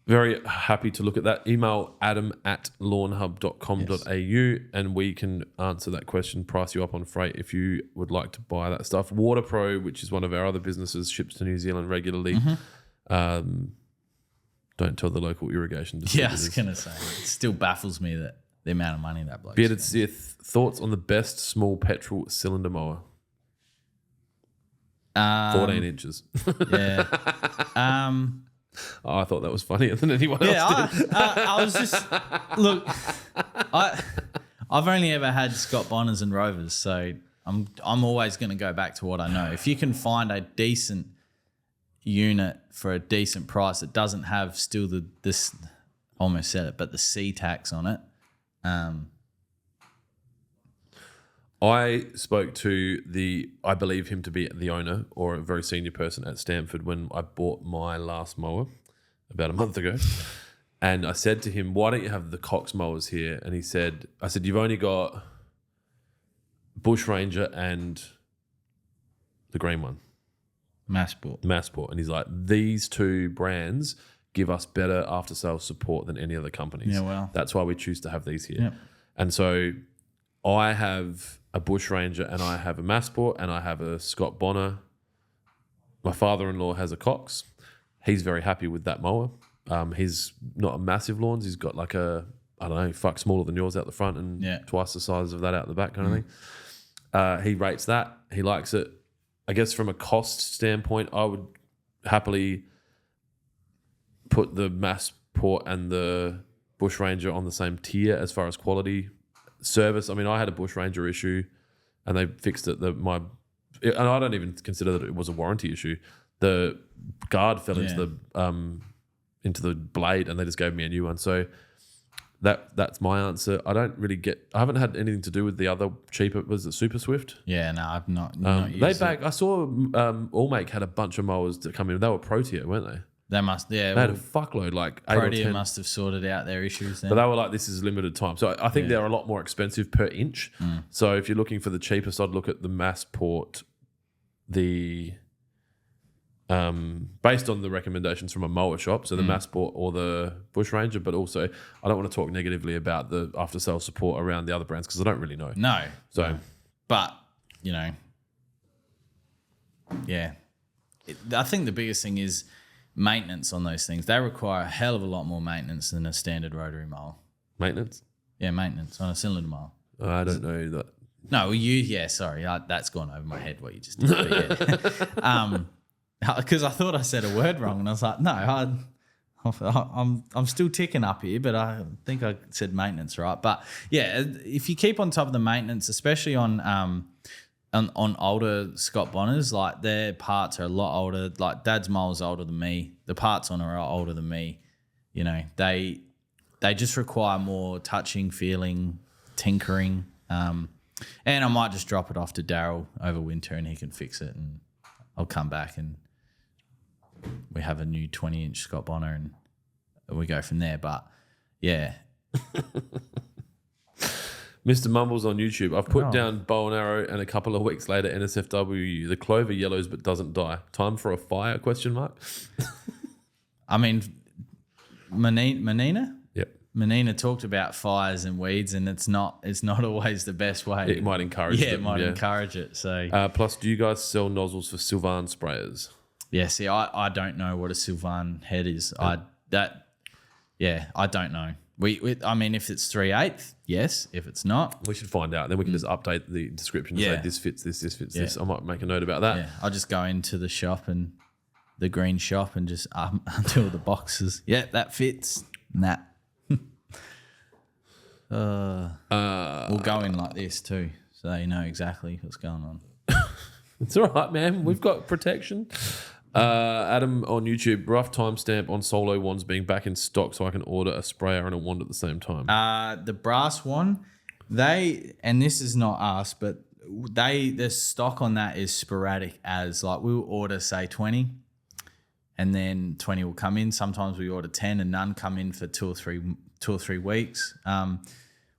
Very happy to look at that. Email adam@lawnhub.com.au and we can answer that question, price you up on freight if you would like to buy that stuff. WaterPro, which is one of our other businesses, ships to New Zealand regularly. Don't tell the local irrigation
Yeah, I
distributors.
was going to say, it still baffles me that the amount of money that bloke
Bearded
spends.
Sith, thoughts on the best small petrol cylinder mower? 14 inches.
Yeah.
I thought that was funnier than anyone else did.
I was just look. I've only ever had Scott Bonners and Rovers, so I'm always going to go back to what I know. If you can find a decent, unit for a decent price that doesn't have still this almost said it, but the C tax on it.
I spoke to I believe him to be the owner or a very senior person at Stanford when I bought my last mower about a month ago. And I said to him, why don't you have the Cox mowers here? And I said, you've only got Bush Ranger and the green one. Massport. And he's like, these two brands give us better after-sales support than any other companies.
Yeah, well.
That's why we choose to have these here.
Yep.
And so I have a Bush Ranger and I have a Massport and I have a Scott Bonner. My father-in-law has a Cox. He's very happy with that mower. He's not a massive lawns. He's got like smaller than yours out the front and twice the size of that out the back kind of thing. He rates that. He likes it. I guess from a cost standpoint, I would happily put the Massport and the Bush Ranger on the same tier as far as quality. Service. I mean, I had a Bush Ranger issue and they fixed it. And I don't even consider that it was a warranty issue. The guard fell into the blade and they just gave me a new one. So that's my answer. I haven't had anything to do with the other cheaper. Was it Super Swift?
Yeah, no, I've not used it.
I saw Allmake had a bunch of mowers that come in. They were Protea, weren't they?
They must,
They had a fuckload, like 8 or 10.
Protea must have sorted out their issues then.
But they were like, this is limited time. So I think they're a lot more expensive per inch. So if you're looking for the cheapest, I'd look at the Massport, based on the recommendations from a mower shop. So the Massport or the Bush Ranger, but also I don't want to talk negatively about the after sales support around the other brands because I don't really know.
No.
So,
no. But, I think the biggest thing is maintenance on those things. They require a hell of a lot more maintenance than a standard rotary mower.
Maintenance?
Yeah, maintenance on a cylinder mower.
I don't know that.
No, sorry. That's gone over my head what you just did. Because I thought I said a word wrong and I was like, no, I'm still ticking up here, but I think I said maintenance right. But yeah, if you keep on top of the maintenance, especially on older Scott Bonners, like their parts are a lot older. Like Dad's mower's older than me. The parts on are older than me. They just require more touching, feeling, tinkering. And I might just drop it off to Daryl over winter and he can fix it and I'll come back and we have a new 20-inch Scott Bonner and we go from there. But yeah.
Mr. Mumbles on YouTube. I've put down bow and arrow and a couple of weeks later NSFW. The clover yellows but doesn't die. Time for a fire? ?
I mean, Menina?
Yep.
Menina talked about fires and weeds and it's not always the best way.
It might encourage it.
Yeah, it might encourage it. So
plus, do you guys sell nozzles for Sylvan sprayers?
Yeah, see, I don't know what a Sylvan head is. I don't know. I mean, if it's 3/8, yes. If it's not,
we should find out. Then we can just update the description and say this fits this, this fits this. I might make a note about that.
Yeah, I'll just go into the shop and the green shop and just undo the boxes. Yeah, that fits. Nah. We'll go in like this too, so you know exactly what's going on.
It's all right, man. We've got protection. Adam on YouTube, rough timestamp on solo wands being back in stock so I can order a sprayer and a wand at the same time.
The brass one, and this is not us, but the stock on that is sporadic as like we'll order say 20 and then 20 will come in. Sometimes we order 10 and none come in for two or three weeks.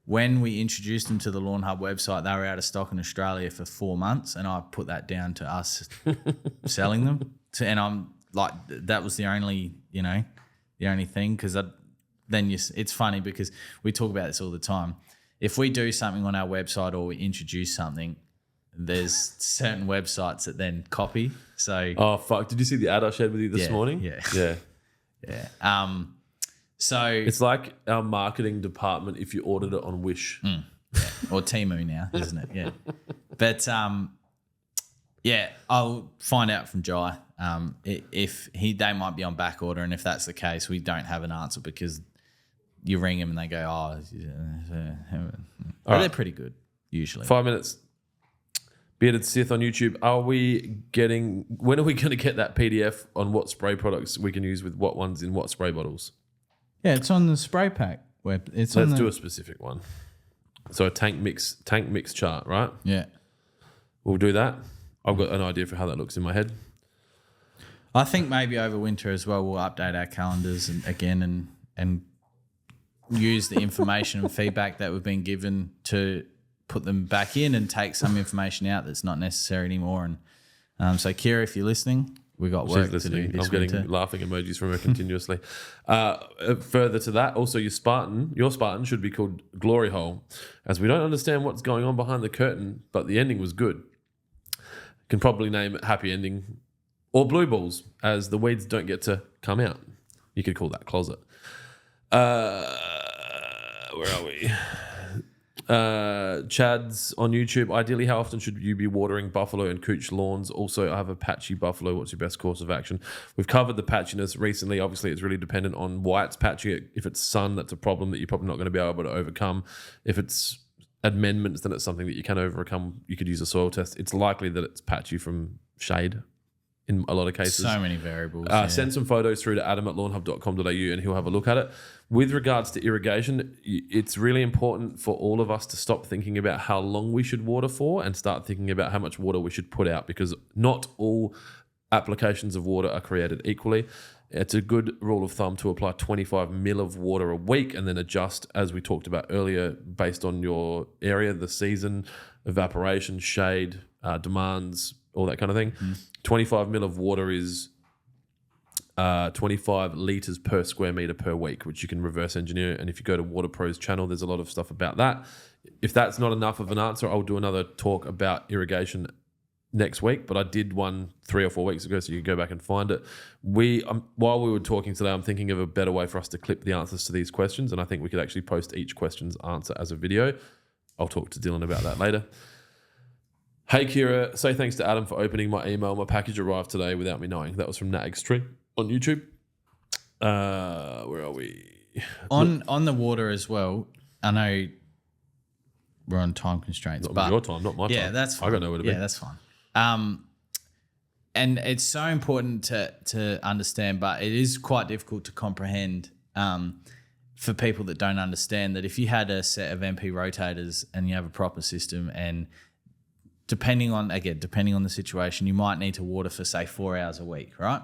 When we introduced them to the Lawnhub website, they were out of stock in Australia for 4 months, and I put that down to us selling them. And I'm like, that was the only thing because it's funny because we talk about this all the time. If we do something on our website or we introduce something, there's certain websites that then copy. So
oh fuck! Did you see the ad I shared with you this morning?
Yeah. So
it's like our marketing department if you ordered it on Wish
or Temu now, isn't it? Yeah, but I'll find out from Jai if they might be on back order, and if that's the case, we don't have an answer because you ring them and they go, but they're pretty good usually.
5 minutes. Bearded Sith on YouTube. When are we going to get that PDF on what spray products we can use with what ones in what spray bottles?
Yeah, it's on the spray pack web.
Let's do a specific one. So a tank mix chart, right?
Yeah.
We'll do that. I've got an idea for how that looks in my head.
I think maybe over winter as well, we'll update our calendars and use the information and feedback that we've been given to put them back in and take some information out that's not necessary anymore. And so, Kira, if you're listening, we got work to do this
I'm getting
winter.
laughing emojis from her continuously. Further to that, also your Spartan should be called Glory Hole, as we don't understand what's going on behind the curtain, but the ending was good. Can probably name it Happy Ending or Blue Balls, as the weeds don't get to come out. You could call that closet. Where are we? Chad's on YouTube. Ideally, how often should you be watering buffalo and cooch lawns? Also, I have a patchy buffalo. What's your best course of action? We've covered the patchiness recently. Obviously, it's really dependent on why it's patchy. If it's sun, that's a problem that you're probably not going to be able to overcome. If it's amendments, then it's something that you can overcome. You could use a soil test. It's likely that it's patchy from shade in a lot of cases.
So many variables.
Send some photos through to adam@lawnhub.com.au and he'll have a look at it. With regards to irrigation, it's really important for all of us to stop thinking about how long we should water for and start thinking about how much water we should put out, because not all applications of water are created equally. It's a good rule of thumb to apply 25 mil of water a week and then adjust, as we talked about earlier, based on your area, the season, evaporation, shade, demands, all that kind of thing. 25 mil of water is 25 litres per square metre per week, which you can reverse engineer. And if you go to Water Pro's channel, there's a lot of stuff about that. If that's not enough of an answer, I'll do another talk about irrigation next week, but I did one 3 or 4 weeks ago, so you can go back and find it. While we were talking today, I'm thinking of a better way for us to clip the answers to these questions, and I think we could actually post each question's answer as a video. I'll talk to Dylan about that later. Hey Kira, say thanks to Adam for opening my email. My package arrived today without me knowing. That was from Natextree on YouTube. Where are we?
On the water as well, I know we're on time constraints.
Not your time, not my time.
Yeah, that's fine.
I got nowhere to be.
Yeah, that's fine. And it's so important to understand, but it is quite difficult to comprehend for people that don't understand that if you had a set of MP rotators and you have a proper system, and depending on the situation, you might need to water for, say, 4 hours a week, right?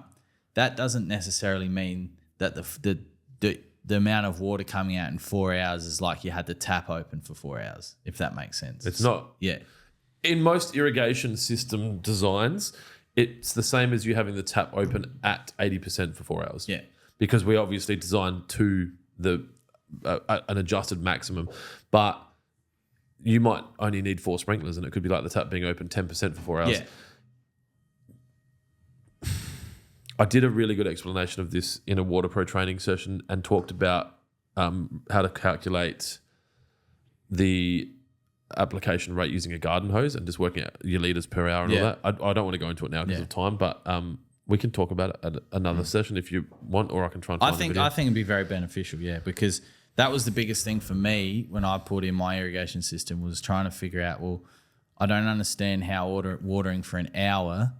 That doesn't necessarily mean that the amount of water coming out in 4 hours is like you had the tap open for 4 hours, if that makes sense.
It's not.
Yeah.
In most irrigation system designs, it's the same as you having the tap open at 80% for 4 hours.
Yeah.
Because we obviously designed to an adjusted maximum, but you might only need 4 sprinklers, and it could be like the tap being open 10% for 4 hours.
Yeah.
I did a really good explanation of this in a Water Pro training session and talked about how to calculate the application rate using a garden hose and just working out your litres per hour and all that. I don't want to go into it now because of time, but we can talk about it at another session if you want, or I can try and find a video.
I think it'd be very beneficial, because that was the biggest thing for me when I put in my irrigation system, was trying to figure out, well, I don't understand how watering for an hour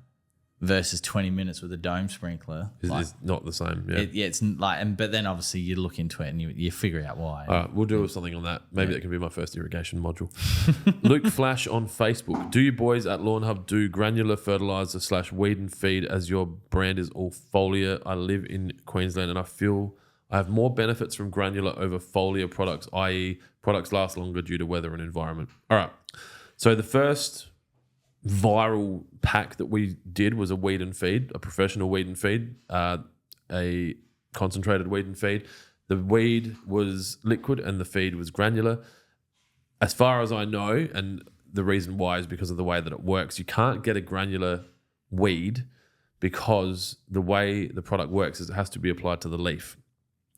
versus 20 minutes with a dome sprinkler
is not the same. Yeah.
It's like, but then obviously you look into it and you figure out why.
All right, we'll do something on that. Maybe that can be my first irrigation module. Luke Flash on Facebook. Do you boys at Lawnhub do granular fertilizer / weed and feed, as your brand is all foliar? I live in Queensland and I feel I have more benefits from granular over foliar products, i.e. products last longer due to weather and environment. All right. So the first viral pack that we did was a weed and feed, a professional weed and feed, a concentrated weed and feed. The weed was liquid and the feed was granular. As far as I know, and the reason why is because of the way that it works, you can't get a granular weed because the way the product works is it has to be applied to the leaf.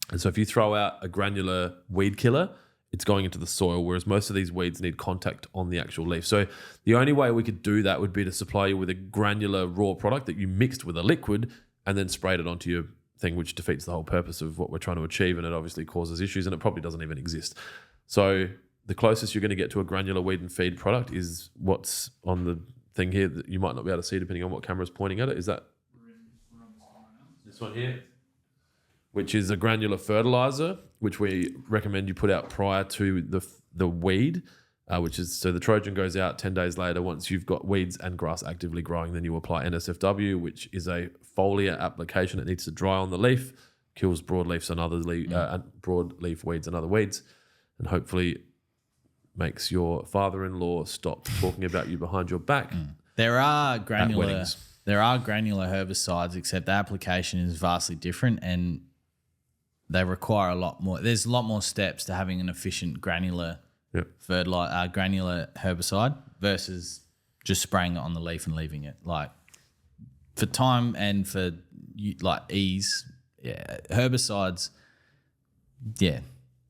And so if you throw out a granular weed killer, it's going into the soil, whereas most of these weeds need contact on the actual leaf. So the only way we could do that would be to supply you with a granular raw product that you mixed with a liquid and then sprayed it onto your thing, which defeats the whole purpose of what we're trying to achieve, and it obviously causes issues, and it probably doesn't even exist. So the closest you're going to get to a granular weed and feed product is what's on the thing here that you might not be able to see depending on what camera's pointing at it. Is that this one here? Which is a granular fertilizer, which we recommend you put out prior to the weed, which is so the Trojan goes out 10 days later. Once you've got weeds and grass actively growing, then you apply NSFW, which is a foliar application. It needs to dry on the leaf, kills broadleafs and other broadleaf weeds and other weeds, and hopefully makes your father-in-law stop talking about you behind your back.
There are granular
weddings.
herbicides, except the application is vastly different and they require a lot more. There's a lot more steps to having an efficient granular granular herbicide versus just spraying it on the leaf and leaving it. Like for time and for ease, herbicides,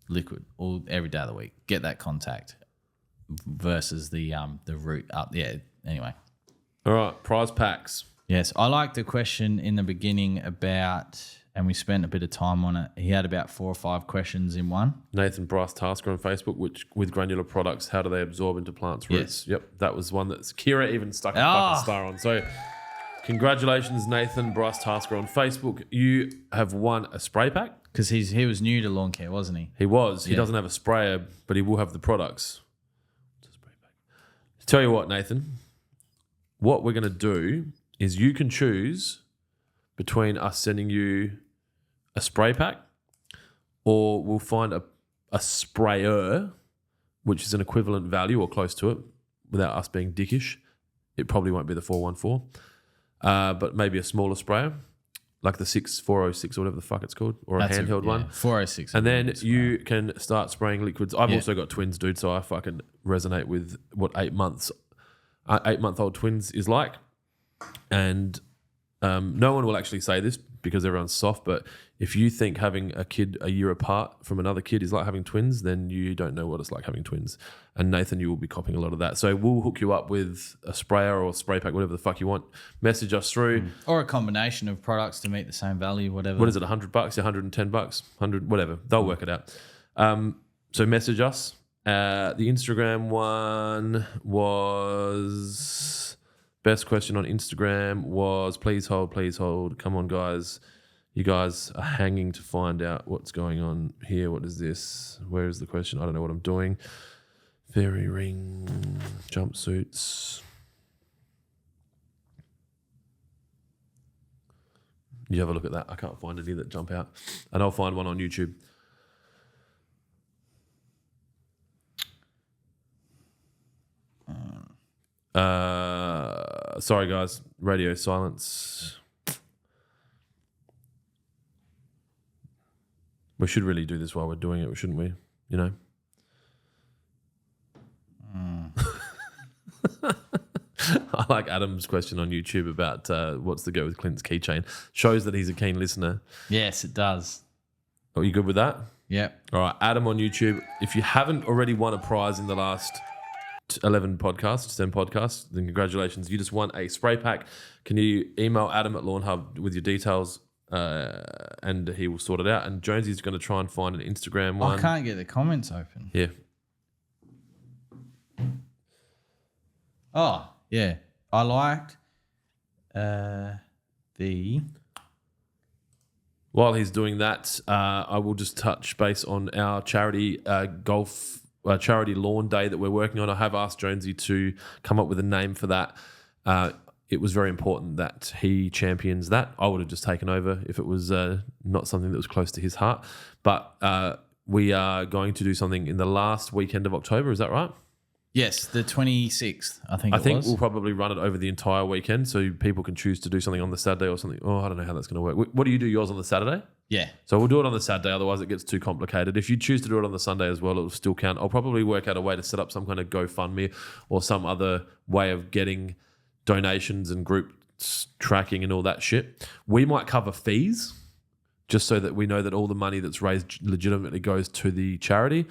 liquid all every day of the week. Get that contact versus the root up. Yeah. Anyway.
All right, prize packs.
Yes, I like the question in the beginning about, and we spent a bit of time on it. He had about 4 or 5 questions in one.
Nathan Bryce Tasker on Facebook, which with granular products, how do they absorb into plants' roots? Yep, that was one that Kira even stuck a fucking star on. So congratulations, Nathan Bryce Tasker on Facebook. You have won a spray pack.
Because he was new to lawn care, wasn't he?
He was. He doesn't have a sprayer, but he will have the products. It's a spray pack. Tell you what, Nathan, what we're going to do is you can choose between us sending you a spray pack, or we'll find a sprayer, which is an equivalent value or close to it, without us being dickish. It probably won't be the 414, but maybe a smaller sprayer, like the 406 or whatever the fuck it's called, or a handheld one.
406.
And then you can start spraying liquids. I've also got twins, dude, so I fucking resonate with what 8-month-old twins is like. And no one will actually say this because everyone's soft, but if you think having a kid a year apart from another kid is like having twins, then you don't know what it's like having twins. And Nathan, you will be copying a lot of that. So we'll hook you up with a sprayer or a spray pack, whatever the fuck you want. Message us through.
Or a combination of products to meet the same value, whatever.
What is it, $100, $110, 100, whatever. They'll work it out. So message us. The Instagram one was... Best question on Instagram was, please hold. Come on, guys. You guys are hanging to find out what's going on here. What is this? Where is the question? I don't know what I'm doing. Fairy ring, jumpsuits. You have a look at that. I can't find any that jump out. And I'll find one on YouTube. Sorry guys, radio silence. We should really do this while we're doing it, shouldn't we? You know? I like Adam's question on YouTube about what's the go with Clint's keychain. Shows that he's a keen listener.
Yes, it does.
Are you good with that?
Yep.
All right, Adam on YouTube. If you haven't already won a prize in the last 10 podcasts, then congratulations. You just won a spray pack. Can you email Adam at Lawnhub with your details and he will sort it out. And Jonesy's going to try and find an Instagram one.
I can't get the comments open.
Yeah.
Oh, yeah. I liked the...
While he's doing that, I will just touch base on our charity charity lawn day that we're working on. I have asked Jonesy to come up with a name for that. It was very important that he champions that. I would have just taken over if it was not something that was close to his heart. But we are going to do something in the last weekend of October. Is that right?
Yes, the 26th, I think
we'll probably run it over the entire weekend so people can choose to do something on the Saturday or something. Oh, I don't know how that's going to work. What do you do yours on the Saturday?
Yeah.
So we'll do it on the Saturday, otherwise it gets too complicated. If you choose to do it on the Sunday as well, it will still count. I'll probably work out a way to set up some kind of GoFundMe or some other way of getting donations and group tracking and all that shit. We might cover fees just so that we know that all the money that's raised legitimately goes to the charity.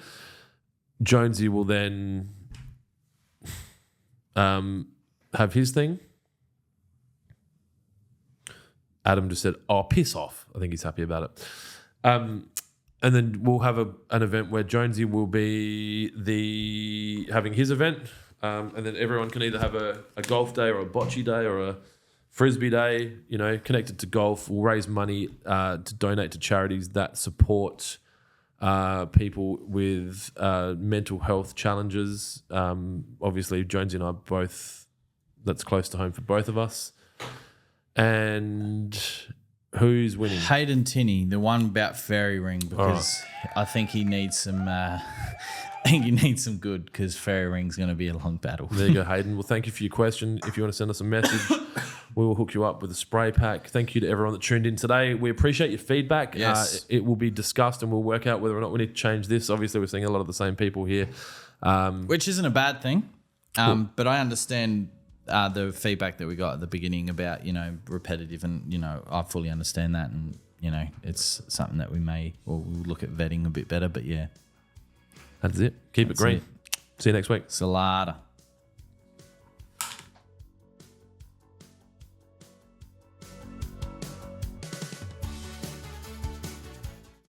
Jonesy will then have his thing. Adam just said, "Oh, piss off." I think he's happy about it. And then we'll have an event where Jonesy will be having his event, And then everyone can either have a golf day or a bocce day or a frisbee day, connected to golf. We'll raise money to donate to charities that support people with mental health challenges. Obviously, Jonesy and I both, that's close to home for both of us. And who's winning?
Hayden Tinney, the one about Fairy Ring, because I think he needs some. I think he needs some good, because Fairy Ring's going to be a long battle.
There you go, Hayden. Well, thank you for your question. If you want to send us a message, we will hook you up with a spray pack. Thank you to everyone that tuned in today. We appreciate your feedback.
Yes.
It will be discussed, and we'll work out whether or not we need to change this. Obviously, we're seeing a lot of the same people here.
Which isn't a bad thing. But I understand the feedback that we got at the beginning about, repetitive, and, I fully understand that. And, it's something that we'll look at vetting a bit better. But yeah.
That's it. Keep it green. See you next week.
Salada.